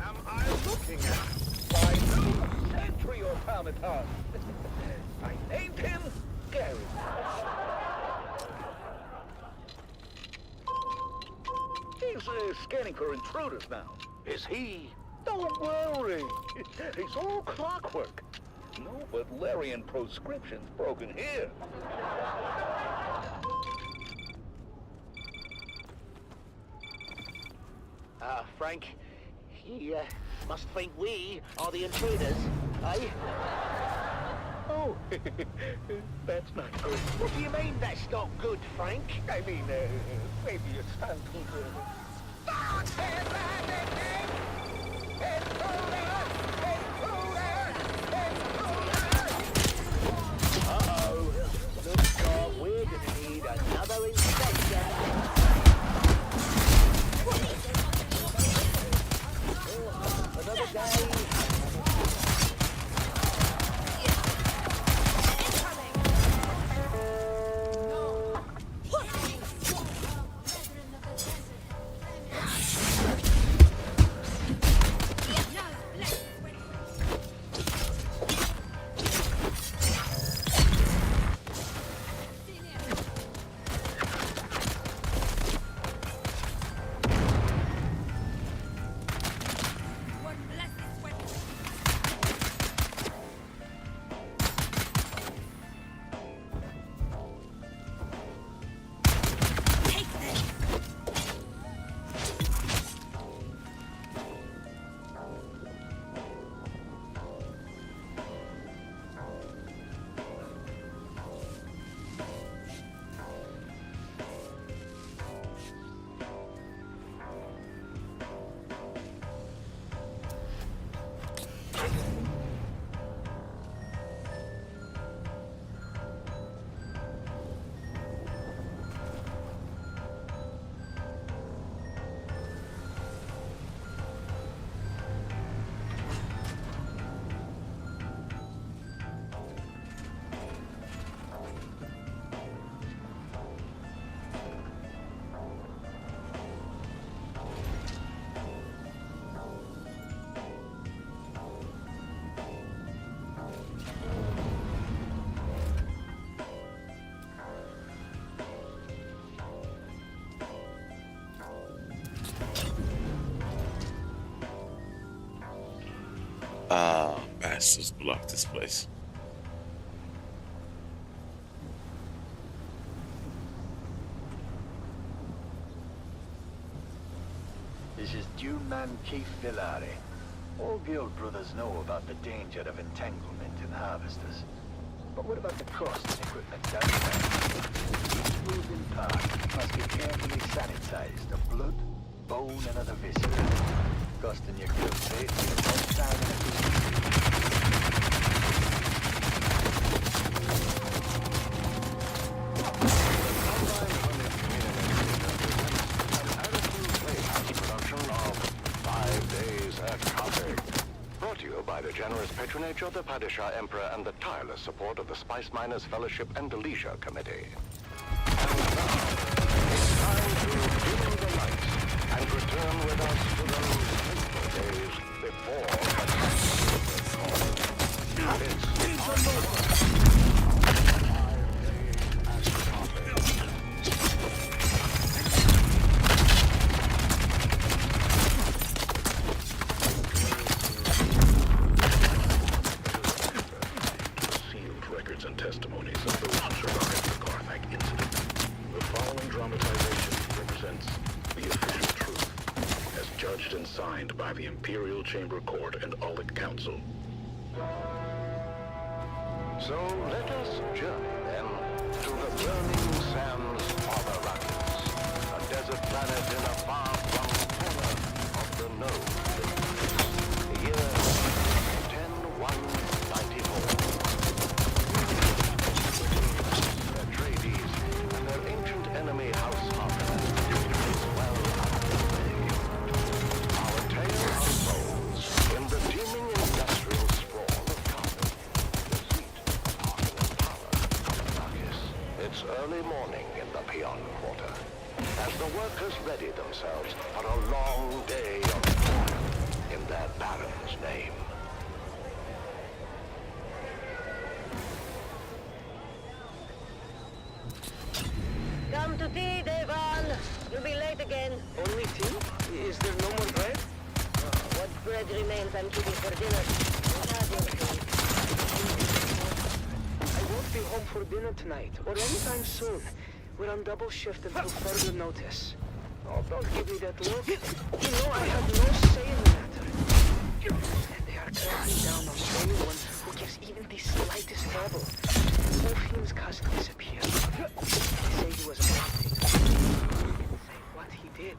Am I looking at? my new sentry automaton. I named him Gary. He's scanning for intruders now. Is he? Don't worry. He's all clockwork. No Butlerian proscriptions broken here. Frank, he must think we are the intruders, eh? Oh, that's not good. What do you mean that's not good, Frank? I mean, maybe it's time to... Uh-oh. Looks like we're gonna need another inspection. Another day. Ah, bastards blocked this place. This is Dune Man Chief Villari. All guild brothers know about the danger of entanglement in harvesters. But what about the cost and equipment down there? Each moving part must be carefully sanitized of blood, bone, and other viscera. Costing your guild safety more time and efficiency. Brought to you by the generous patronage of the Padishah Emperor and the tireless support of the Spice Miners Fellowship and the Leisure Committee. And now, it's time to dim the lights and return with us to those fateful days before the It's on the way. And testimonies of those who survived the Garthak incident. The following dramatization represents the official truth, as judged and signed by the Imperial Chamber Court and Aulic Council. So let us journey then to the burning sands of Arrakis, a desert planet in a far-flung corner of the known. The year 10194. Enemy House Harkonnen is well underway. Our tale unfolds in the teeming industrial sprawl of Carthage, the seat of Harkonnen power of Arrakis. It's early morning in the Peon Quarter, as the workers ready themselves for a long day of toil in their Baron's name. Come to tea, Devan. You'll be late again. Only tea? Is there no more bread? What bread remains I'm keeping for dinner. I won't be home for dinner tonight, or anytime soon. We're on double shift until further notice. Oh, don't give me that look. You know I have no say in the matter. And they are cracking down on anyone who gives even the slightest trouble. Wolfheim's cousin disappeared. They say he was abducted. They didn't say what he did.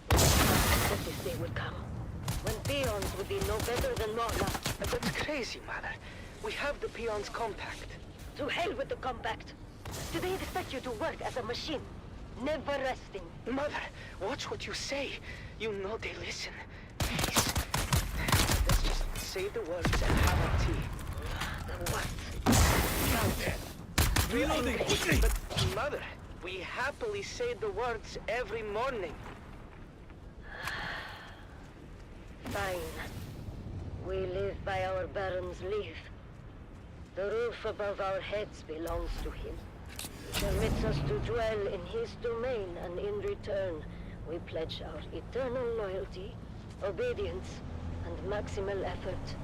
That this day would come, when peons would be no better than Morna. That's crazy, Mother. We have the peons' compact. To hell with the compact. Do they expect you to work as a machine? Never resting. Mother, watch what you say. You know they listen. Please. Let's just say the words and have our tea. The what? Reloading quickly! But, Mother, we happily say the words every morning. Fine. We live by our Baron's leave. The roof above our heads belongs to him. He permits us to dwell in his domain, and in return, we pledge our eternal loyalty, obedience, and maximal effort,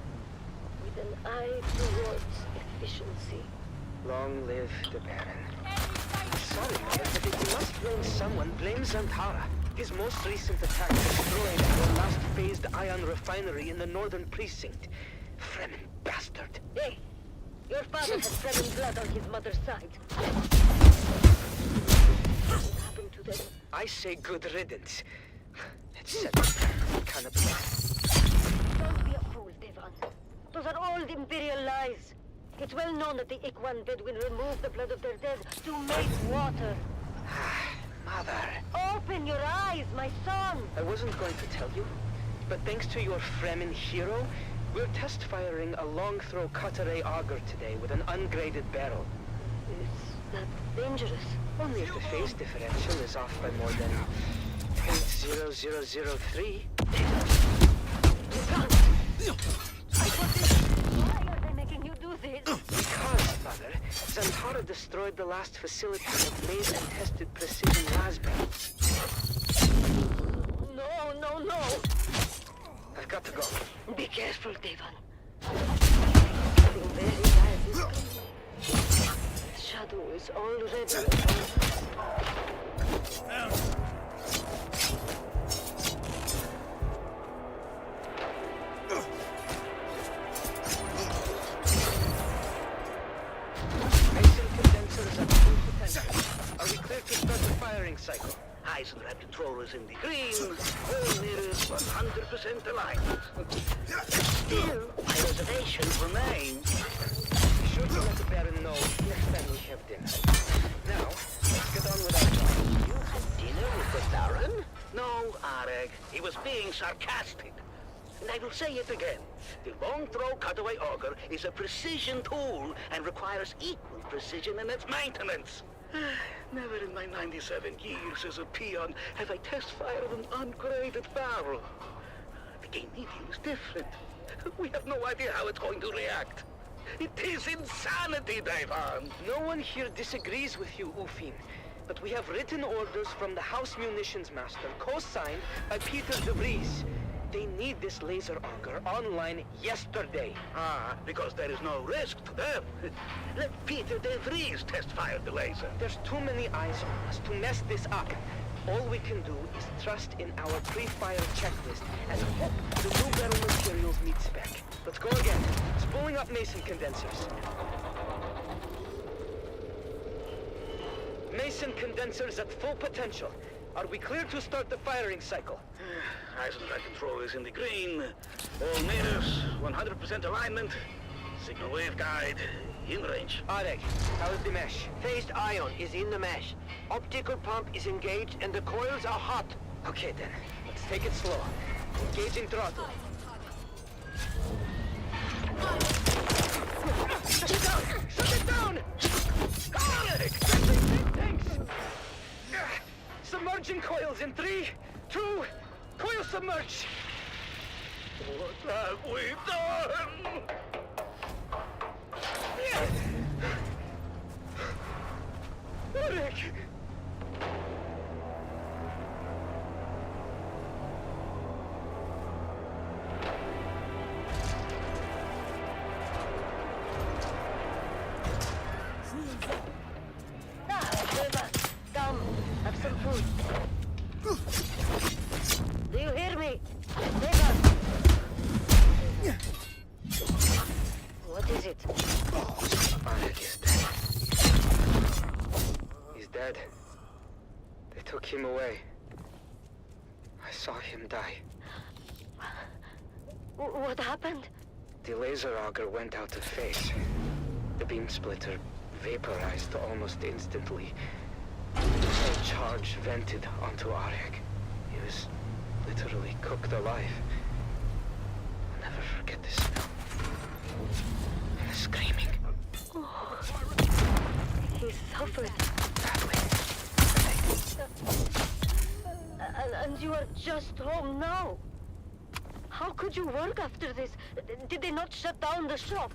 with an eye towards efficiency. Long live the Baron. Sorry, Mother, but if you must blame someone, blame Zantara. His most recent attack destroyed our last phased ion refinery in the northern precinct. Fremen bastard. Hey! Your father has Fremen blood on his mother's side. What happened to them? I say good riddance. It's set kind of Don't be a fool, Devan. Those are all Imperial lies. It's well known that the Ikwan Bedouin remove the blood of their dead to make water. Mother. Open your eyes, my son! I wasn't going to tell you, but thanks to your Fremen hero, we're test firing a long throw Cutter-A auger today with an ungraded barrel. Is that dangerous? Only if the phase differential is off by more than 0.0003. Why are they making you do this? Because, Mother, Zantara destroyed the last facility that made and tested precision raspberries. No, no, no! I've got to go. Be careful, Devon. Getting very bad. The shadow is already upon us. Mason condensers at full potential. Are we clear to start the firing cycle? Eyes and red controllers in the green. All mirrors 100% aligned. Still, my reservation remains. Be sure to let the Baron know next time we have dinner. Now, let's get on with our job. You had dinner with the Baron? No, Areg. He was being sarcastic. And I will say it again. The long-throw cutaway auger is a precision tool and requires equal precision in its maintenance. Never in my 97 years as a peon have I test-fired an ungraded barrel. The game medium is different. We have no idea how it's going to react. It is insanity, Devon. No one here disagrees with you, Ufin. But we have written orders from the House Munitions Master, co-signed by Peter de Vries. They need this laser auger online yesterday. Ah, because there is no risk to them. Let Peter de Vries test-fire the laser. There's too many eyes on us to mess this up. All we can do is trust in our pre-fire checklist and hope the new barrel materials meet spec. Let's go again. Spooling up Mason condensers. Mason condensers at full potential. Are we clear to start the firing cycle? Eyes and red controllers in the green. All mirrors, 100% alignment. Signal waveguide, in range. Arek, how is the mesh? Phased ion is in the mesh. Optical pump is engaged and the coils are hot. Okay then, let's take it slow. Engaging throttle. Shut it down! Shut it down! Arek! Thanks! Submerging coils in 3, 2, coil submerge! What have we done? Arek! Come, have some food. Do you hear me? Devon! What is it? Arek is dead. He's dead. They took him away. I saw him die. What happened? The laser auger went out of phase. The beam splitter vaporized almost instantly. The whole charge vented onto Arek. He was literally cooked alive. I'll never forget the smell. And the screaming. Oh, he suffered. Badly. And you are just home now. How could you work after this? Did they not shut down the shop?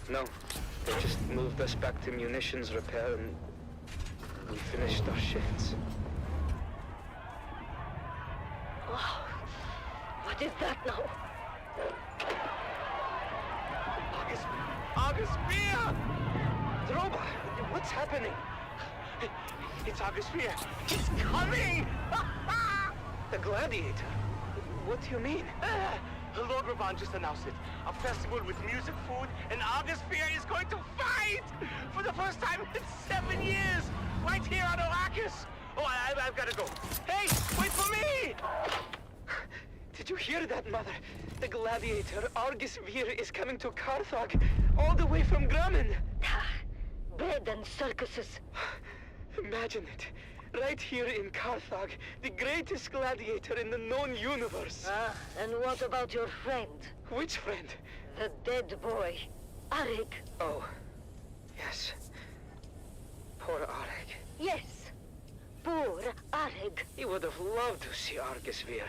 No, they just moved us back to munitions repair and we finished our shifts. Oh, what is that now? August Spear! Droba, what's happening? It's August Spear. He's coming! The Gladiator? What do you mean? Lord Ravan just announced it. A festival with music, food, and August Spear is going to fight! For the first time in 7 years! Right here on Arrakis! Oh, I've got to go. Hey, wait for me! Did you hear that, Mother? The Gladiator, Argus Vir, is coming to Carthage, all the way from Grumman. Bread and circuses. Imagine it. Right here in Carthage, the greatest gladiator in the known universe. Ah, and what about your friend? Which friend? The dead boy, Arek. Oh, yes. Poor Arek. Yes, poor Arek. He would have loved to see Argus Vir.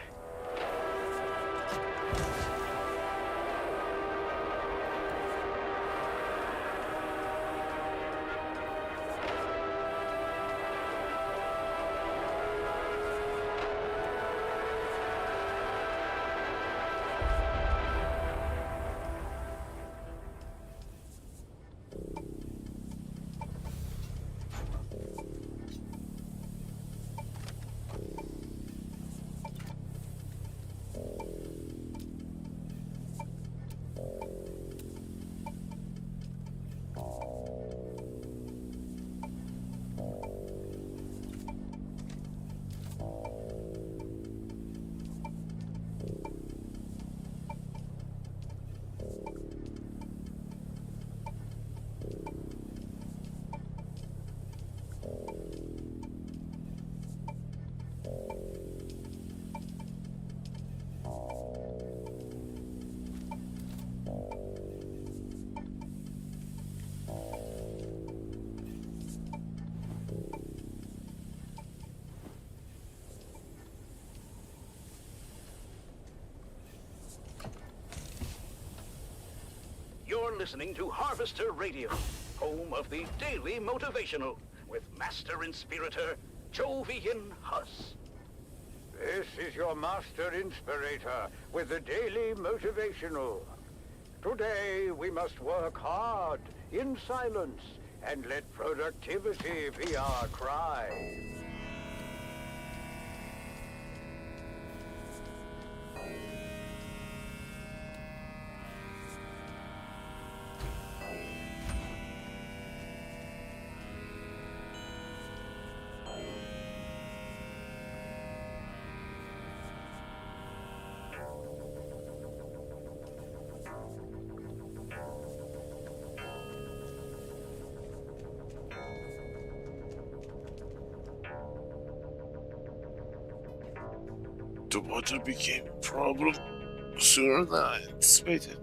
You're listening to Harvester Radio, home of the Daily Motivational, with Master Inspirator Jovian Huss. This is your Master Inspirator with the Daily Motivational. Today we must work hard, in silence, and let productivity be our cry. The water became a problem sooner than I anticipated.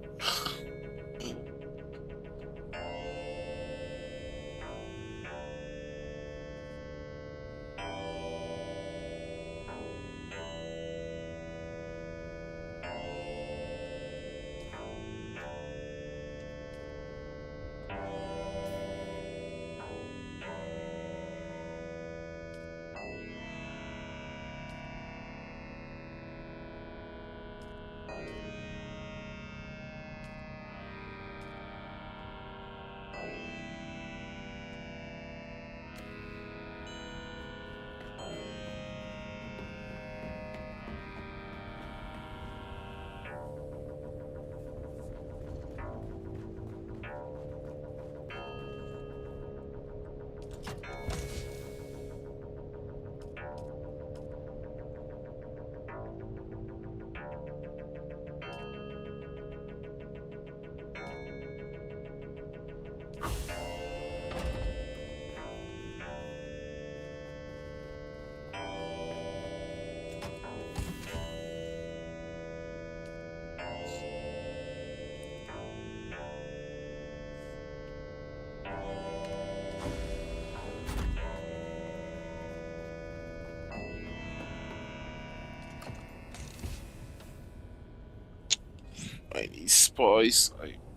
I need spice.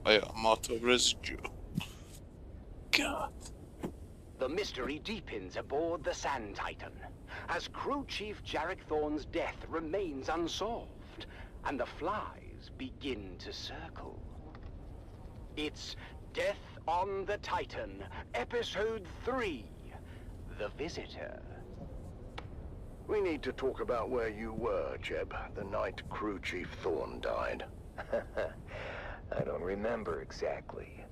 I am out of residue. God. The mystery deepens aboard the Sand Titan, as Crew Chief Jarek Thorne's death remains unsolved, and the flies begin to circle. It's Death on the Titan, Episode 3, The Visitor. We need to talk about where you were, Jeb, the night Crew Chief Thorne died. I don't remember exactly.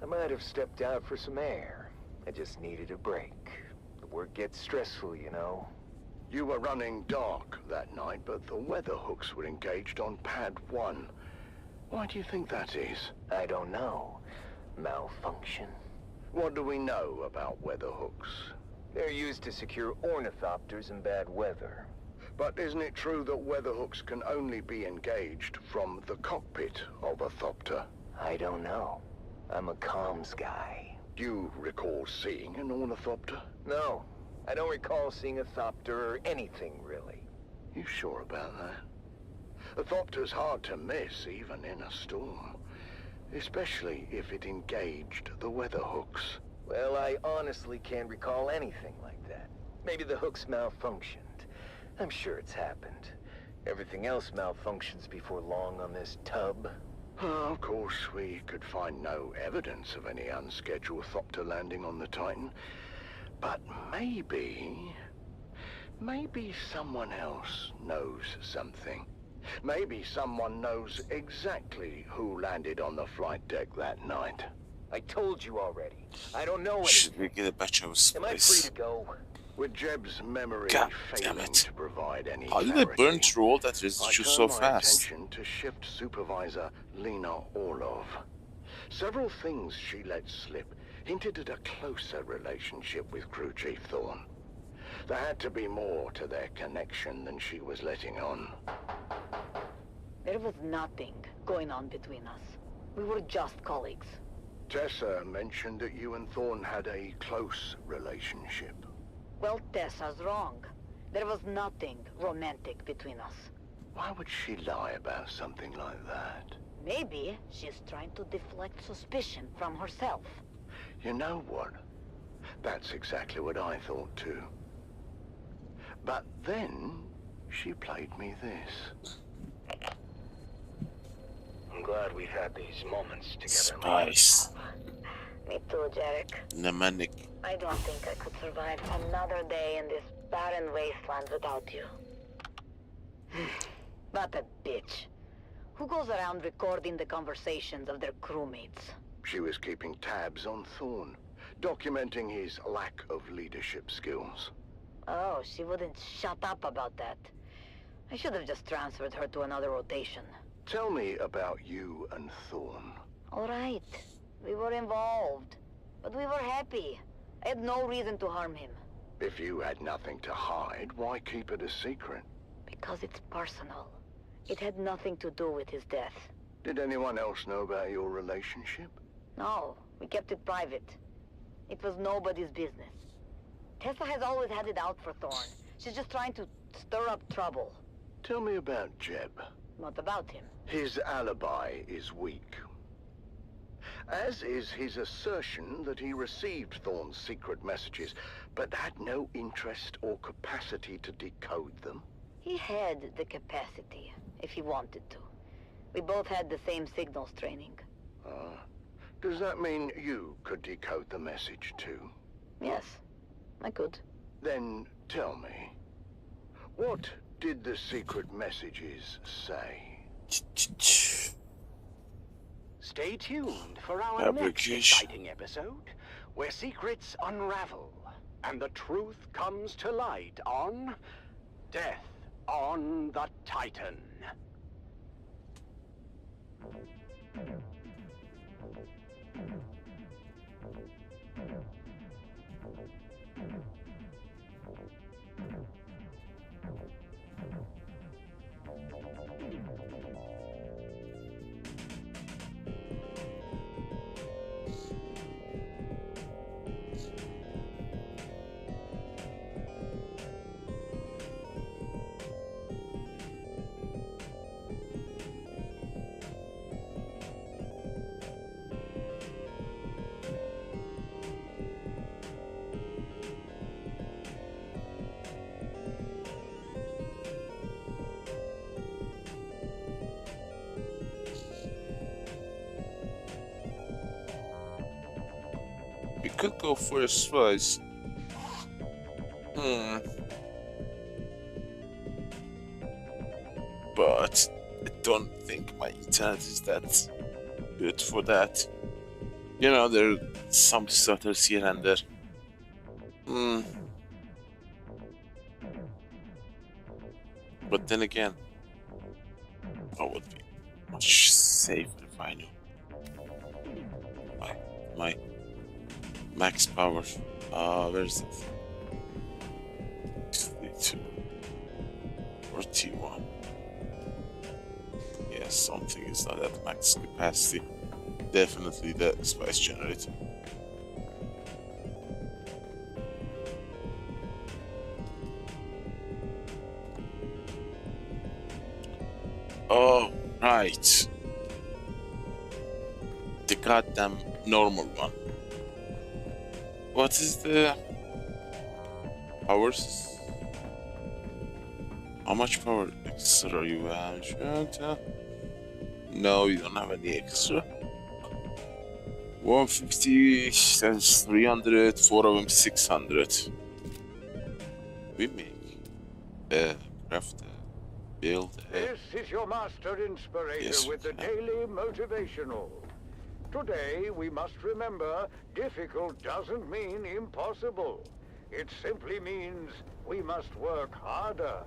I might have stepped out for some air. I just needed a break. The work gets stressful, you know. You were running dark that night, but the weather hooks were engaged on Pad 1. Why do you think that is? I don't know. Malfunction? What do we know about weather hooks? They're used to secure ornithopters in bad weather. But isn't it true that weather hooks can only be engaged from the cockpit of a thopter? I don't know. I'm a comms guy. Do you recall seeing an ornithopter? No. I don't recall seeing a thopter or anything, really. You sure about that? A thopter's hard to miss, even in a storm. Especially if it engaged the weather hooks. Well, I honestly can't recall anything like that. Maybe the hooks malfunctioned. I'm sure it's happened. Everything else malfunctions before long on this tub. Of course, we could find no evidence of any unscheduled thopter landing on the Titan. But maybe someone else knows something. Maybe someone knows exactly who landed on the flight deck that night. I told you already. I don't know anything. Should we get a batch of spice? Am I free to go? With Jeb's memory failing to provide any How did I clarity, burn through all that residue so my fast? attention to Shift Supervisor Lena Orlov. Several things she let slip hinted at a closer relationship with Crew Chief Thorne. There had to be more to their connection than she was letting on. There was nothing going on between us. We were just colleagues. Tessa mentioned that you and Thorne had a close relationship. Well, Tessa's wrong. There was nothing romantic between us. Why would she lie about something like that? Maybe she's trying to deflect suspicion from herself. You know what? That's exactly what I thought too. But then, she played me this. I'm glad we've had these moments together. Spice. Me too, Jarek. Nemanic. I don't think I could survive another day in this barren wasteland without you. What a bitch. Who goes around recording the conversations of their crewmates? She was keeping tabs on Thorn, documenting his lack of leadership skills. Oh, she wouldn't shut up about that. I should have just transferred her to another rotation. Tell me about you and Thorn. All right. We were involved. But we were happy. I had no reason to harm him. If you had nothing to hide, why keep it a secret? Because it's personal. It had nothing to do with his death. Did anyone else know about your relationship? No, we kept it private. It was nobody's business. Tessa has always had it out for Thorn. She's just trying to stir up trouble. Tell me about Jeb. What about him? His alibi is weak. As is his assertion that he received Thorn's secret messages, but had no interest or capacity to decode them. He had the capacity, if he wanted to. We both had the same signals training. Does that mean you could decode the message too? Yes, I could. Then tell me, what did the secret messages say? Stay tuned for our next exciting episode, where secrets unravel and the truth comes to light on Death on the Titan. We could go for a slice. But I don't think my internet is that good for that. You know, there are some stutters here and there. But then again, I would be much safer if I knew my max power. Where's it? 62 or T1. Yes, something is not at max capacity. Definitely the spice generator. Oh, right. The goddamn normal one. What is the powers? How much power extra you have? No, you don't have any extra. 150, that's 300, 4 of them 600. We make craft, build. This is your master inspirator with the daily motivational. Today, we must remember, difficult doesn't mean impossible. It simply means we must work harder.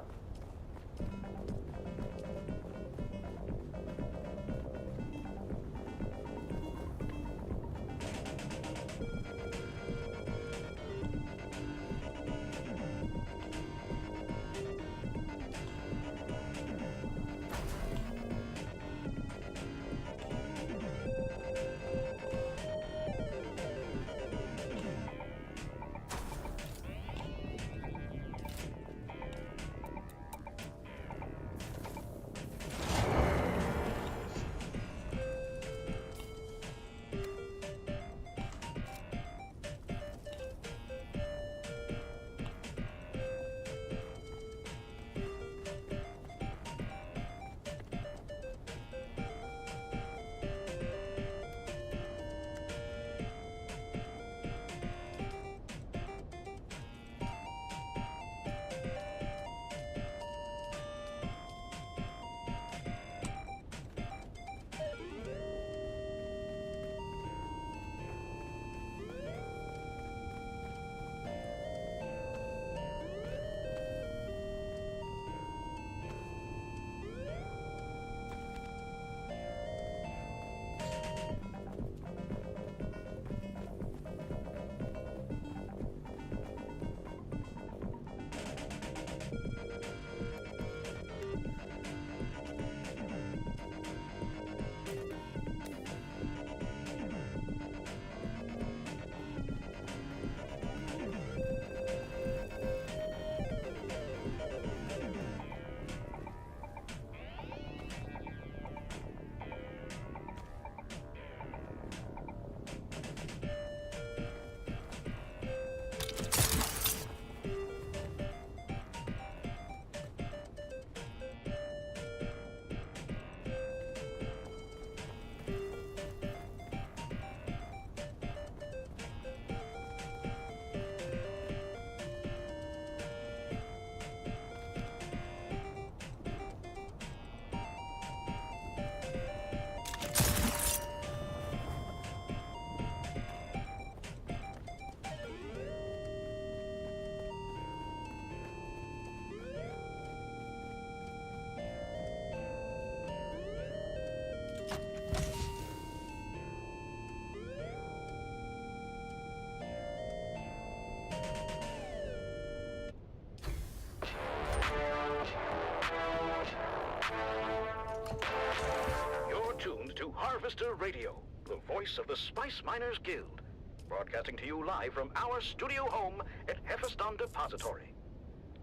Harvester Radio, the voice of the Spice Miners Guild, broadcasting to you live from our studio home at Hephaestus Depository.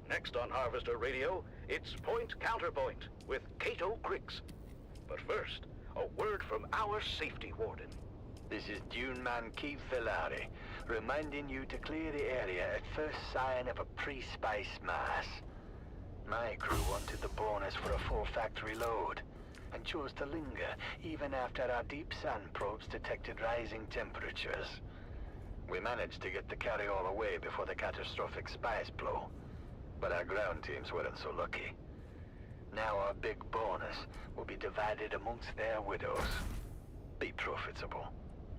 Next on Harvester Radio, it's Point Counterpoint with Cato Cricks. But first, a word from our safety warden. This is Dune Man Keith Villari, reminding you to clear the area at first sign of a pre-spice mass. My crew wanted the bonus for a full factory load, and chose to linger even after our deep sand probes detected rising temperatures. We managed to get the carry-all away before the catastrophic spice blow, but our ground teams weren't so lucky. Now our big bonus will be divided amongst their widows. Be profitable.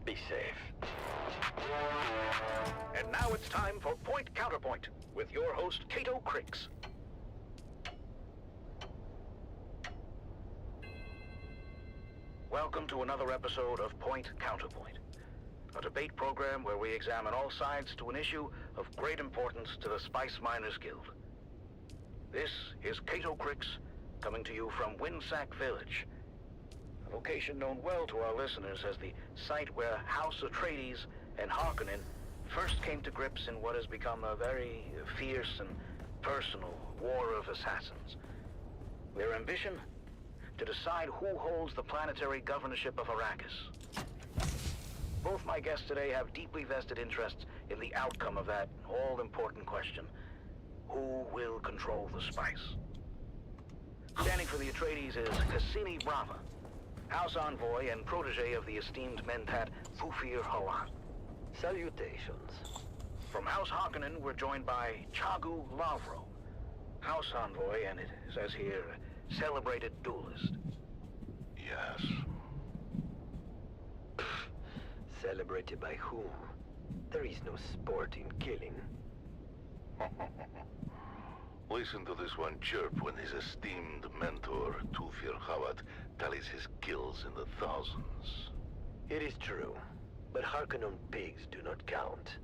Be safe. And now it's time for Point Counterpoint with your host, Cato Cricks. Welcome to another episode of Point Counterpoint, a debate program where we examine all sides to an issue of great importance to the Spice Miners Guild. This is Cato Cricks, coming to you from Winsack Village, a location known well to our listeners as the site where House Atreides and Harkonnen first came to grips in what has become a very fierce and personal war of assassins. Their ambition? To decide who holds the planetary governorship of Arrakis. Both my guests today have deeply vested interests in the outcome of that all-important question. Who will control the spice? Standing for the Atreides is Cassini Brava, House Envoy and protege of the esteemed Mentat Thufir Hawat. Salutations. From House Harkonnen, we're joined by Chagu Lavro, House Envoy, and it says here, celebrated duelist. Yes. Celebrated by whom? There is no sport in killing. Listen to this one chirp when his esteemed mentor, Thufir Hawat, tallies his kills in the thousands. It is true, but Harkonnen pigs do not count,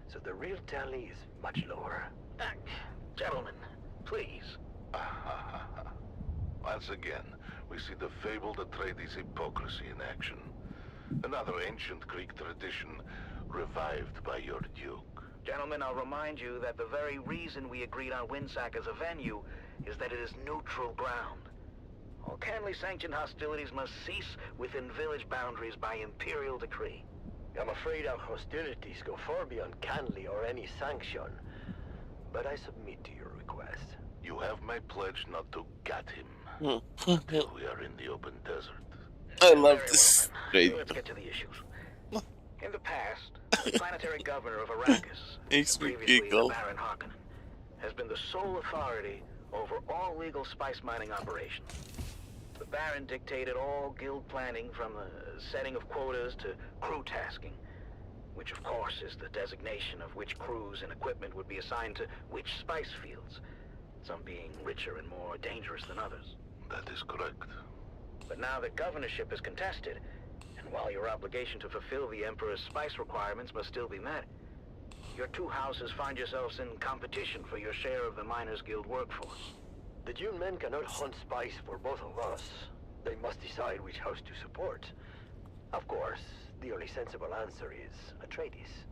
so the real tally is much lower. Gentlemen, please. Once again, we see the fabled Atreides hypocrisy in action. Another ancient Greek tradition revived by your Duke. Gentlemen, I'll remind you that the very reason we agreed on Winsack as a venue is that it is neutral ground. All canly sanctioned hostilities must cease within village boundaries by imperial decree. I'm afraid our hostilities go far beyond canly or any sanction, but I submit to your request. You have my pledge not to gut him until we are in the open desert. I love this. Let's get to the issues. In the past, the planetary governor of Arrakis, previously the Baron Harkonnen, has been the sole authority over all legal spice mining operations. The Baron dictated all guild planning from the setting of quotas to crew tasking, which of course is the designation of which crews and equipment would be assigned to which spice fields, some being richer and more dangerous than others. That is correct. But now that governorship is contested, and while your obligation to fulfill the Emperor's spice requirements must still be met, your two houses find yourselves in competition for your share of the Miners Guild workforce. The Dune men cannot hunt spice for both of us. They must decide which house to support. Of course, the only sensible answer is Atreides.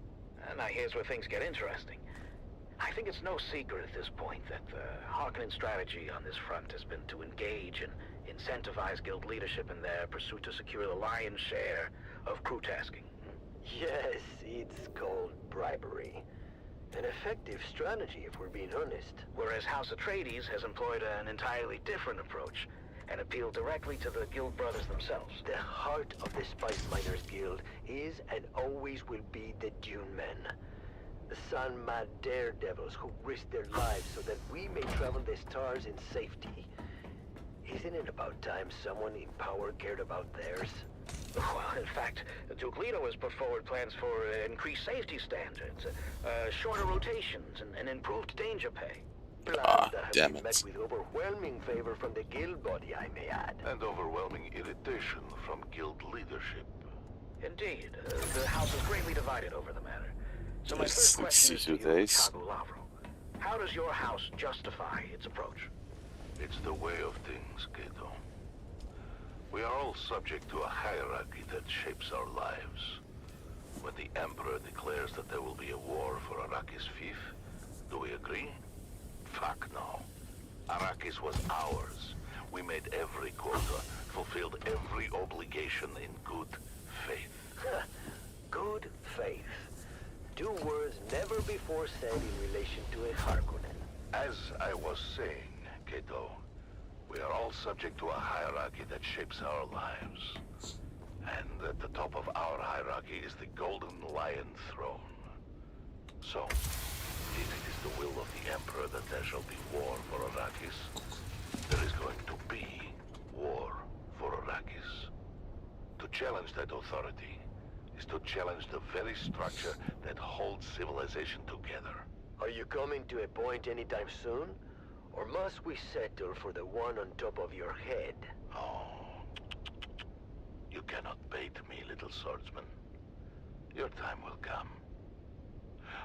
And now here's where things get interesting. I think it's no secret at this point that the Harkonnen strategy on this front has been to engage and incentivize guild leadership in their pursuit to secure the lion's share of crew tasking. Yes, it's called bribery. An effective strategy, if we're being honest. Whereas House Atreides has employed an entirely different approach and appealed directly to the guild brothers themselves. The heart of the Spice Miners Guild is and always will be the Dune men. The sun-mad daredevils who risk their lives so that we may travel the stars in safety. Isn't it about time someone in power cared about theirs? Well, in fact, Duke Leto has put forward plans for increased safety standards, shorter rotations, and improved danger pay. Plans that have been met with overwhelming favor from the guild body, I may add. And overwhelming irritation from guild leadership. Indeed. The house is greatly divided over the matter. So my first question is to you, Chagu Lavro. How does your house justify its approach? It's the way of things, Cato. We are all subject to a hierarchy that shapes our lives. When the Emperor declares that there will be a war for Arrakis fief, do we agree? Fuck no. Arrakis was ours. We made every quota, fulfilled every obligation in good faith. Good faith. Two words never before said in relation to a Harkonnen. As I was saying, Kato, we are all subject to a hierarchy that shapes our lives. And at the top of our hierarchy is the Golden Lion Throne. So, if it is the will of the Emperor that there shall be war for Arrakis, there is going to be war for Arrakis. To challenge that authority is to challenge the very structure that holds civilization together. Are you coming to a point anytime soon? Or must we settle for the one on top of your head? Oh. You cannot bait me, little swordsman. Your time will come.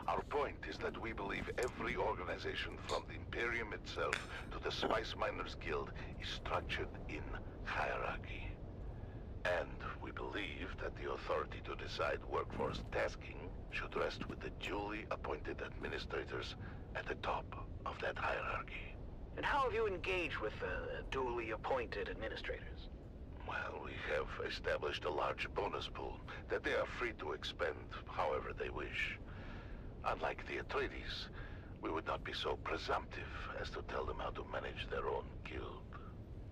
Our point is that we believe every organization from the Imperium itself to the Spice Miners Guild is structured in hierarchy. And we believe that the authority to decide workforce tasking should rest with the duly appointed administrators at the top of that hierarchy. And how have you engaged with the duly appointed administrators? Well, we have established a large bonus pool that they are free to expend however they wish. Unlike the Atreides, we would not be so presumptive as to tell them how to manage their own guild.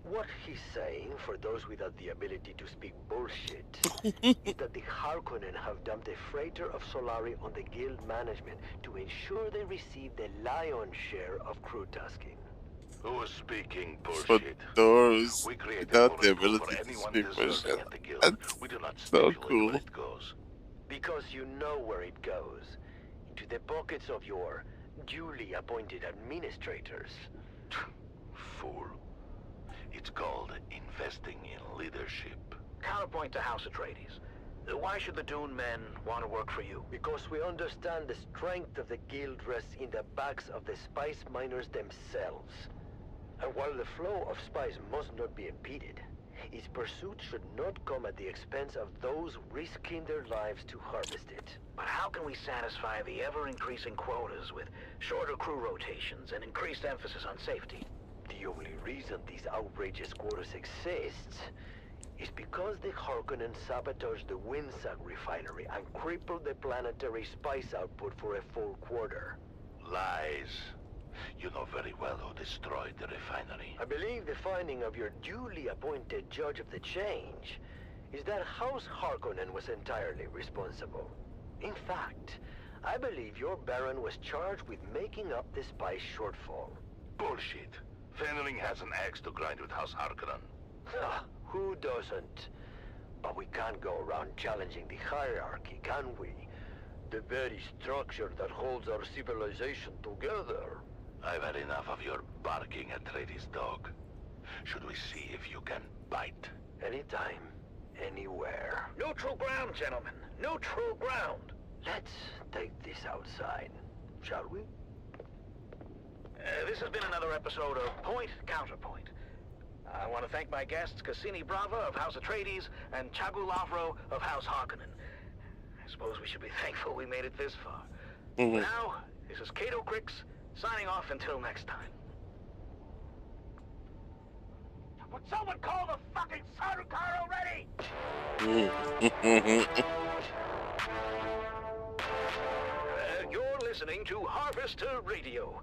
What he's saying, for those without the ability to speak bullshit, is that the Harkonnen have dumped a freighter of Solari on the guild management to ensure they receive the lion's share of crew tasking. Who is speaking bullshit? For those without the ability to speak bullshit. We do not so cool. where it goes. Because you know where it goes. Into the pockets of your duly appointed administrators. Fool. It's called investing in leadership. Counterpoint to House Atreides. Why should the Dune men want to work for you? Because we understand the strength of the guild rests in the backs of the spice miners themselves. And while the flow of spice must not be impeded, its pursuit should not come at the expense of those risking their lives to harvest it. But how can we satisfy the ever-increasing quotas with shorter crew rotations and increased emphasis on safety? The only reason these outrageous quotas exist is because the Harkonnen sabotaged the Windsack refinery and crippled the planetary spice output for a full quarter. Lies. You know very well who destroyed the refinery. I believe the finding of your duly appointed judge of the change is that House Harkonnen was entirely responsible. In fact, I believe your Baron was charged with making up the spice shortfall. Bullshit. Fenring has an axe to grind with House Harkonnen. Who doesn't? But we can't go around challenging the hierarchy, can we? The very structure that holds our civilization together. I've had enough of your barking Atreides dog. Should we see if you can bite? Anytime, anywhere. Neutral ground, gentlemen. Neutral ground. Let's take this outside, shall we? This has been another episode of Point Counterpoint. I want to thank my guests, Cassini Brava of House Atreides and Chagu Lavro of House Harkonnen. I suppose we should be thankful we made it this far. Now, this is Cato Crix, signing off until next time. Would someone call the fucking Sardaukar already? You're listening to Harvester Radio.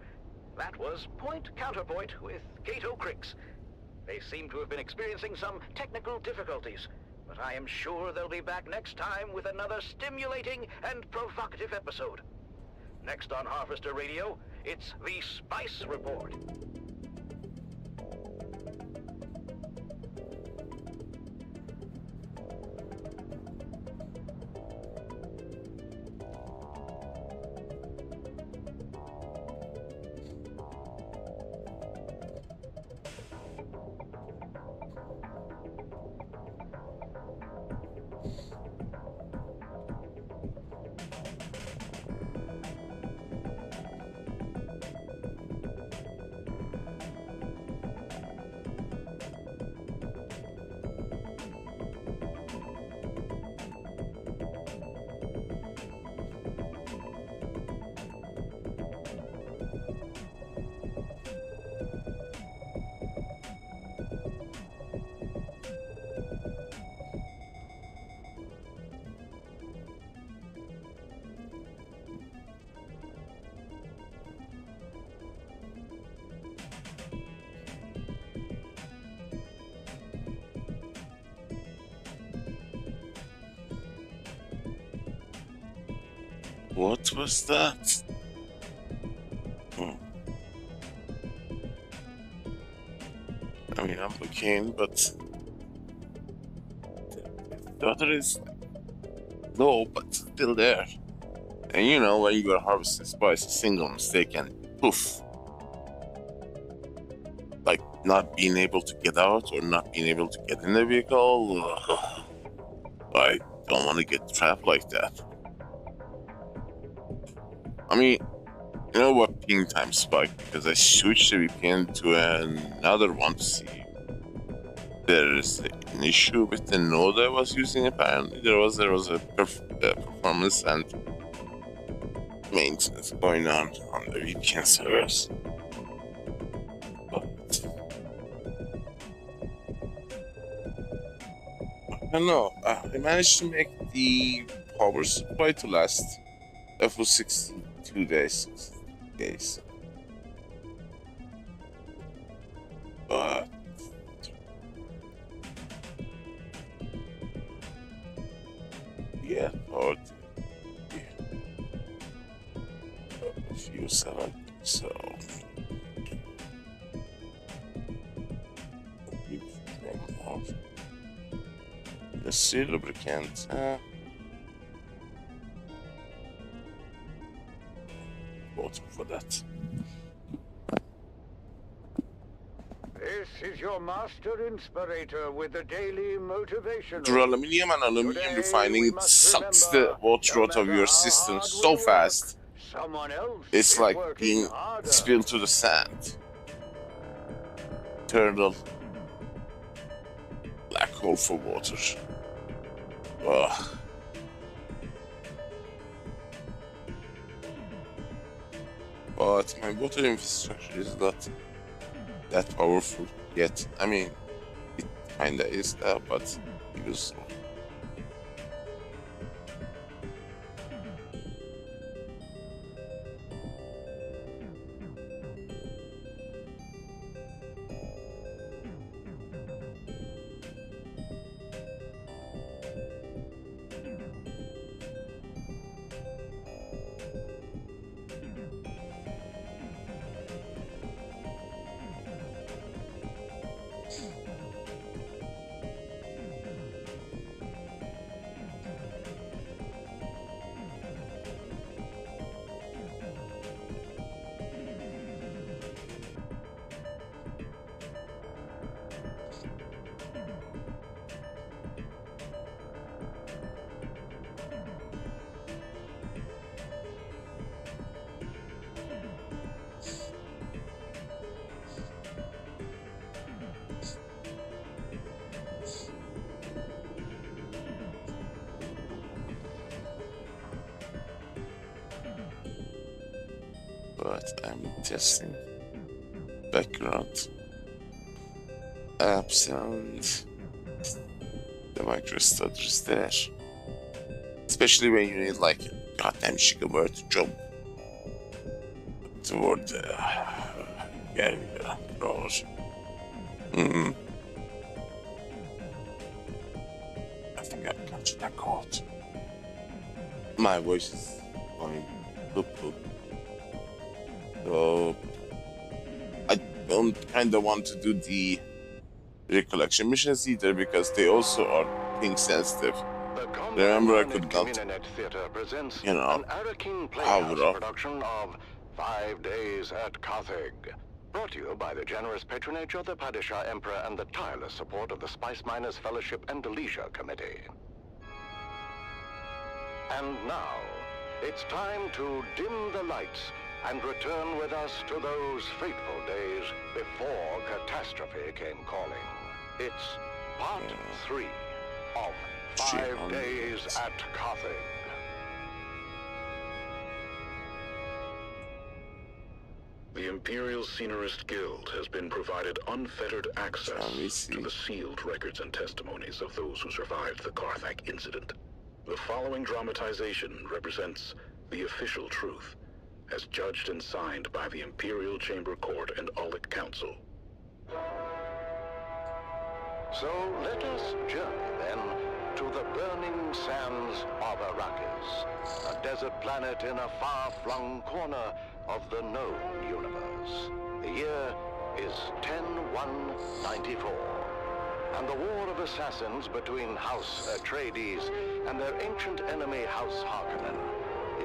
That was Point Counterpoint with Cato Crix. They seem to have been experiencing some technical difficulties, but I am sure they'll be back next time with another stimulating and provocative episode. Next on Harvester Radio, it's the Spice Report. What was that? I mean, I'm looking, but the other is low, but still there. And you know, when you go harvesting spice, a single mistake and poof. Like not being able to get out or not being able to get in the vehicle. Ugh. I don't want to get trapped like that. I mean, you know what, ping time spiked because I switched the VPN to another one to see there is an issue with the node I was using. Apparently there was a performance and maintenance going on the VPN servers. But I don't know. I managed to make the power supply to last a full 62 days. But yeah, or a few 7, so the sea lubricant. Water for that. This is your master inspirator with the daily motivation. Aluminium and aluminium refining sucks the water out of your system so fast. It's like being spilled to the sand. Eternal black hole for water. Ugh. But my water infrastructure is not that powerful yet. I mean, it kinda is there, but useful. But I'm testing background apps and the MicroStudy is there. Especially when you need like a goddamn gigabyte job toward getting the browser. I think I've got that caught. My voice is going loop. So I don't kinda want to do the recollection missions either because they also are ping sensitive. Remember, I could not, you know, power up. Production of 5 Days at Carthage. Brought to you by the generous patronage of the Padishah Emperor and the tireless support of the Spice Miners Fellowship and Leisure Committee. And now, it's time to dim the lights and return with us to those fateful days before catastrophe came calling. It's part 3 of 5 Days at Carthage. The Imperial Scenarist Guild has been provided unfettered access to the sealed records and testimonies of those who survived the Carthage incident. The following dramatization represents the official truth, as judged and signed by the Imperial Chamber Court and Aulic Council. So let us journey then to the burning sands of Arrakis, a desert planet in a far-flung corner of the known universe. The year is 10-1-94, and the war of assassins between House Atreides and their ancient enemy House Harkonnen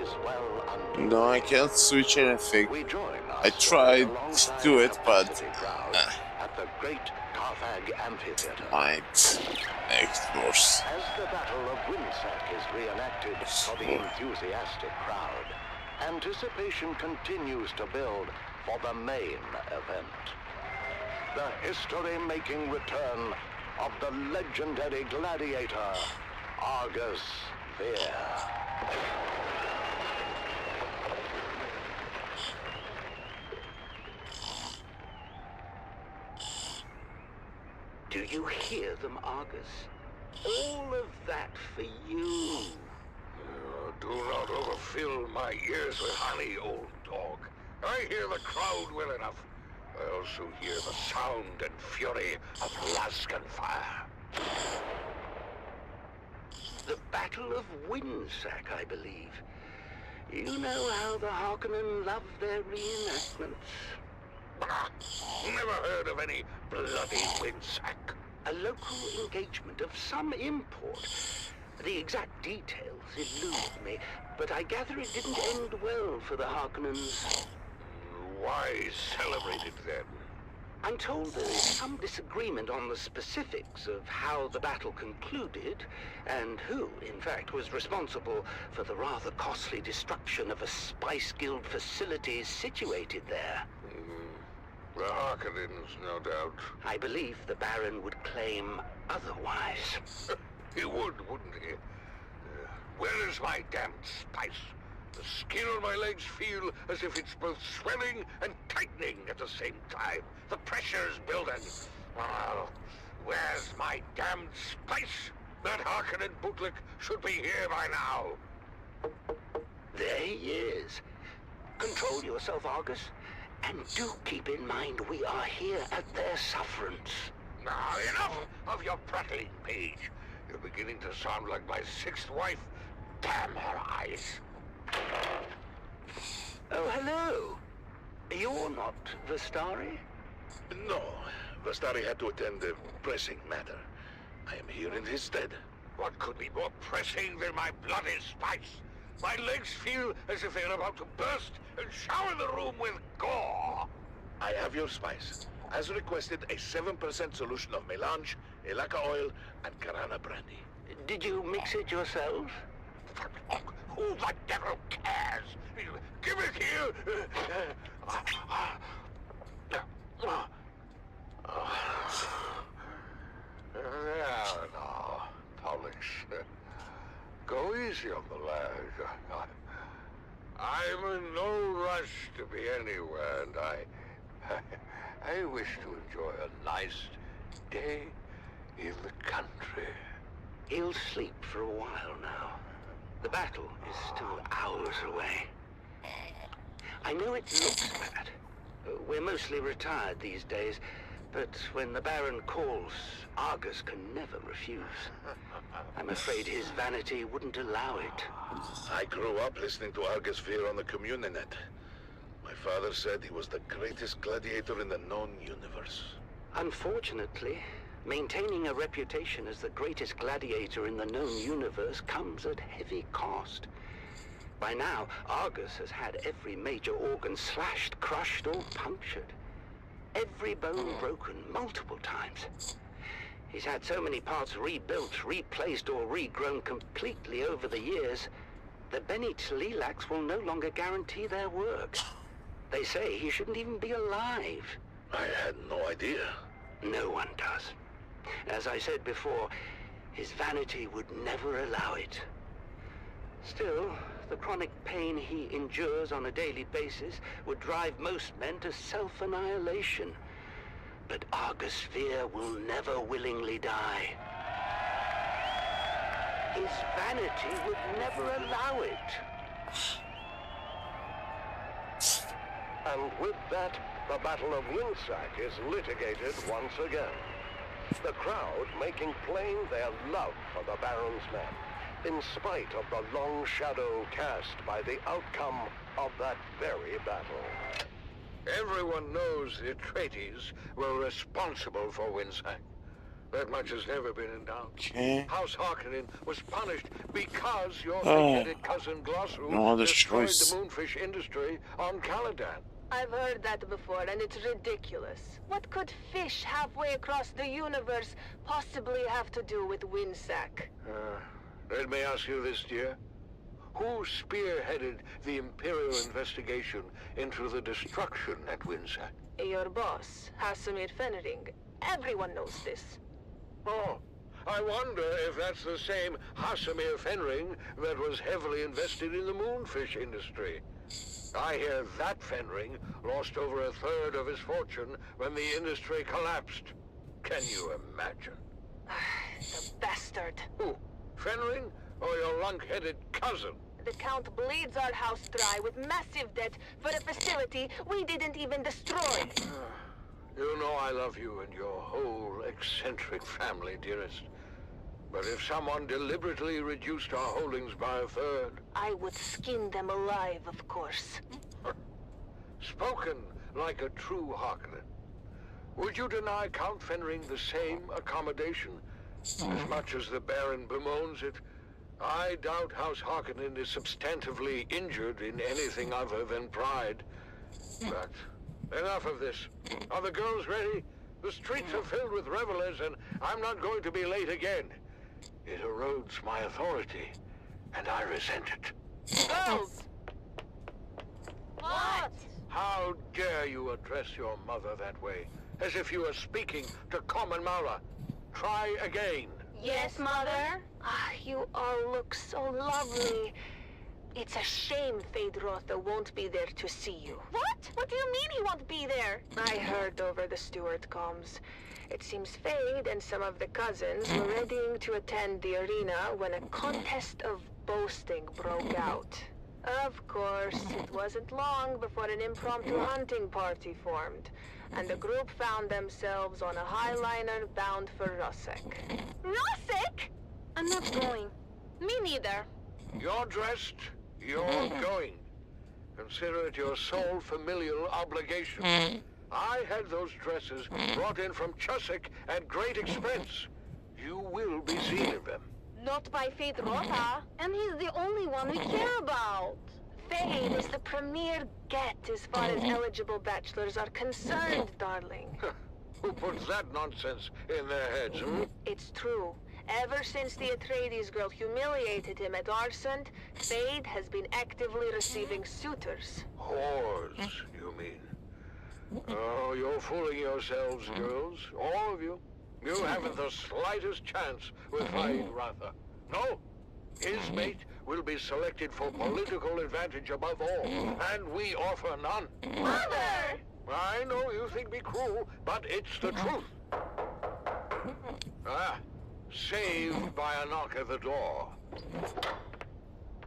is well underway. No, I can't switch anything. I tried to do it, but at the great Carthage amphitheater. Next verse. As the Battle of Winsack is reenacted for the enthusiastic crowd, anticipation continues to build for the main event. The history-making return of the legendary gladiator, Argus Veer. Do you hear them, Argus? All of that for you. Do not overfill my ears with honey, old dog. I hear the crowd well enough. I also hear the sound and fury of Laskan fire. The Battle of Winsack, I believe. You know how the Harkonnen love their reenactments. Never heard of any bloody Winsack. A local engagement of some import. The exact details elude me, but I gather it didn't end well for the Harkonnens. Why celebrate it then? I'm told there is some disagreement on the specifics of how the battle concluded, and who, in fact, was responsible for the rather costly destruction of a Spice Guild facility situated there. The Harkonnens, no doubt. I believe the Baron would claim otherwise. He would, wouldn't he? Where is my damned spice? The skin on my legs feel as if it's both swelling and tightening at the same time. The pressure's building. Oh, where's my damned spice? That Harkonnen bootlick should be here by now. There he is. Control yourself, Argus. And do keep in mind we are here at their sufferance. Now, enough of your prattling, Page. You're beginning to sound like my sixth wife. Damn her eyes. Oh, hello. You're not Vestari? No, Vestari had to attend a pressing matter. I am here in his stead. What could be more pressing than my bloody spice? My legs feel as if they're about to burst and shower the room with gore. I have your spice. As requested, a 7% solution of melange, elaka oil, and Karana brandy. Did you mix it yourself? Who the devil cares? Give it here! No, Pollux. Go easy on the lad. I'm in no rush to be anywhere, and I wish to enjoy a nice day in the country. He'll sleep for a while now. The battle is still hours away. I know it looks bad. We're mostly retired these days, but when the Baron calls, Argus can never refuse. I'm afraid his vanity wouldn't allow it. I grew up listening to Argus Veer on the Communinet. My father said he was the greatest gladiator in the known universe. Unfortunately, maintaining a reputation as the greatest gladiator in the known universe comes at heavy cost. By now, Argus has had every major organ slashed, crushed, or punctured. Every bone broken multiple times. He's had so many parts rebuilt, replaced, or regrown completely over the years, the Beni Tlilax will no longer guarantee their work. They say he shouldn't even be alive. I had no idea. No one does. As I said before, his vanity would never allow it. Still, the chronic pain he endures on a daily basis would drive most men to self-annihilation. But Argus Veer will never willingly die. His vanity would never allow it. And with that, the Battle of Winsack is litigated once again. The crowd making plain their love for the Baron's men, in spite of the long shadow cast by the outcome of that very battle. Everyone knows the Atreides were responsible for Winsack. That much has never been in doubt. Okay. House Harkonnen was punished because your Oh. big-headed cousin Glossu No other destroyed choice. the moonfish industry on Caladan. I've heard that before, and it's ridiculous. What could fish halfway across the universe possibly have to do with Winsack? Let me ask you this, dear. Who spearheaded the Imperial investigation into the destruction at Winsack? Your boss, Hasamir Fenring. Everyone knows this. Oh, I wonder if that's the same Hasamir Fenring that was heavily invested in the moonfish industry. I hear that Fenring lost over a third of his fortune when the industry collapsed. Can you imagine? The bastard. Who? Fenring or your lunk-headed cousin? The Count bleeds our house dry with massive debt for a facility we didn't even destroy. You know I love you and your whole eccentric family, dearest. But if someone deliberately reduced our holdings by a third... I would skin them alive, of course. Spoken like a true Harkonnen. Would you deny Count Fenring the same accommodation? As much as the Baron bemoans it, I doubt House Harkonnen is substantively injured in anything other than pride. But enough of this. Are the girls ready? The streets are filled with revelers, and I'm not going to be late again. It erodes my authority, and I resent it. Girls! What? How dare you address your mother that way, as if you were speaking to common Mara? Try again. Yes, Mother? Ah, you all look so lovely. It's a shame Feyd-Rautha won't be there to see you. What? What do you mean he won't be there? I heard over the steward comms. It seems Feyd and some of the cousins were readying to attend the arena when a contest of boasting broke out. Of course, it wasn't long before an impromptu hunting party formed, and the group found themselves on a highliner bound for Rosek. Rosek? I'm not going. Me neither. You're dressed, you're going. Consider it your sole familial obligation. I had those dresses brought in from Chusik at great expense. You will be seen in them. Not by Feyd-Rautha, and he's the only one we care about. Feyd is the premier get as far as eligible bachelors are concerned, darling. Who puts that nonsense in their heads, hmm? It's true. Ever since the Atreides girl humiliated him at Arsent, Feyd has been actively receiving suitors. Whores, you mean? Oh, you're fooling yourselves, girls. All of you. You haven't the slightest chance with Feyd-Rautha. No. His mate will be selected for political advantage above all, and we offer none. Mother! I know you think me cruel, but it's the truth. Saved by a knock at the door.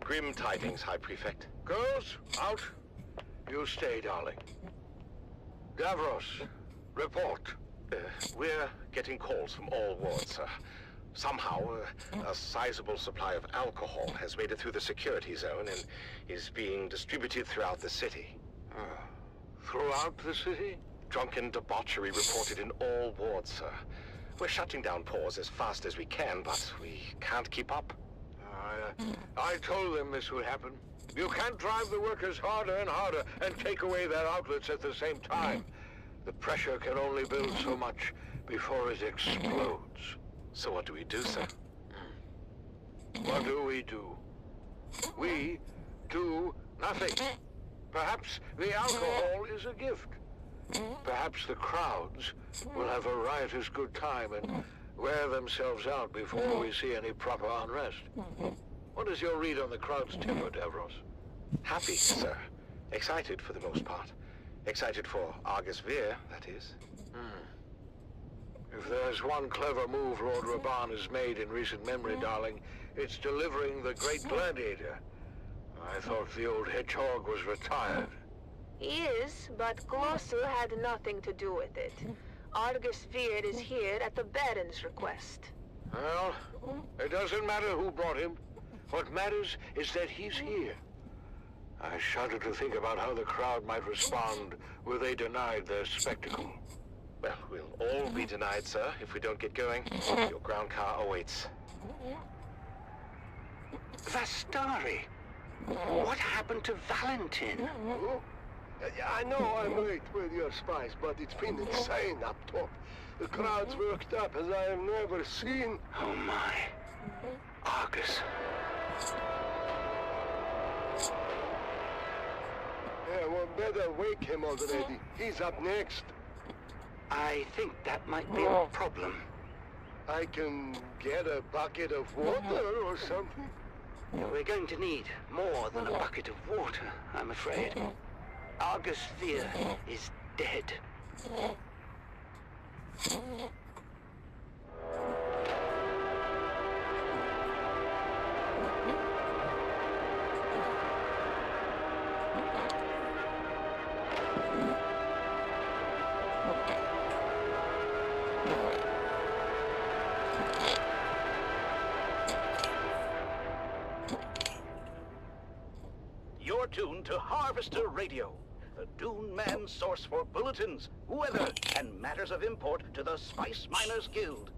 Grim tidings, High Prefect. Girls, out. You stay, darling. Davros, report. We're getting calls from all wards, sir. Somehow, a sizable supply of alcohol has made it through the security zone and is being distributed throughout the city. Throughout the city? Drunken debauchery reported in all wards, sir. We're shutting down pores as fast as we can, but we can't keep up. I told them this would happen. You can't drive the workers harder and harder and take away their outlets at the same time. The pressure can only build so much before it explodes. So what do we do, sir? What do? We do nothing. Perhaps the alcohol is a gift. Perhaps the crowds will have a riotous good time and wear themselves out before we see any proper unrest. What is your read on the crowd's temper, Davros? Happy, sir. Excited for the most part. Excited for Argus Veer, that is. If there's one clever move Lord Raban has made in recent memory, darling, it's delivering the great gladiator. I thought the old hedgehog was retired. He is, but Glossu had nothing to do with it. Argus Feared is here at the Baron's request. Well, it doesn't matter who brought him. What matters is that he's here. I shudder to think about how the crowd might respond were they denied their spectacle. Well, we'll all be denied, sir, if we don't get going. Your ground car awaits. Vastari! What happened to Valentin? Oh, I know I'm late with your spies, but it's been insane up top. The crowd's worked up as I have never seen. Oh my. Argus. Yeah, well, better wake him already. He's up next. I think that might be a problem. I can get a bucket of water or something. We're going to need more than a bucket of water, I'm afraid. Argus Fear is dead. You're tuned to Harvester Radio, the Dune Man source for bulletins, weather, and matters of import to the Spice Miners Guild.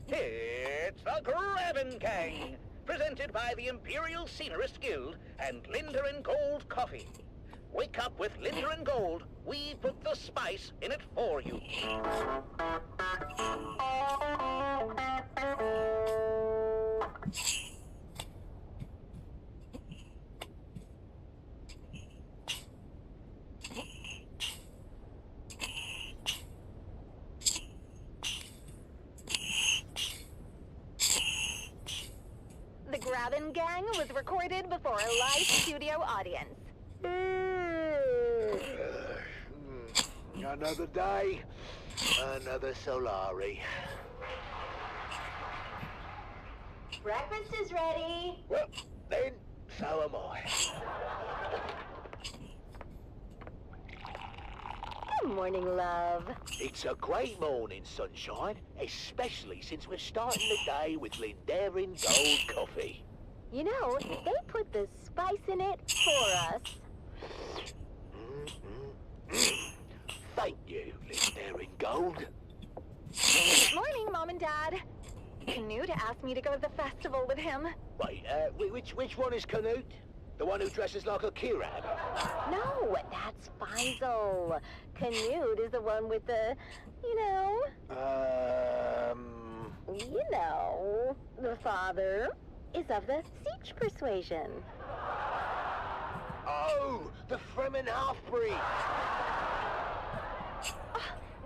It's the Grabbin' Gang, presented by the Imperial Scenarist Guild and Linder and Gold Coffee. Wake up with Linder and Gold. We put the spice in it for you. The Grabbin' Gang was recorded before a live studio audience. Another day, another Solari. Breakfast is ready. Well, then, so am I. Good morning, love. It's a great morning, sunshine, especially since we're starting the day with Lindarin Gold Coffee. You know, they put the spice in it for us. Thank you, Lindarin Gold. Good morning, Mom and Dad. Canute asked me to go to the festival with him. Wait, which one is Canute? The one who dresses like a Kirab? No, that's Faisal. Canute is the one with the, you know... You know, the father is of the Siege persuasion. Oh, the Fremen half-breed.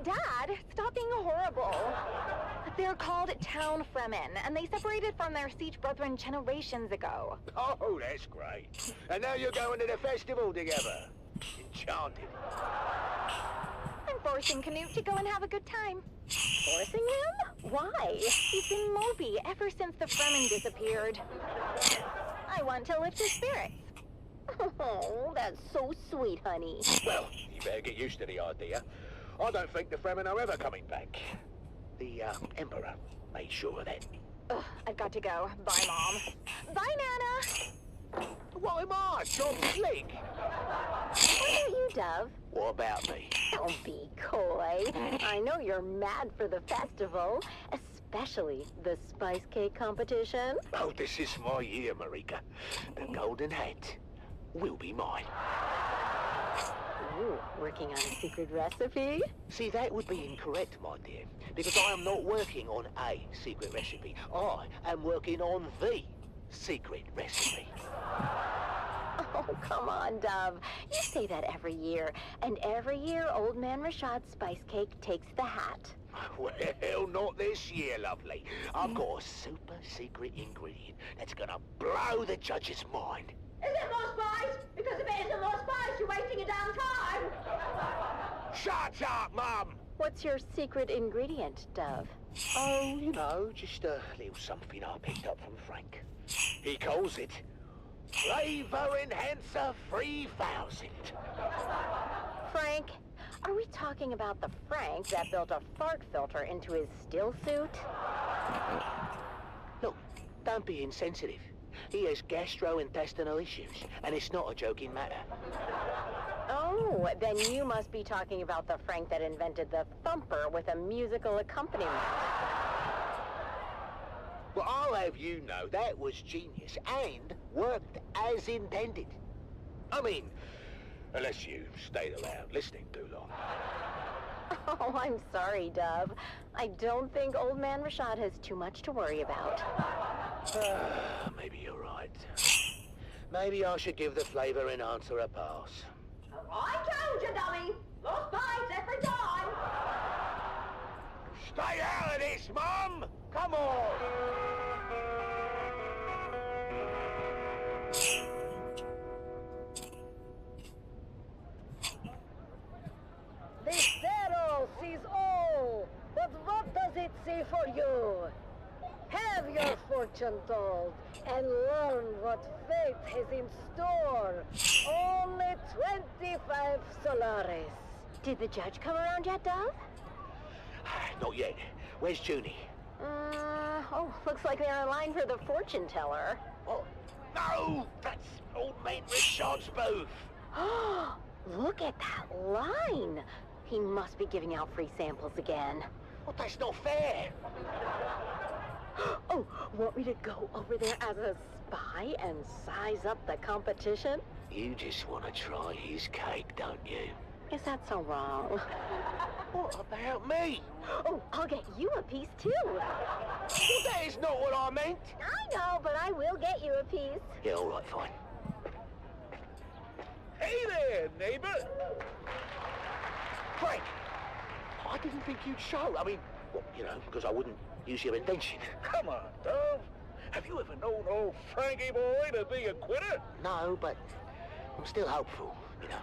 Dad, stop being horrible. They're called Town Fremen, and they separated from their Siege brethren generations ago. Oh, that's great. And now you're going to the festival together. Enchanted. I'm forcing Canute to go and have a good time. Forcing him? Why? He's been mopey ever since the Fremen disappeared. I want to lift his spirits. Oh, that's so sweet, honey. Well, you better get used to the idea. I don't think the Fremen are ever coming back. The Emperor made sure of that. Ugh, I've got to go. Bye, Mom. Bye, Nana. What am I, John Slick? What about you, Dove? What about me? Don't be coy. I know you're mad for the festival, especially the spice cake competition. Oh, this is my year, Marika. The golden hat will be mine. Ooh, working on a secret recipe? See, that would be incorrect, my dear, because I am not working on a secret recipe. I am working on the secret recipe. Oh, come on, Dove. You say that every year, and every year Old Man Rashad's spice cake takes the hat. Well, not this year, lovely. I've got a super secret ingredient that's gonna blow the judge's mind. Is it more spice? Because if it isn't more spice, you're wasting a damn time. Shut up, Mum! What's your secret ingredient, Dove? Oh, you know, just a little something I picked up from Frank. He calls it Flavor Enhancer 3000. Frank? Are we talking about the Frank that built a fart filter into his still suit? Look, don't be insensitive. He has gastrointestinal issues, and it's not a joking matter. Oh, then you must be talking about the Frank that invented the thumper with a musical accompaniment. Well, I'll have you know that was genius and worked as intended. I mean, unless you stayed around listening too long. Oh, I'm sorry, Dove. I don't think Old Man Rashad has too much to worry about. Maybe you're right. Maybe I should give the flavor enhancer a pass. I told you, dummy! Lost bites every time! Stay out of this, Mum! Come on! The Pharaoh sees all, but what does it see for you? Have your fortune told and learn what fate has in store. Only 25 Solaris. Did the judge come around yet, Dove? Not yet. Where's Junie? Looks like they're in line for the fortune teller. Oh, no! That's Old Man Rashad's booth! Look at that line! He must be giving out free samples again. Well, that's not fair! Oh, want me to go over there as a spy and size up the competition? You just want to try his cake, don't you? Is that so wrong? What about me? Oh, I'll get you a piece too. Well, that is not what I meant. I know, but I will get you a piece. Yeah, all right, fine. Hey there, neighbor. Frank, I didn't think you'd show. I mean, well, you know, because I wouldn't use your invention. Come on, Dove. Have you ever known old Frankie boy to be a quitter? No, but I'm still hopeful, you know.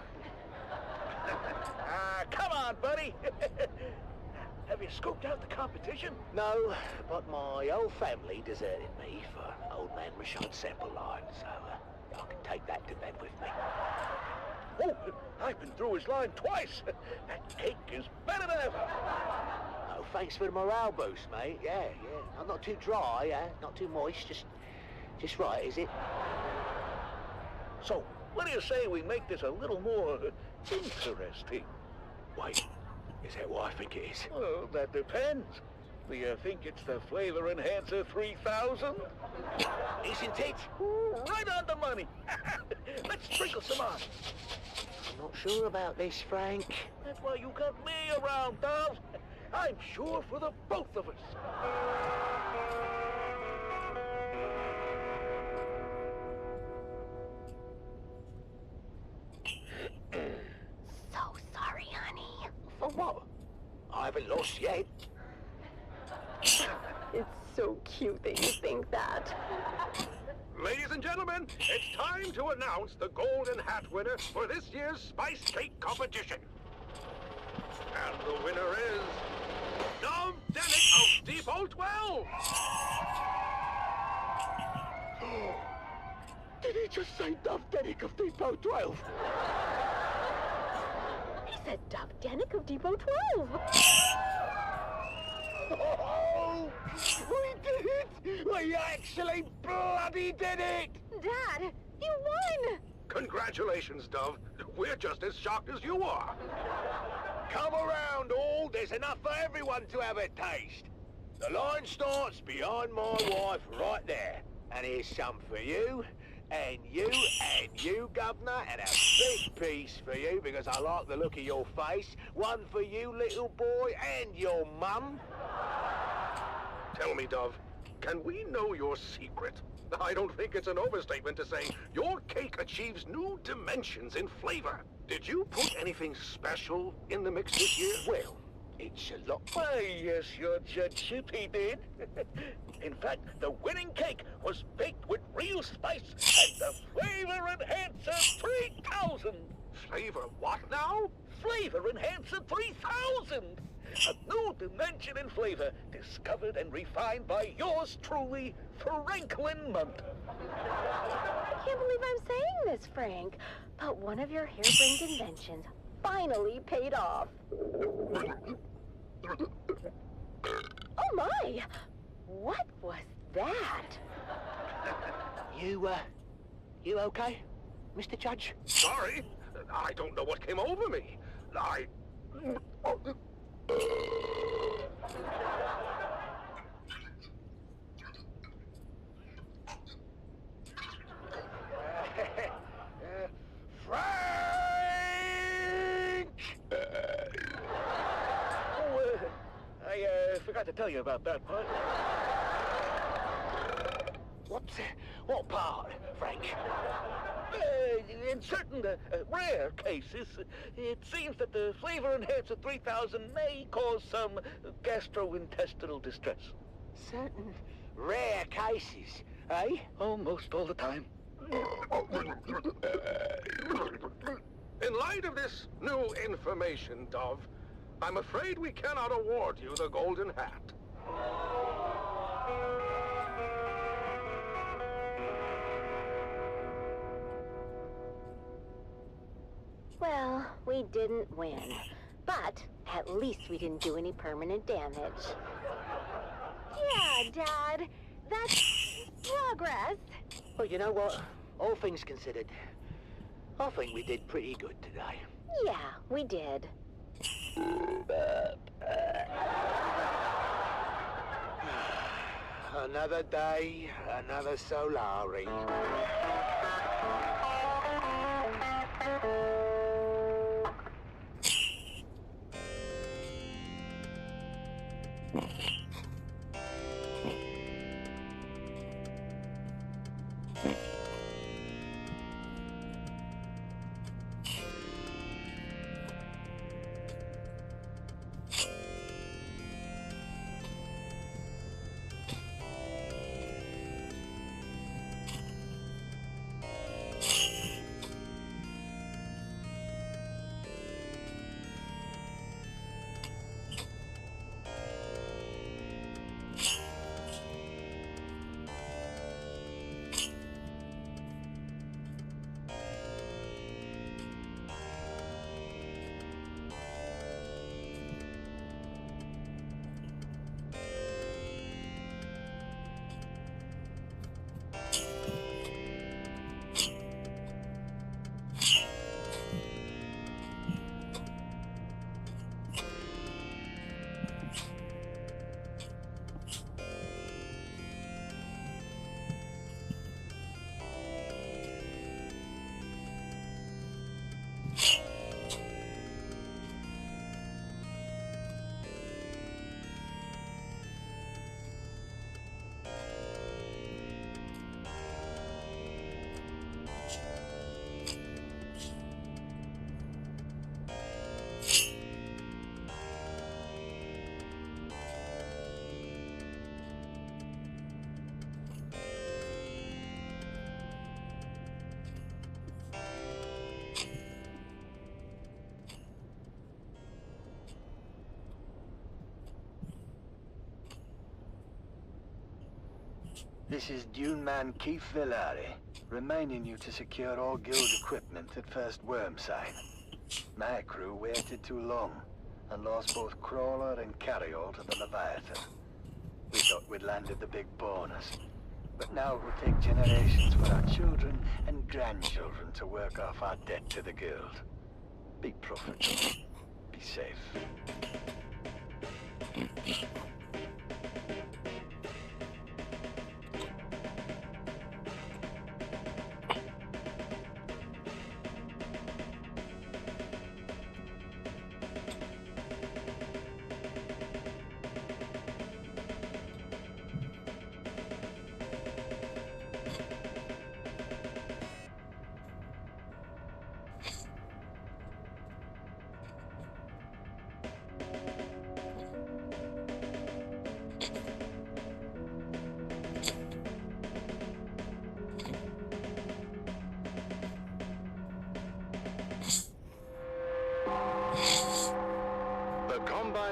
Come on, buddy. Have you scoped out the competition? No, but my old family deserted me for Old Man Rashad's sample line, so I can take that to bed with me. Oh, I've been through his line twice. That cake is better than ever. Oh, thanks for the morale boost, mate. Yeah. I'm not too dry, not too moist, just right, is it? So, what do you say we make this a little more interesting? Wait, is that what I think it is? Well, that depends. Do you think it's the Flavor Enhancer 3000? Isn't it? Ooh, right on the money. Let's sprinkle some on. I'm not sure about this, Frank. That's why you got me around, Dove. I'm sure for the both of us. So sorry, honey. For what? I haven't lost yet. It's so cute that you think that. Ladies and gentlemen, it's time to announce the Golden Hat winner for this year's Spice Cake competition. And the winner is Dove Denick of Depot 12. Did he just say Dove Denick of Depot 12? He said Dove Denick of Depot 12. Oh, we did it! We actually bloody did it! Dad, you won! Congratulations, Dove. We're just as shocked as you are. Come around, all. There's enough for everyone to have a taste. The line starts behind my wife right there. And here's some for you, and you, Governor, and a big piece for you because I like the look of your face. One for you, little boy, and your mum. Tell me, Dove, can we know your secret? I don't think it's an overstatement to say your cake achieves new dimensions in flavor. Did you put anything special in the mix this year? Well, it's a lot. Why, yes, your judgeship, he did. In fact, the winning cake was baked with real spice and the Flavor Enhancer 3000. Flavor what now? Flavor Enhancer 3000. A new dimension in flavor, discovered and refined by yours truly, Franklin Munt. I can't believe I'm saying this, Frank, but one of your harebrained inventions finally paid off. Oh my! What was that? You okay, Mr. Judge? Sorry, I don't know what came over me. Frank! I forgot to tell you about that part. What part, Frank? In certain rare cases, it seems that the Flavor Enhancer 3000 may cause some gastrointestinal distress. Certain rare cases, eh? Almost all the time. In light of this new information, Dove, I'm afraid we cannot award you the Golden Hat. Well, we didn't win, but at least we didn't do any permanent damage. Yeah, Dad, that's progress. Well, you know what? All things considered, I think we did pretty good today. Yeah, we did. Another day, another Solari. This is Dune Man Keith Villari, reminding you to secure all guild equipment at first worm sign. My crew waited too long and lost both crawler and carryall to the Leviathan. We thought we'd landed the big bonus, but now it will take generations for our children and grandchildren to work off our debt to the guild. Be profitable. Be safe.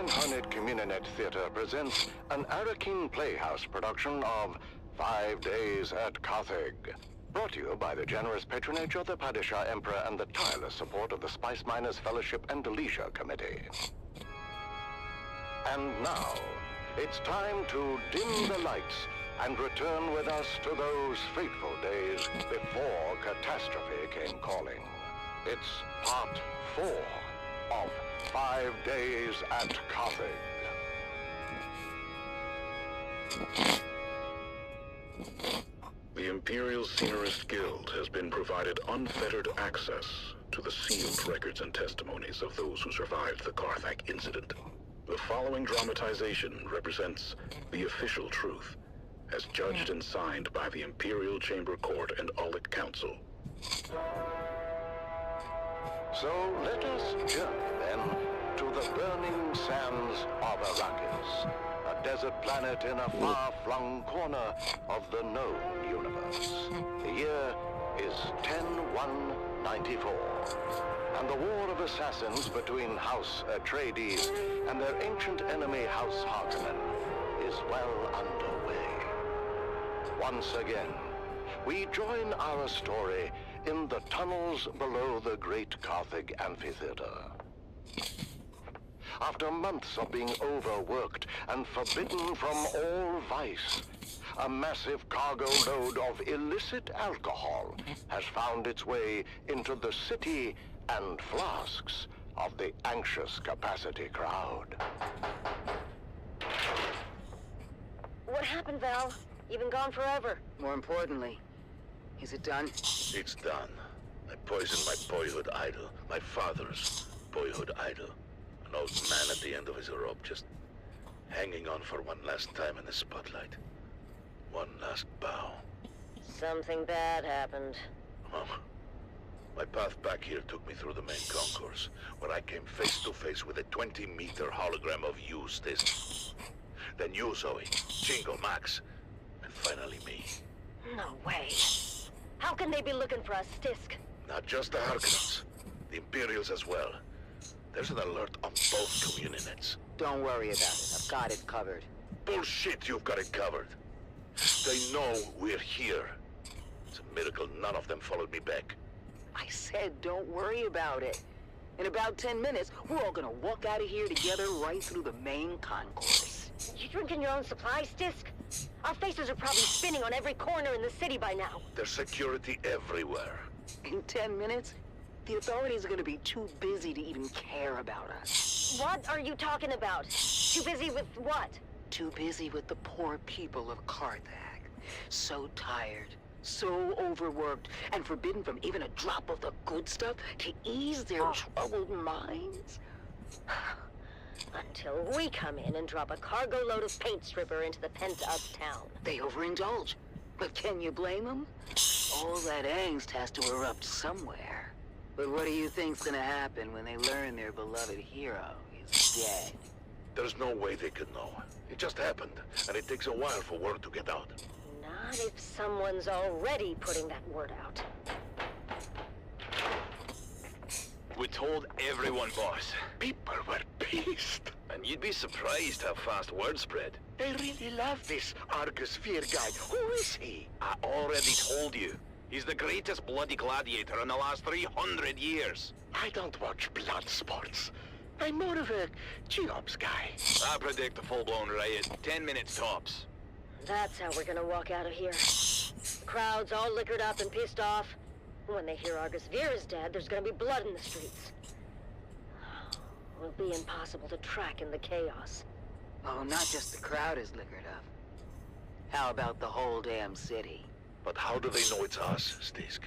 Harnett Communinet Theatre presents an Arakeen Playhouse production of 5 Days at Carthage. Brought to you by the generous patronage of the Padishah Emperor and the tireless support of the Spice Miners Fellowship and Leisure Committee. And now, it's time to dim the lights and return with us to those fateful days before catastrophe came calling. It's part 4 of 5 Days at Carthage. The Imperial Scenarist Guild has been provided unfettered access to the sealed records and testimonies of those who survived the Carthage incident. The following dramatization represents the official truth, as judged and signed by the Imperial Chamber Court and Aulic Council. So let us journey then to the burning sands of Arrakis, a desert planet in a far-flung corner of the known universe. The year is 10-194, and the war of assassins between House Atreides and their ancient enemy House Harkonnen is well underway. Once again, we join our story in the tunnels below the Great Carthage Amphitheater. After months of being overworked and forbidden from all vice, a massive cargo load of illicit alcohol has found its way into the city and flasks of the anxious capacity crowd. What happened, Val? You've been gone forever. More importantly, is it done? It's done. I poisoned my boyhood idol, my father's boyhood idol. An old man at the end of his rope, just hanging on for one last time in the spotlight. One last bow. Something bad happened. Mom, my path back here took me through the main concourse, where I came face to face with a 20-meter hologram of you, Stiz. Then you, Zoe, Jingle, Max, and finally me. No way. How can they be looking for us, Stisk? Not just the Harkonnens, the Imperials as well. There's an alert on both community-nets. Don't worry about it. I've got it covered. Bullshit, you've got it covered. They know we're here. It's a miracle none of them followed me back. I said don't worry about it. In about 10 minutes, we're all gonna walk out of here together right through the main concourse. You drinking your own supply, Stisk? Our faces are probably spinning on every corner in the city by now. There's security everywhere. In 10 minutes, the authorities are gonna be too busy to even care about us. What are you talking about? Too busy with what? Too busy with the poor people of Carthage. So tired, so overworked, and forbidden from even a drop of the good stuff to ease their troubled minds. Until we come in and drop a cargo load of paint stripper into the pent-up town. They overindulge. But can you blame them? All that angst has to erupt somewhere. But what do you think's gonna happen when they learn their beloved hero is dead? There's no way they could know. It just happened, and it takes a while for word to get out. Not if someone's already putting that word out. We told everyone, boss. People were beast. And you'd be surprised how fast word spread. They really love this Argus Fear guy. Who is he? I already told you. He's the greatest bloody gladiator in the last 300 years. I don't watch blood sports. I'm more of a Geops guy. I predict a full-blown riot. 10 minutes tops. That's how we're gonna walk out of here. The crowd's all liquored up and pissed off. When they hear Argus Veer is dead, there's gonna be blood in the streets. It'll be impossible to track in the chaos. Oh, not just the crowd is liquored up. How about the whole damn city? But how do they know it's us, Stisk?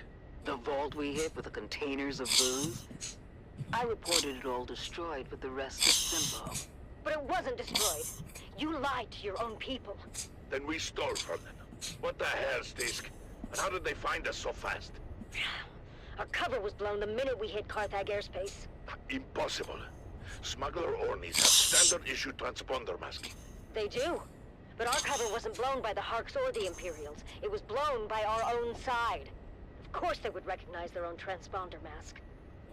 The vault we hit with the containers of booze? I reported it all destroyed with the rest of Simpo. But it wasn't destroyed. You lied to your own people. Then we stole from them. What the hell, Stisk? And how did they find us so fast? Our cover was blown the minute we hit Carthag airspace. Impossible. Smuggler Ornis have standard-issue transponder mask. They do. But our cover wasn't blown by the Harks or the Imperials. It was blown by our own side. Of course they would recognize their own transponder mask.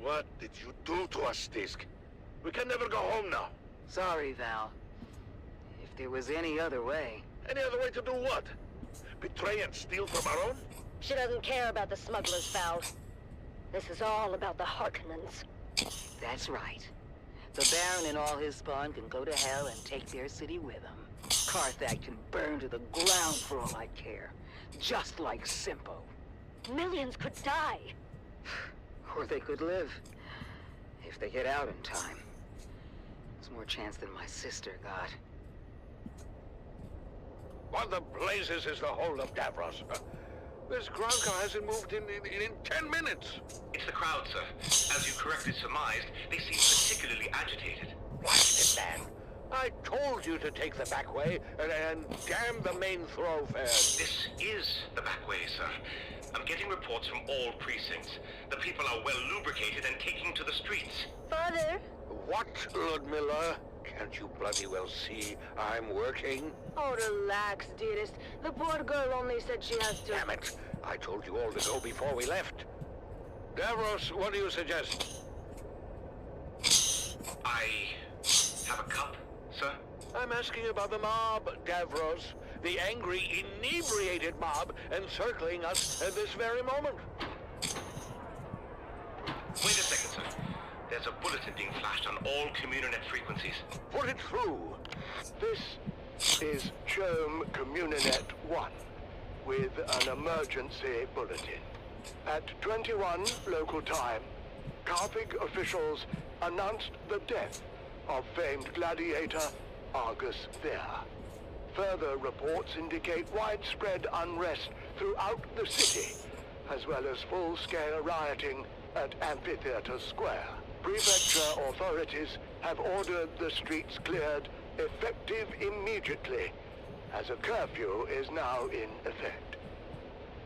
What did you do to us, Stisk? We can never go home now. Sorry, Val. If there was any other way... Any other way to do what? Betray and steal from our own? She doesn't care about the smugglers, Val. This is all about the Harkonnens. That's right. The Baron and all his spawn can go to hell and take their city with them. Carthag can burn to the ground for all I care. Just like Simpo. Millions could die. Or they could live. If they get out in time. It's more chance than my sister got. What the blazes is the whole of Davros? This ground car hasn't moved in 10 minutes. It's the crowd, sir. As you correctly surmised, they seem particularly agitated. Watch it, man. I told you to take the back way and damn the main thoroughfare. This is the back way, sir. I'm getting reports from all precincts. The people are well lubricated and taking to the streets. Father? What, Ludmilla? Can't you bloody well see I'm working? Oh, relax, dearest. The poor girl only said she has to... Damn it! I told you all to go before we left. Davros, what do you suggest? I have a cup, sir? I'm asking about the mob, Davros. The angry, inebriated mob encircling us at this very moment. Wait a second, sir. There's a bulletin being flashed on all Communinet frequencies. Put it through. This is Chome Communinet 1 with an emergency bulletin. At 21 local time, Carthag officials announced the death of famed gladiator Argus Veer. Further reports indicate widespread unrest throughout the city, as well as full-scale rioting at Amphitheater Square. Prefecture authorities have ordered the streets cleared, effective immediately, as a curfew is now in effect.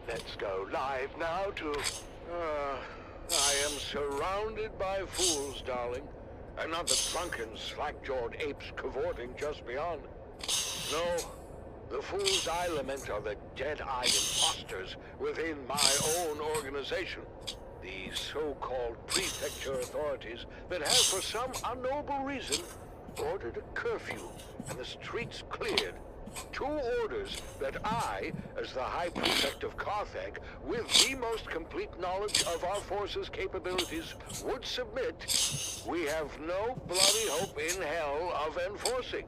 Let's go live now to... I am surrounded by fools, darling. And not the drunken, slack-jawed apes cavorting just beyond. No, the fools I lament are the dead-eyed imposters within my own organization. These so-called prefecture authorities that have, for some unknowable reason, ordered a curfew and the streets cleared. 2 orders that I, as the High Prefect of Carthag, with the most complete knowledge of our forces' capabilities, would submit, we have no bloody hope in hell of enforcing.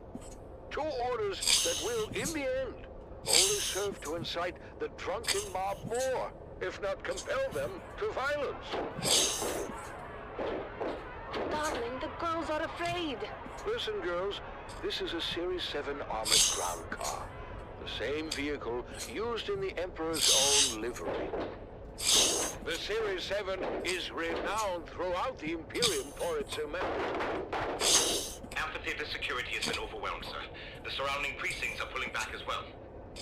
2 orders that will, in the end, only serve to incite the drunken mob more, if not compel them to violence. Darling, the girls are afraid. Listen, girls, this is a Series 7 armored ground car. The same vehicle used in the Emperor's own livery. The Series 7 is renowned throughout the Imperium for its immense... Amphitheater security has been overwhelmed, sir. The surrounding precincts are pulling back as well.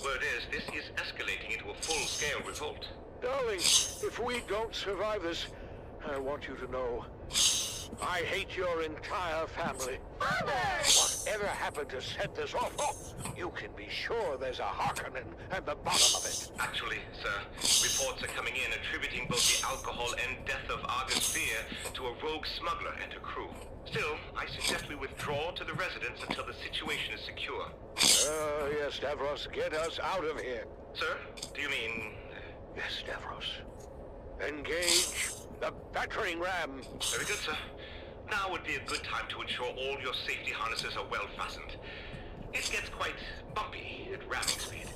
Word is, this is escalating into a full-scale revolt. Darling, if we don't survive this, I want you to know I hate your entire family. Father! whoever happened to set this off, you can be sure there's a Harkonnen at the bottom of it. Actually, sir, reports are coming in attributing both the alcohol and death of Argus Fear to a rogue smuggler and her crew. Still, I suggest we withdraw to the residence until the situation is secure. Yes, Stavros, get us out of here. Sir, do you mean... Yes, Stavros. Engage the battering ram. Very good, sir. Now would be a good time to ensure all your safety harnesses are well fastened. It gets quite bumpy at ramming speed.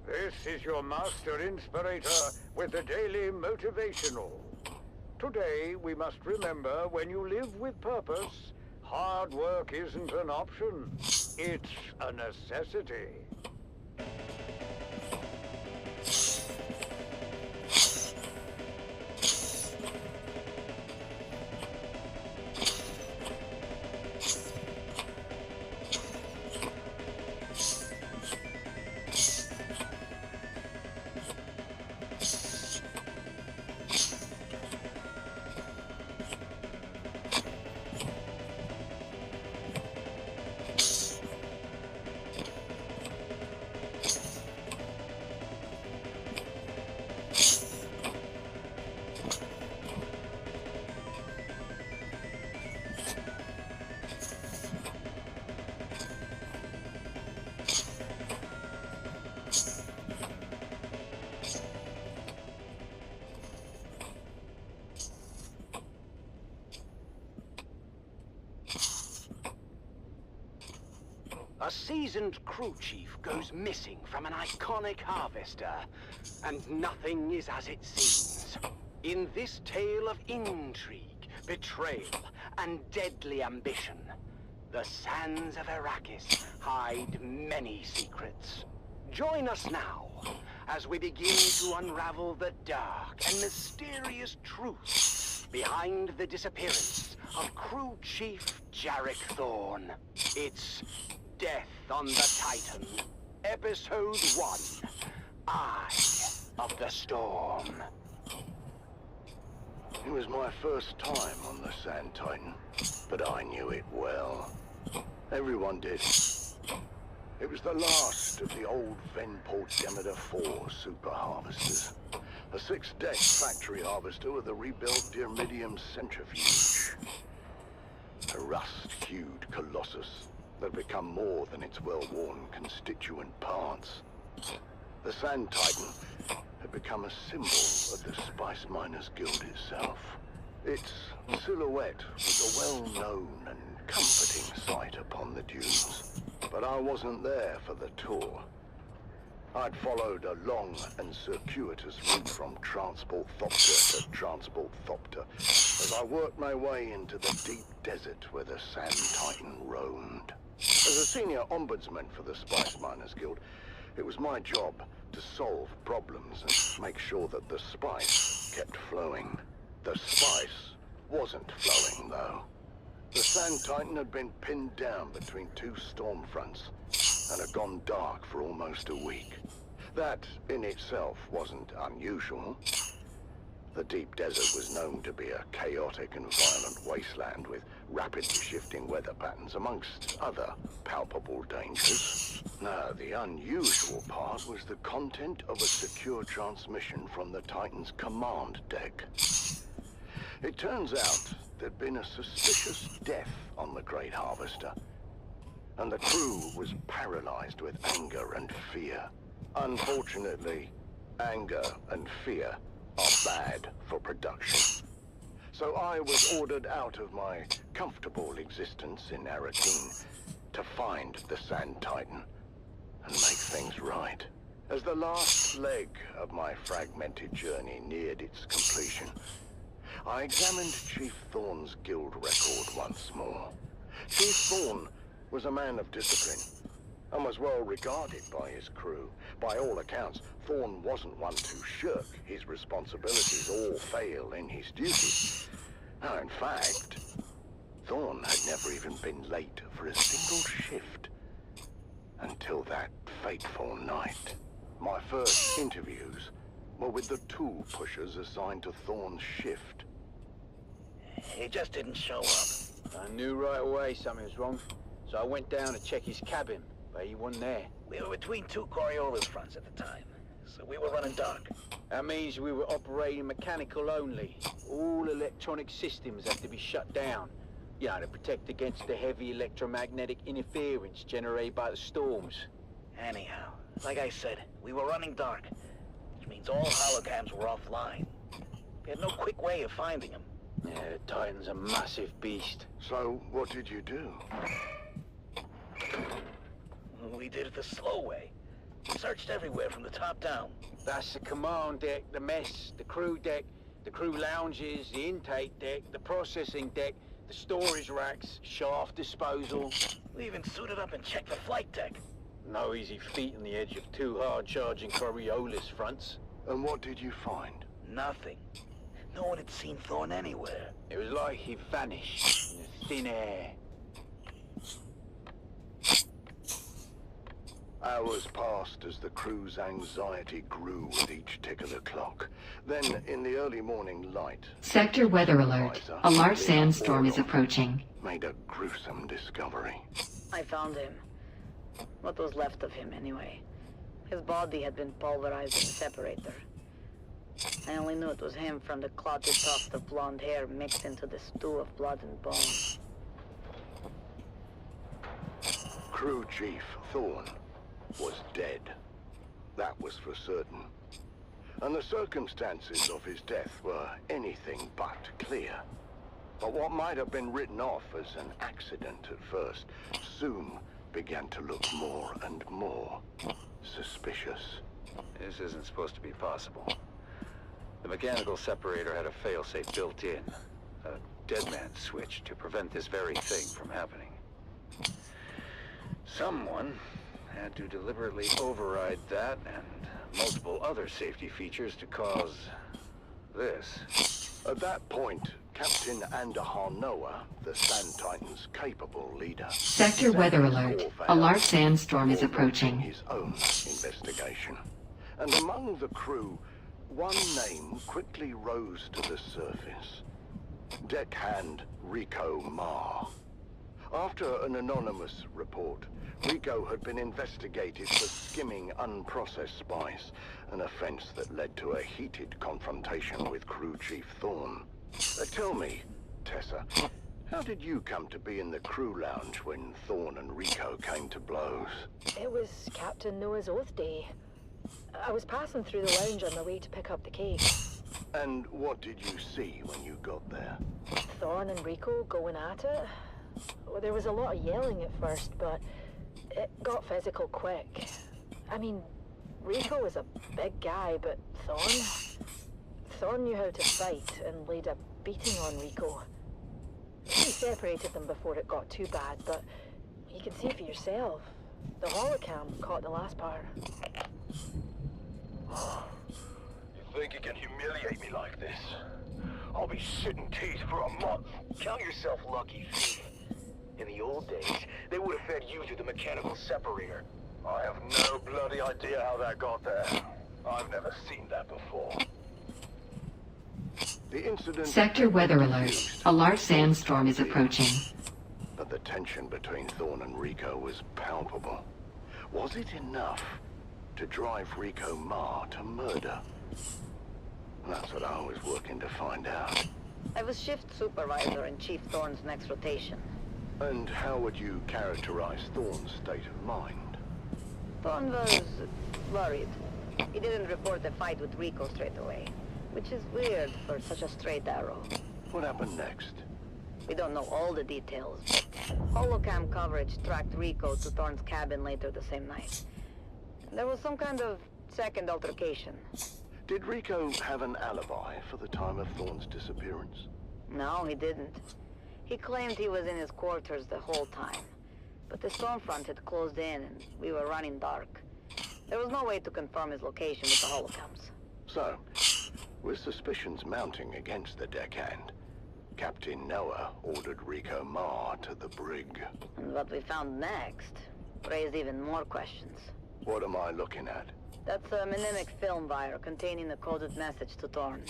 This is your master inspirator with the daily motivational. Today, we must remember when you live with purpose, hard work isn't an option. It's a necessity. A seasoned crew chief goes missing from an iconic harvester, and nothing is as it seems. In this tale of intrigue, betrayal, and deadly ambition, the sands of Arrakis hide many secrets. Join us now as we begin to unravel the dark and mysterious truth behind the disappearance of crew chief Jarek Thorne. It's Death on the Titan, Episode 1, Eye of the Storm. It was my first time on the Sand Titan, but I knew it well. Everyone did. It was the last of the old Venport Demeter 4 super harvesters. A 6-deck factory harvester with a rebuilt Dyrmidium centrifuge. A rust-hued colossus that had become more than its well-worn constituent parts. The Sand Titan had become a symbol of the Spice Miners Guild itself. Its silhouette was a well-known and comforting sight upon the dunes. But I wasn't there for the tour. I'd followed a long and circuitous route from Transport Thopter to Transport Thopter as I worked my way into the deep desert where the Sand Titan roamed. As a senior ombudsman for the Spice Miners Guild, it was my job to solve problems and make sure that the spice kept flowing. The spice wasn't flowing, though. The Sand Titan had been pinned down between 2 storm fronts and had gone dark for almost a week. That, in itself, wasn't unusual. The deep desert was known to be a chaotic and violent wasteland with rapidly shifting weather patterns, amongst other palpable dangers. No, the unusual part was the content of a secure transmission from the Titan's command deck. It turns out there'd been a suspicious death on the Great Harvester, and the crew was paralyzed with anger and fear. Unfortunately, anger and fear are bad for production. So I was ordered out of my comfortable existence in Arakeen to find the Sand Titan and make things right. As the last leg of my fragmented journey neared its completion, I examined Chief Thorne's guild record once more. Chief Thorne was a man of discipline and was well regarded by his crew. By all accounts, Thorne wasn't one to shirk his responsibilities or fail in his duties. Now, in fact, Thorne had never even been late for a single shift until that fateful night. My first interviews were with the tool pushers assigned to Thorne's shift. He just didn't show up. I knew right away something was wrong, so I went down to check his cabin, but he wasn't there. We were between 2 Coriolis fronts at the time, so we were running dark. That means we were operating mechanical only. All electronic systems had to be shut down, you know, to protect against the heavy electromagnetic interference generated by the storms. Anyhow, like I said, we were running dark, which means all holograms were offline. We had no quick way of finding them. Yeah, the Titan's a massive beast. So, what did you do? We did it the slow way. We searched everywhere from the top down. That's the command deck, the mess, the crew deck, the crew lounges, the intake deck, the processing deck, the storage racks, shaft disposal. We even suited up and checked the flight deck. No easy feat on the edge of 2 hard-charging Coriolis fronts. And what did you find? Nothing. No one had seen Thorne anywhere. It was like he vanished in the thin air. Hours passed as the crew's anxiety grew with each tick of the clock. Then, in the early morning light... Sector weather alert. A large sandstorm is approaching. ...made a gruesome discovery. I found him. What was left of him, anyway. His body had been pulverized in the separator. I only knew it was him from the clotted tuft of blonde hair mixed into the stew of blood and bone. Crew Chief Thorne was dead. That was for certain. And the circumstances of his death were anything but clear. But what might have been written off as an accident at first soon began to look more and more suspicious. This isn't supposed to be possible. The mechanical separator had a failsafe built in. A dead man's switch to prevent this very thing from happening. Someone had to deliberately override that and multiple other safety features to cause this. At that point, Captain Andahar Noah, the Sand Titan's capable leader... Sector weather alert. A large sandstorm is approaching. ...his own investigation. And among the crew, one name quickly rose to the surface. Deckhand Rico Marr. After an anonymous report, Rico had been investigated for skimming unprocessed spice, an offense that led to a heated confrontation with Crew Chief Thorne. Tell me, Tessa, how did you come to be in the crew lounge when Thorne and Rico came to blows? It was Captain Noah's Oath Day. I was passing through the lounge on my way to pick up the cake. And what did you see when you got there? Thorne and Rico going at it. Well, there was a lot of yelling at first, but it got physical quick. I mean, Rico was a big guy, but Thorne knew how to fight and laid a beating on Rico. He separated them before it got too bad, but you can see for yourself. The holocam caught the last part. You think you can humiliate me like this? I'll be shitting teeth for a month. Count yourself lucky, thief. In the old days, they would have fed you through the mechanical separator. I have no bloody idea how that got there. I've never seen that before. The incident... Sector weather alert. A large sandstorm is approaching. But the tension between Thorne and Rico was palpable. Was it enough to drive Rico Ma to murder? That's what I was working to find out. I was shift supervisor in Chief Thorne's next rotation. And how would you characterize Thorne's state of mind? Thorne was worried. He didn't report the fight with Rico straight away, which is weird for such a straight arrow. What happened next? We don't know all the details, but holocam coverage tracked Rico to Thorne's cabin later the same night. There was some kind of second altercation. Did Rico have an alibi for the time of Thorne's disappearance? No, he didn't. He claimed he was in his quarters the whole time. But the storm front had closed in and we were running dark. There was no way to confirm his location with the holocams. So, with suspicions mounting against the deckhand, Captain Noah ordered Rico Ma to the brig. And what we found next raised even more questions. What am I looking at? That's a mnemonic film wire containing a coded message to Thorne.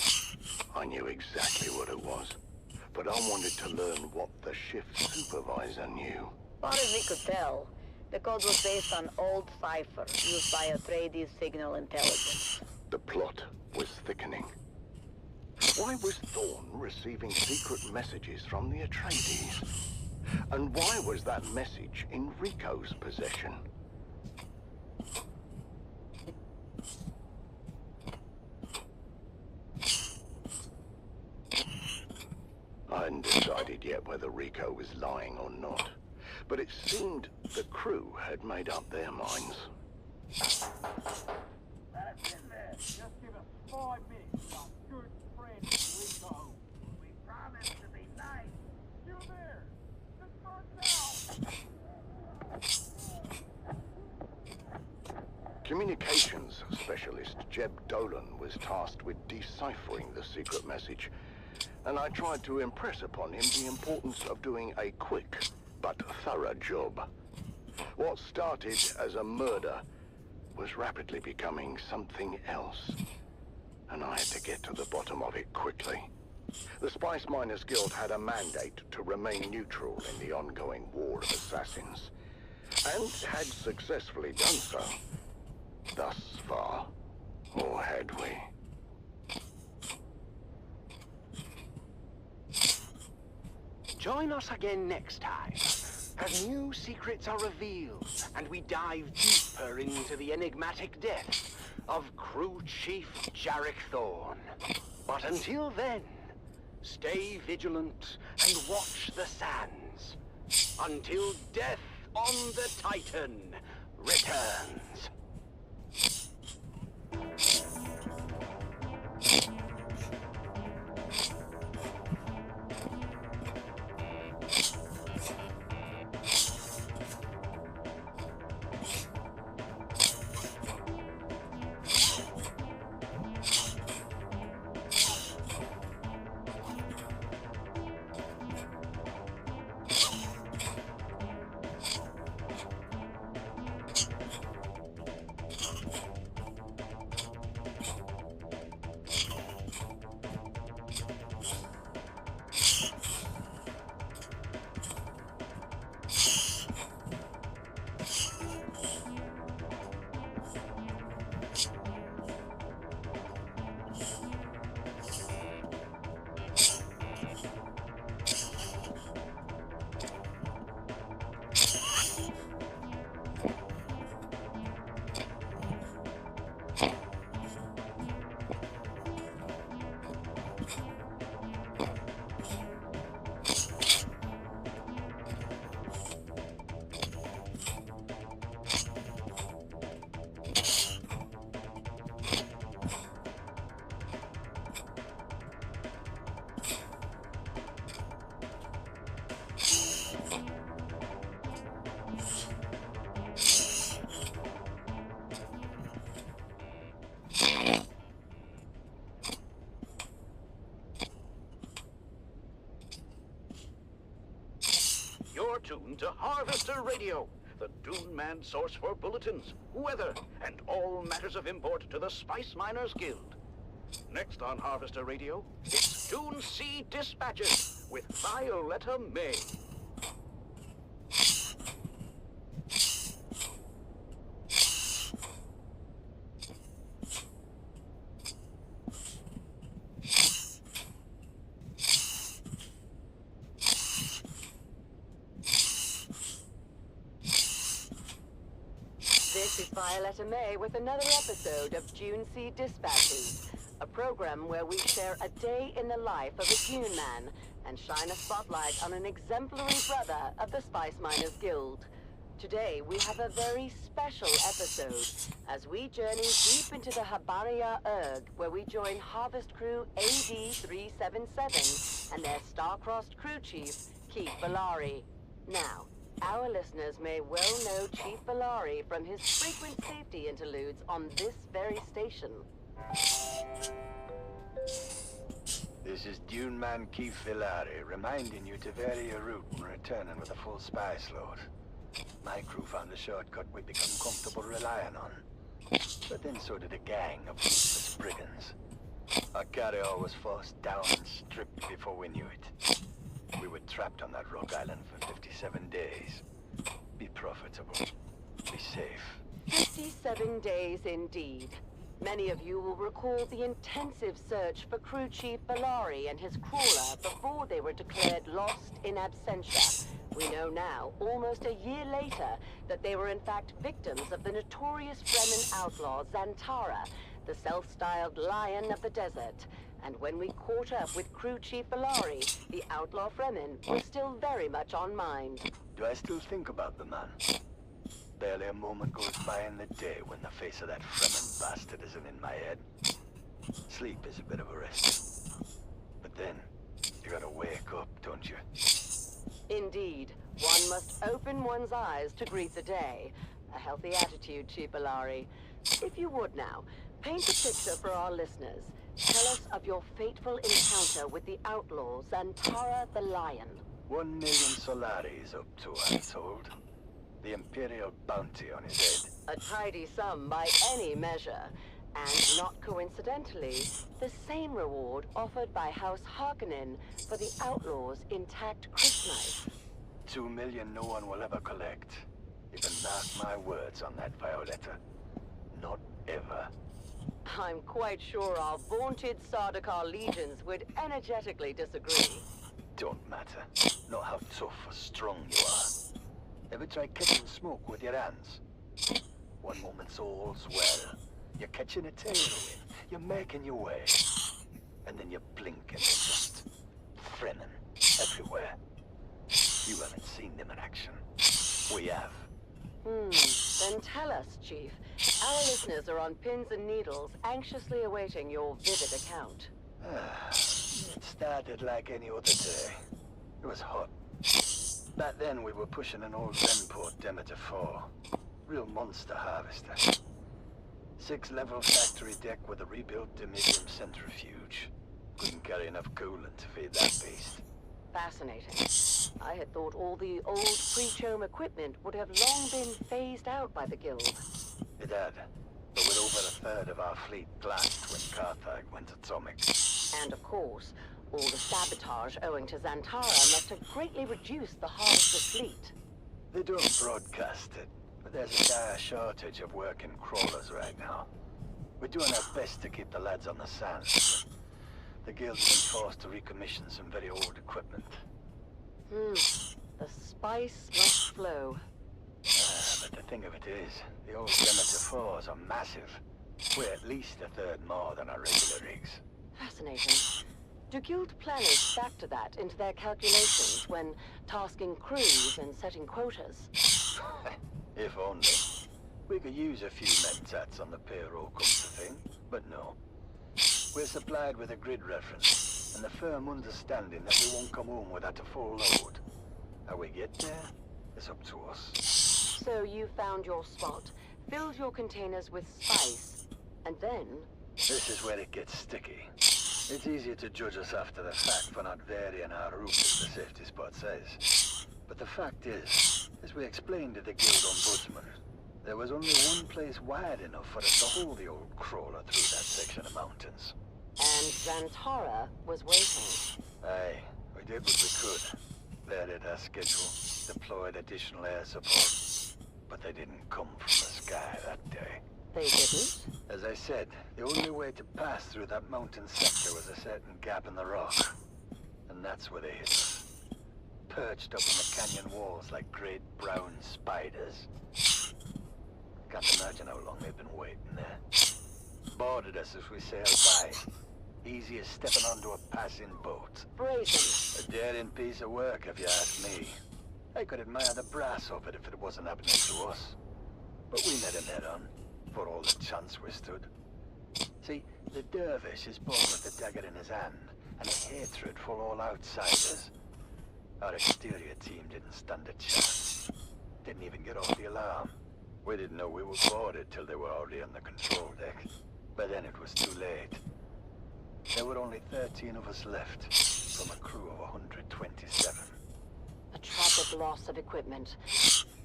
I knew exactly what it was, but I wanted to learn what the shift supervisor knew. Far as we could tell, the code was based on old cipher used by Atreides signal intelligence. The plot was thickening. Why was Thorne receiving secret messages from the Atreides? And why was that message in Rico's possession? I hadn't decided yet whether Rico was lying or not, but it seemed the crew had made up their minds. That's in there. Just give us 5 minutes, our good friend Rico. We promise to be nice. You there? Just burn down. Communications specialist Jeb Dolan was tasked with deciphering the secret message, and I tried to impress upon him the importance of doing a quick but thorough job. What started as a murder was rapidly becoming something else, and I had to get to the bottom of it quickly. The Spice Miners Guild had a mandate to remain neutral in the ongoing war of assassins, and had successfully done so. Thus far, or had we? Join us again next time, as new secrets are revealed, and we dive deeper into the enigmatic death of Crew Chief Jarek Thorne. But until then, stay vigilant and watch the sands, until death on the Titan returns. tuned to Harvester Radio, the Dune Man source for bulletins, weather, and all matters of import to the Spice Miners Guild. Next on Harvester Radio, it's Dune Sea Dispatches with Violetta May. This is Violetta May with another episode of Dune Sea Dispatches, a program where we share a day in the life of a Dune man and shine a spotlight on an exemplary brother of the Spice Miners Guild. Today we have a very special episode as we journey deep into the Habaria Erg, where we join Harvest Crew AD-377 and their star-crossed crew chief, Keith Valari. Now, our listeners may well know Chief Valari from his frequent safety interludes on this very station. This is Dune Man Keith Valari, reminding you to vary your route when returning with a full spice load. My crew found a shortcut we become comfortable relying on. But then so did a gang of ruthless brigands. Our carrier was forced down and stripped before we knew it. We were trapped on that rock island for 57 days. Be profitable. Be safe. 57 days indeed. Many of you will recall the intensive search for Crew Chief Valari and his crawler before they were declared lost in absentia. We know now, almost a year later, that they were in fact victims of the notorious Fremen outlaw Zantara, the self-styled Lion of the Desert. And when we caught up with Crew Chief Valari, the outlaw Fremen was still very much on mind. Do I still think about the man? Barely a moment goes by in the day when the face of that Fremen bastard isn't in my head. Sleep is a bit of a rest. But then, you gotta wake up, don't you? Indeed. One must open one's eyes to greet the day. A healthy attitude, Chief Valari. If you would now, paint a picture for our listeners. Tell us of your fateful encounter with the outlaws and Tara the Lion. 1 million Solaris up to, I'm told. The Imperial bounty on his head. A tidy sum by any measure. And not coincidentally, the same reward offered by House Harkonnen for the outlaws' intact cryptknife. 2 million no one will ever collect. You can mark my words on that, Violetta. Not ever. I'm quite sure our vaunted Sardaukar legions would energetically disagree. Don't matter. Not how tough or strong you are. Ever try catching smoke with your hands? One moment's all's well. You're catching a tailwind. You're making your way. And then you blink and they're just Fremen everywhere. You haven't seen them in action. We have. Then tell us, Chief. Our listeners are on pins and needles, anxiously awaiting your vivid account. It started like any other day. It was hot. Back then we were pushing an old Renport Demeter 4. Real monster harvester. 6-level factory deck with a rebuilt Demidium centrifuge. Couldn't carry enough coolant to feed that beast. Fascinating. I had thought all the old pre-chome equipment would have long been phased out by the Guild. It had, but with over a third of our fleet glassed when Carthage went atomic. And of course, all the sabotage owing to Zantara must have greatly reduced the Harvester fleet. They don't broadcast it, but there's a dire shortage of working crawlers right now. We're doing our best to keep the lads on the sands. The Guild has been forced to recommission some very old equipment. The spice must flow. But the thing of it is, the old Demeter 4s are massive. We're at least a third more than our regular rigs. Fascinating. Do Guild planners factor that into their calculations when tasking crews and setting quotas? If only. We could use a few mentats on the payroll, come to think, but no. We're supplied with a grid reference, and the firm understanding that we won't come home without a full load. How we get there is up to us. So you found your spot, filled your containers with spice, and then... This is where it gets sticky. It's easier to judge us after the fact for not varying our route as the safety spot says. But the fact is, as we explained to the Guild Ombudsman, there was only one place wide enough for us to hold the old crawler through that section of mountains. And Zantara was waiting. Aye, we did what we could. Varied our schedule, deployed additional air support. But they didn't come from the sky that day. They didn't? As I said, the only way to pass through that mountain sector was a certain gap in the rock. And that's where they hit us. Perched up on the canyon walls like great brown spiders. Can't imagine how long they've been waiting there. Boarded us as we sailed by. Easy as stepping onto a passing boat. Brazen. A daring piece of work, if you ask me. I could admire the brass of it if it wasn't happening to us. But we met him head on, for all the chance we stood. See, the dervish is born with the dagger in his hand, and a hatred for all outsiders. Our exterior team didn't stand a chance. Didn't even get off the alarm. We didn't know we were boarded till they were already on the control deck. By then it was too late. There were only 13 of us left, from a crew of 127. A tragic loss of equipment.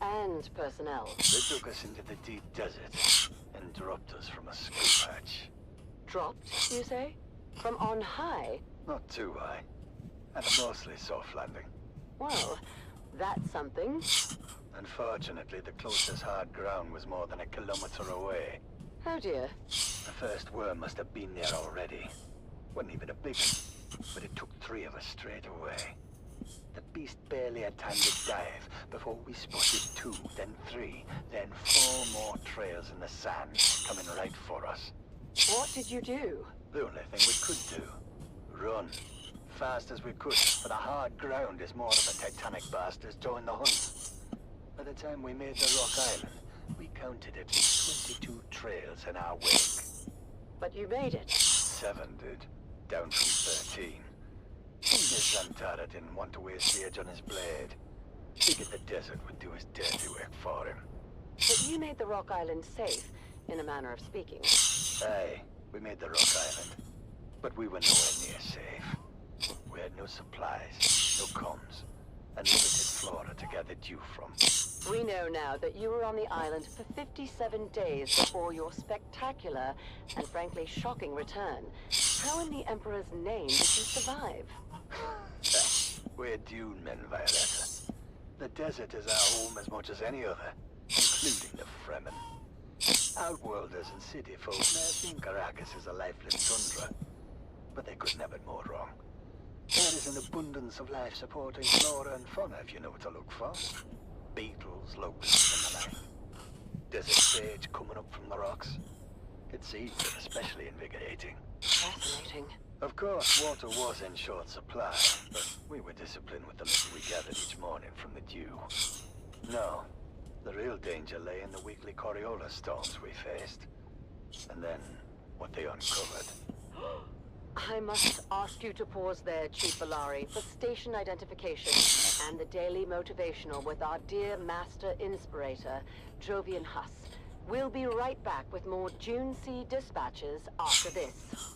And personnel. They took us into the deep desert, and dropped us from a scoop hatch. Dropped, you say? From on high? Not too high. And a mostly soft landing. Well, that's something. Unfortunately, the closest hard ground was more than a kilometer away. Oh dear. The first worm must have been there already. Wasn't even a big one, but it took 3 of us straight away. The beast barely had time to dive before we spotted 2, then 3, then 4 more trails in the sand coming right for us. What did you do? The only thing we could do. Run. Fast as we could, for the hard ground is more of a titanic bastards join the hunt. By the time we made the Rock Island, we counted at least 22 trails in our wake. But you made it. 7 did, down from 13. Zantara didn't want to waste the edge on his blade. Figured the desert would do his dirty work for him. But you made the Rock Island safe, in a manner of speaking. Aye, we made the Rock Island. But we were nowhere near safe. We had no supplies, no comms, and limited flora to gather dew from. We know now that you were on the island for 57 days before your spectacular and frankly shocking return. How in the Emperor's name did you survive? We're Dune men, Violetta. The desert is our home as much as any other, including the Fremen. Outworlders and city folk may have seen Caracas as a lifeless tundra, but they couldn't have it more wrong. There is an abundance of life-supporting flora and fauna if you know what to look for. Beetles, locusts, and the like. Desert sage coming up from the rocks. Its seeds are especially invigorating. Fascinating. Of course, water was in short supply, but we were disciplined with the little we gathered each morning from the dew. No, the real danger lay in the weekly Coriolis storms we faced. And then, what they uncovered. I must ask you to pause there, Chief Valari, for station identification and the daily motivational with our dear Master Inspirator, Jovian Huss. We'll be right back with more Dune Sea dispatches after this.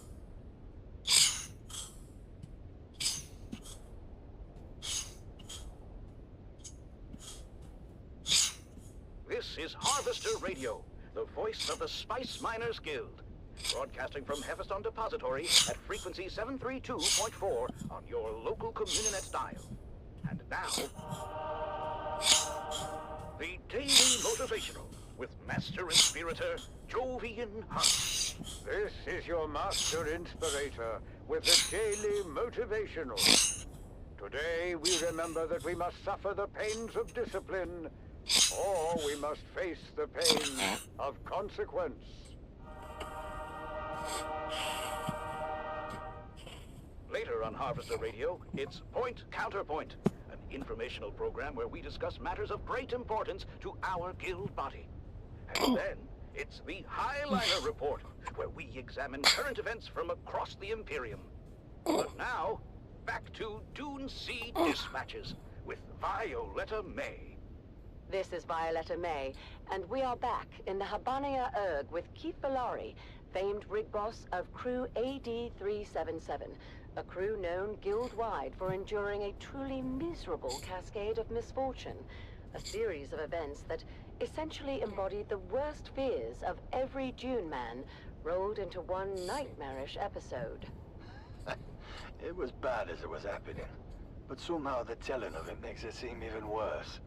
This is Harvester Radio, the voice of the Spice Miners Guild. Broadcasting from Hephaeston Depository at frequency 732.4 on your local Communinet dial. And now, the Daily Motivational with Master Inspirator Jovian Huss. This is your Master Inspirator with the Daily Motivational. Today we remember that we must suffer the pains of discipline, or we must face the pain of consequence. Later on Harvester Radio, it's Point Counterpoint, an informational program where we discuss matters of great importance to our guild body. And then, it's the Highliner Report, where we examine current events from across the Imperium. But now, back to Dune Sea Dispatches with Violetta May. This is Violetta May, and we are back in the Habania Erg with Keith Valari, famed rig boss of Crew AD-377, a crew known guild-wide for enduring a truly miserable cascade of misfortune, a series of events that essentially embodied the worst fears of every Dune man rolled into one nightmarish episode. It was bad as it was happening, but somehow the telling of it makes it seem even worse.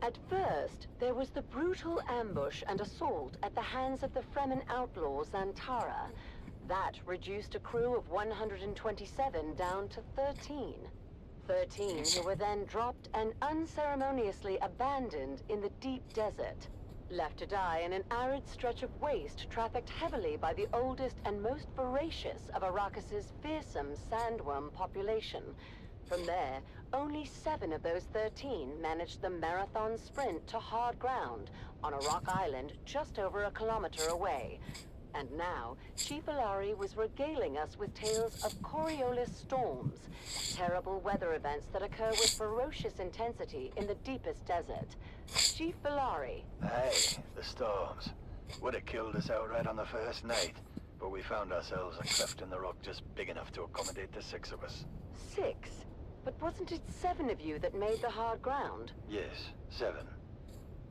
At first, there was the brutal ambush and assault at the hands of the Fremen outlaws Antara. That reduced a crew of 127 down to 13. 13 who were then dropped and unceremoniously abandoned in the deep desert, left to die in an arid stretch of waste trafficked heavily by the oldest and most voracious of Arrakis's fearsome sandworm population. From there, only 7 of those 13 managed the marathon sprint to hard ground on a rock island just over a kilometer away. And now, Chief Ilari was regaling us with tales of Coriolis storms, terrible weather events that occur with ferocious intensity in the deepest desert. Chief Ilari. Aye, the storms. Would have killed us outright on the first night, but we found ourselves a cleft in the rock just big enough to accommodate the 6 of us. 6? But wasn't it 7 of you that made the hard ground? Yes, 7.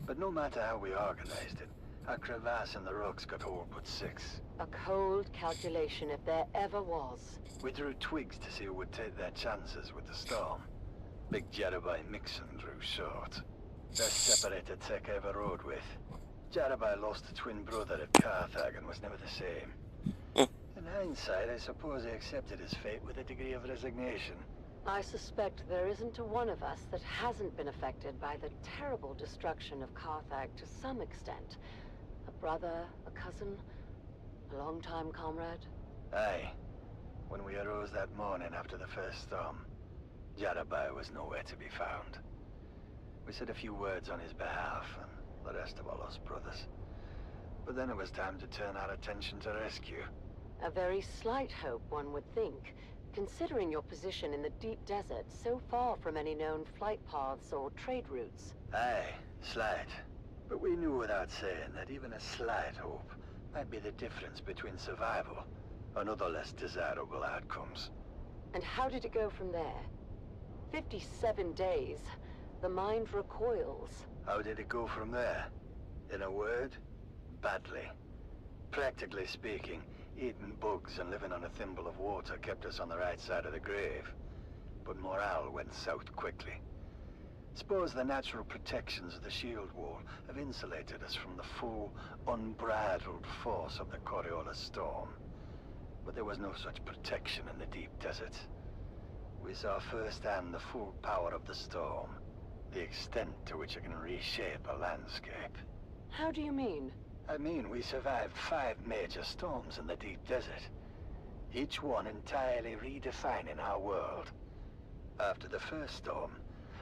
But no matter how we organized it, a crevasse in the rocks got hold but 6. A cold calculation if there ever was. We drew twigs to see who would take their chances with the storm. Big Jarabai Mixon drew short. Best separated tech I ever rode with. Jarabai lost a twin brother at Carthage and was never the same. In hindsight, I suppose he accepted his fate with a degree of resignation. I suspect there isn't a one of us that hasn't been affected by the terrible destruction of Carthage to some extent. A brother, a cousin, a longtime comrade. Aye. When we arose that morning after the first storm, Jarabai was nowhere to be found. We said a few words on his behalf, and the rest of our lost brothers. But then it was time to turn our attention to rescue. A very slight hope, one would think, considering your position in the deep desert so far from any known flight paths or trade routes. Aye, slight. But we knew without saying that even a slight hope might be the difference between survival and other less desirable outcomes. And how did it go from there? 57 days. The mind recoils. How did it go from there? In a word, badly. Practically speaking, eating bugs and living on a thimble of water kept us on the right side of the grave. But morale went south quickly. Suppose the natural protections of the shield wall have insulated us from the full, unbridled force of the Coriolis storm. But there was no such protection in the deep desert. We saw firsthand the full power of the storm, the extent to which it can reshape a landscape. How do you mean? I mean, we survived 5 major storms in the deep desert, each one entirely redefining our world. After the first storm,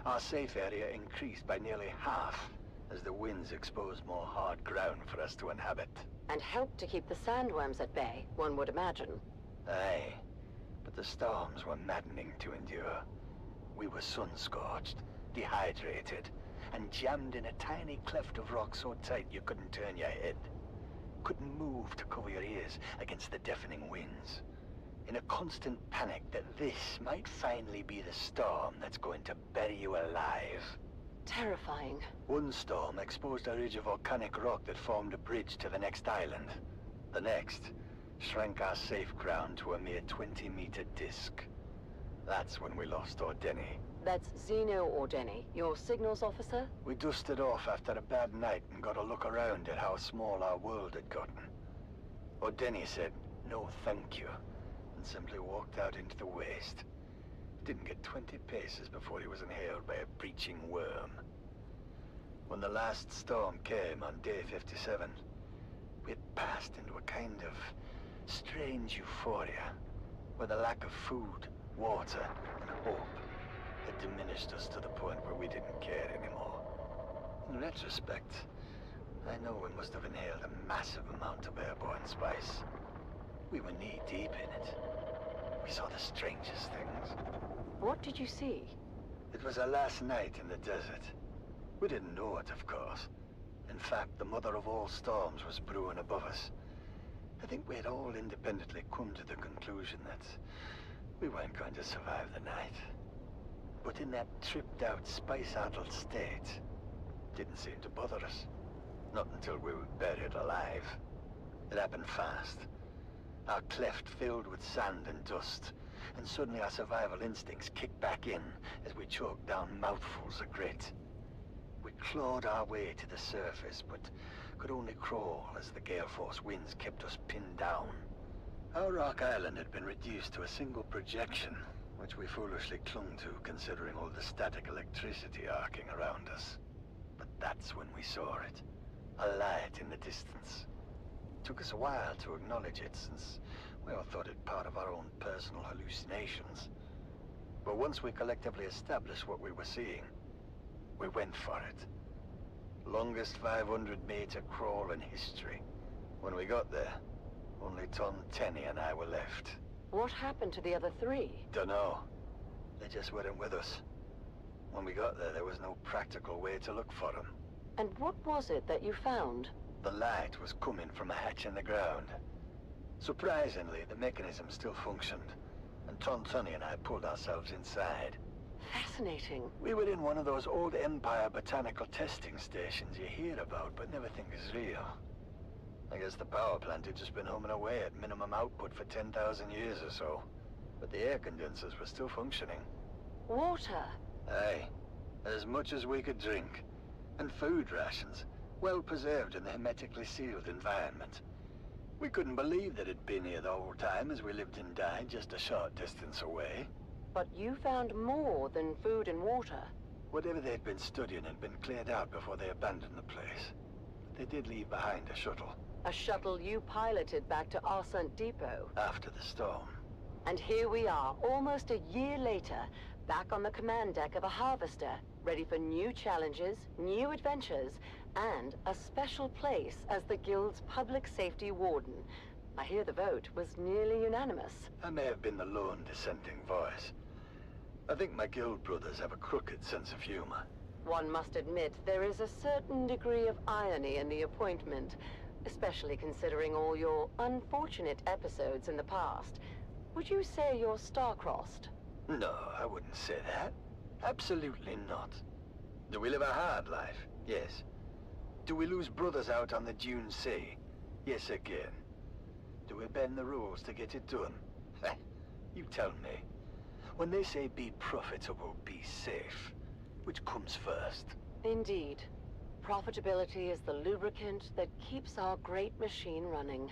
our safe area increased by nearly half as the winds exposed more hard ground for us to inhabit. And helped to keep the sandworms at bay, one would imagine. Aye, but the storms were maddening to endure. We were sun-scorched, dehydrated, and jammed in a tiny cleft of rock so tight you couldn't turn your head. Couldn't move to cover your ears against the deafening winds. In a constant panic that this might finally be the storm that's going to bury you alive. Terrifying. One storm exposed a ridge of volcanic rock that formed a bridge to the next island. The next shrank our safe ground to a mere 20-meter disc. That's when we lost Ordeni. That's Zeno Ordeni, your signals officer? We dusted off after a bad night and got a look around at how small our world had gotten. Ordeni said, "No thank you," and simply walked out into the waste. Didn't get 20 paces before he was inhaled by a breaching worm. When the last storm came on day 57, we had passed into a kind of strange euphoria, where the lack of food, water, and hope had diminished us to the point where we didn't care anymore. In retrospect, I know we must have inhaled a massive amount of airborne spice. We were knee-deep in it. We saw the strangest things. What did you see? It was our last night in the desert. We didn't know it, of course. In fact, the mother of all storms was brewing above us. I think we had all independently come to the conclusion that, We weren't going to survive the night. But in that tripped-out, spice-addled state, didn't seem to bother us. Not until we were buried alive. It happened fast. Our cleft filled with sand and dust, and suddenly our survival instincts kicked back in as we choked down mouthfuls of grit. We clawed our way to the surface, but could only crawl as the gale force winds kept us pinned down. Our rock island had been reduced to a single projection, which we foolishly clung to considering all the static electricity arcing around us. But that's when we saw it. A light in the distance. Took us a while to acknowledge it, since we all thought it part of our own personal hallucinations. But once we collectively established what we were seeing, we went for it. Longest 500-meter crawl in history. When we got there, only Tom, Tenny, and I were left. What happened to the other 3? Dunno. They just weren't with us. When we got there was no practical way to look for them. And what was it that you found? The light was coming from a hatch in the ground. Surprisingly, the mechanism still functioned, and Tony and I pulled ourselves inside. Fascinating. We were in one of those old Empire botanical testing stations you hear about, but never think is real. I guess the power plant had just been humming away at minimum output for 10,000 years or so. But the air condensers were still functioning. Water? Aye. As much as we could drink. And food rations, well preserved in a hermetically sealed environment. We couldn't believe that it'd been here the whole time as we lived and died just a short distance away. But you found more than food and water. Whatever they'd been studying had been cleared out before they abandoned the place. They did leave behind a shuttle. A shuttle you piloted back to Arsent Depot. After the storm. And here we are, almost a year later, back on the command deck of a harvester, ready for new challenges, new adventures, and a special place as the Guild's public safety warden. I hear the vote was nearly unanimous. I may have been the lone dissenting voice. I think my Guild brothers have a crooked sense of humor. One must admit there is a certain degree of irony in the appointment, especially considering all your unfortunate episodes in the past. Would you say you're star-crossed? No, I wouldn't say that. Absolutely not. Do we live a hard life? Yes. Do we lose brothers out on the Dune Sea? Yes again. Do we bend the rules to get it done? You tell me. When they say be profitable, be safe, which comes first? Indeed. Profitability is the lubricant that keeps our great machine running.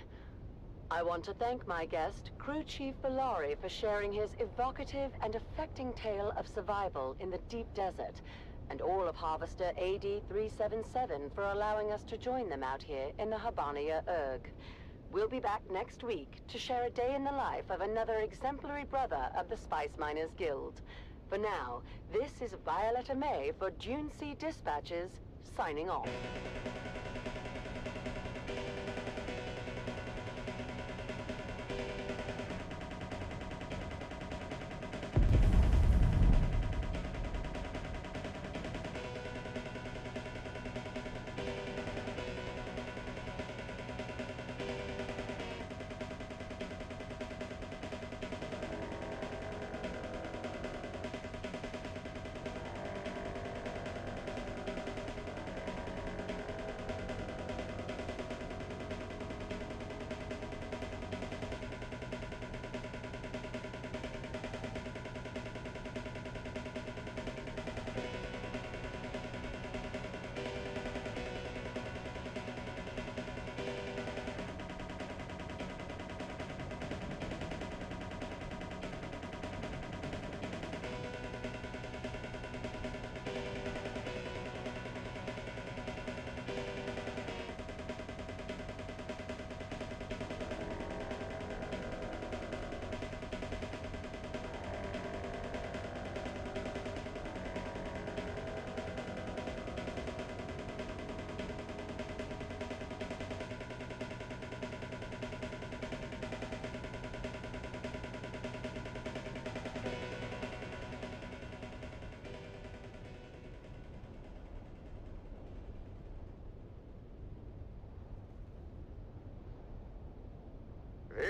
I want to thank my guest, Crew Chief Valari, for sharing his evocative and affecting tale of survival in the deep desert, and all of Harvester AD-377 for allowing us to join them out here in the Habania Erg. We'll be back next week to share a day in the life of another exemplary brother of the Spice Miners Guild. For now, this is Violetta May for Dune Sea Dispatches, signing off.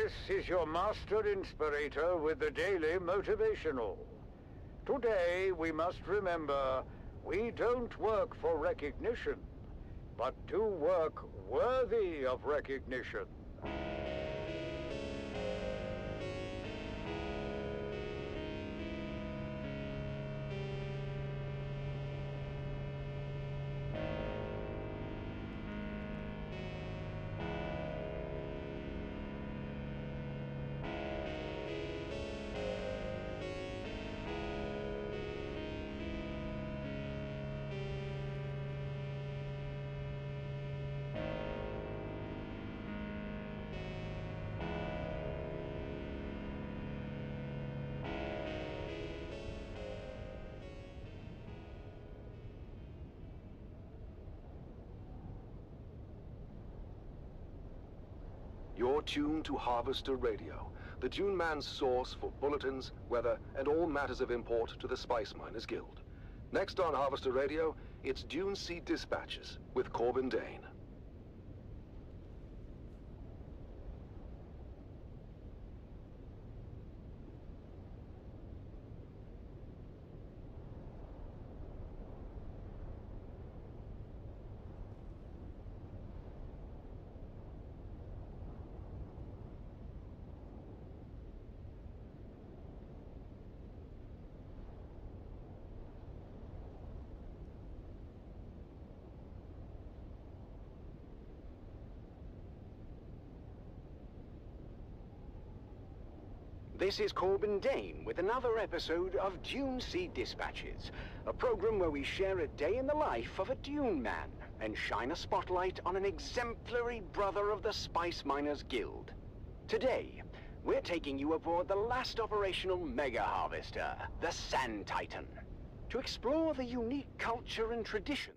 This is your master inspirator with the daily motivational. Today we must remember we don't work for recognition, but do work worthy of recognition. You're tuned to Harvester Radio, the Dune Man's source for bulletins, weather, and all matters of import to the Spice Miners Guild. Next on Harvester Radio, it's Dune Sea Dispatches with Corbin Dane. This is Corbin Dane with another episode of Dune Sea Dispatches, a program where we share a day in the life of a Dune man and shine a spotlight on an exemplary brother of the Spice Miners Guild. Today, we're taking you aboard the last operational mega harvester, the Sand Titan, to explore the unique culture and tradition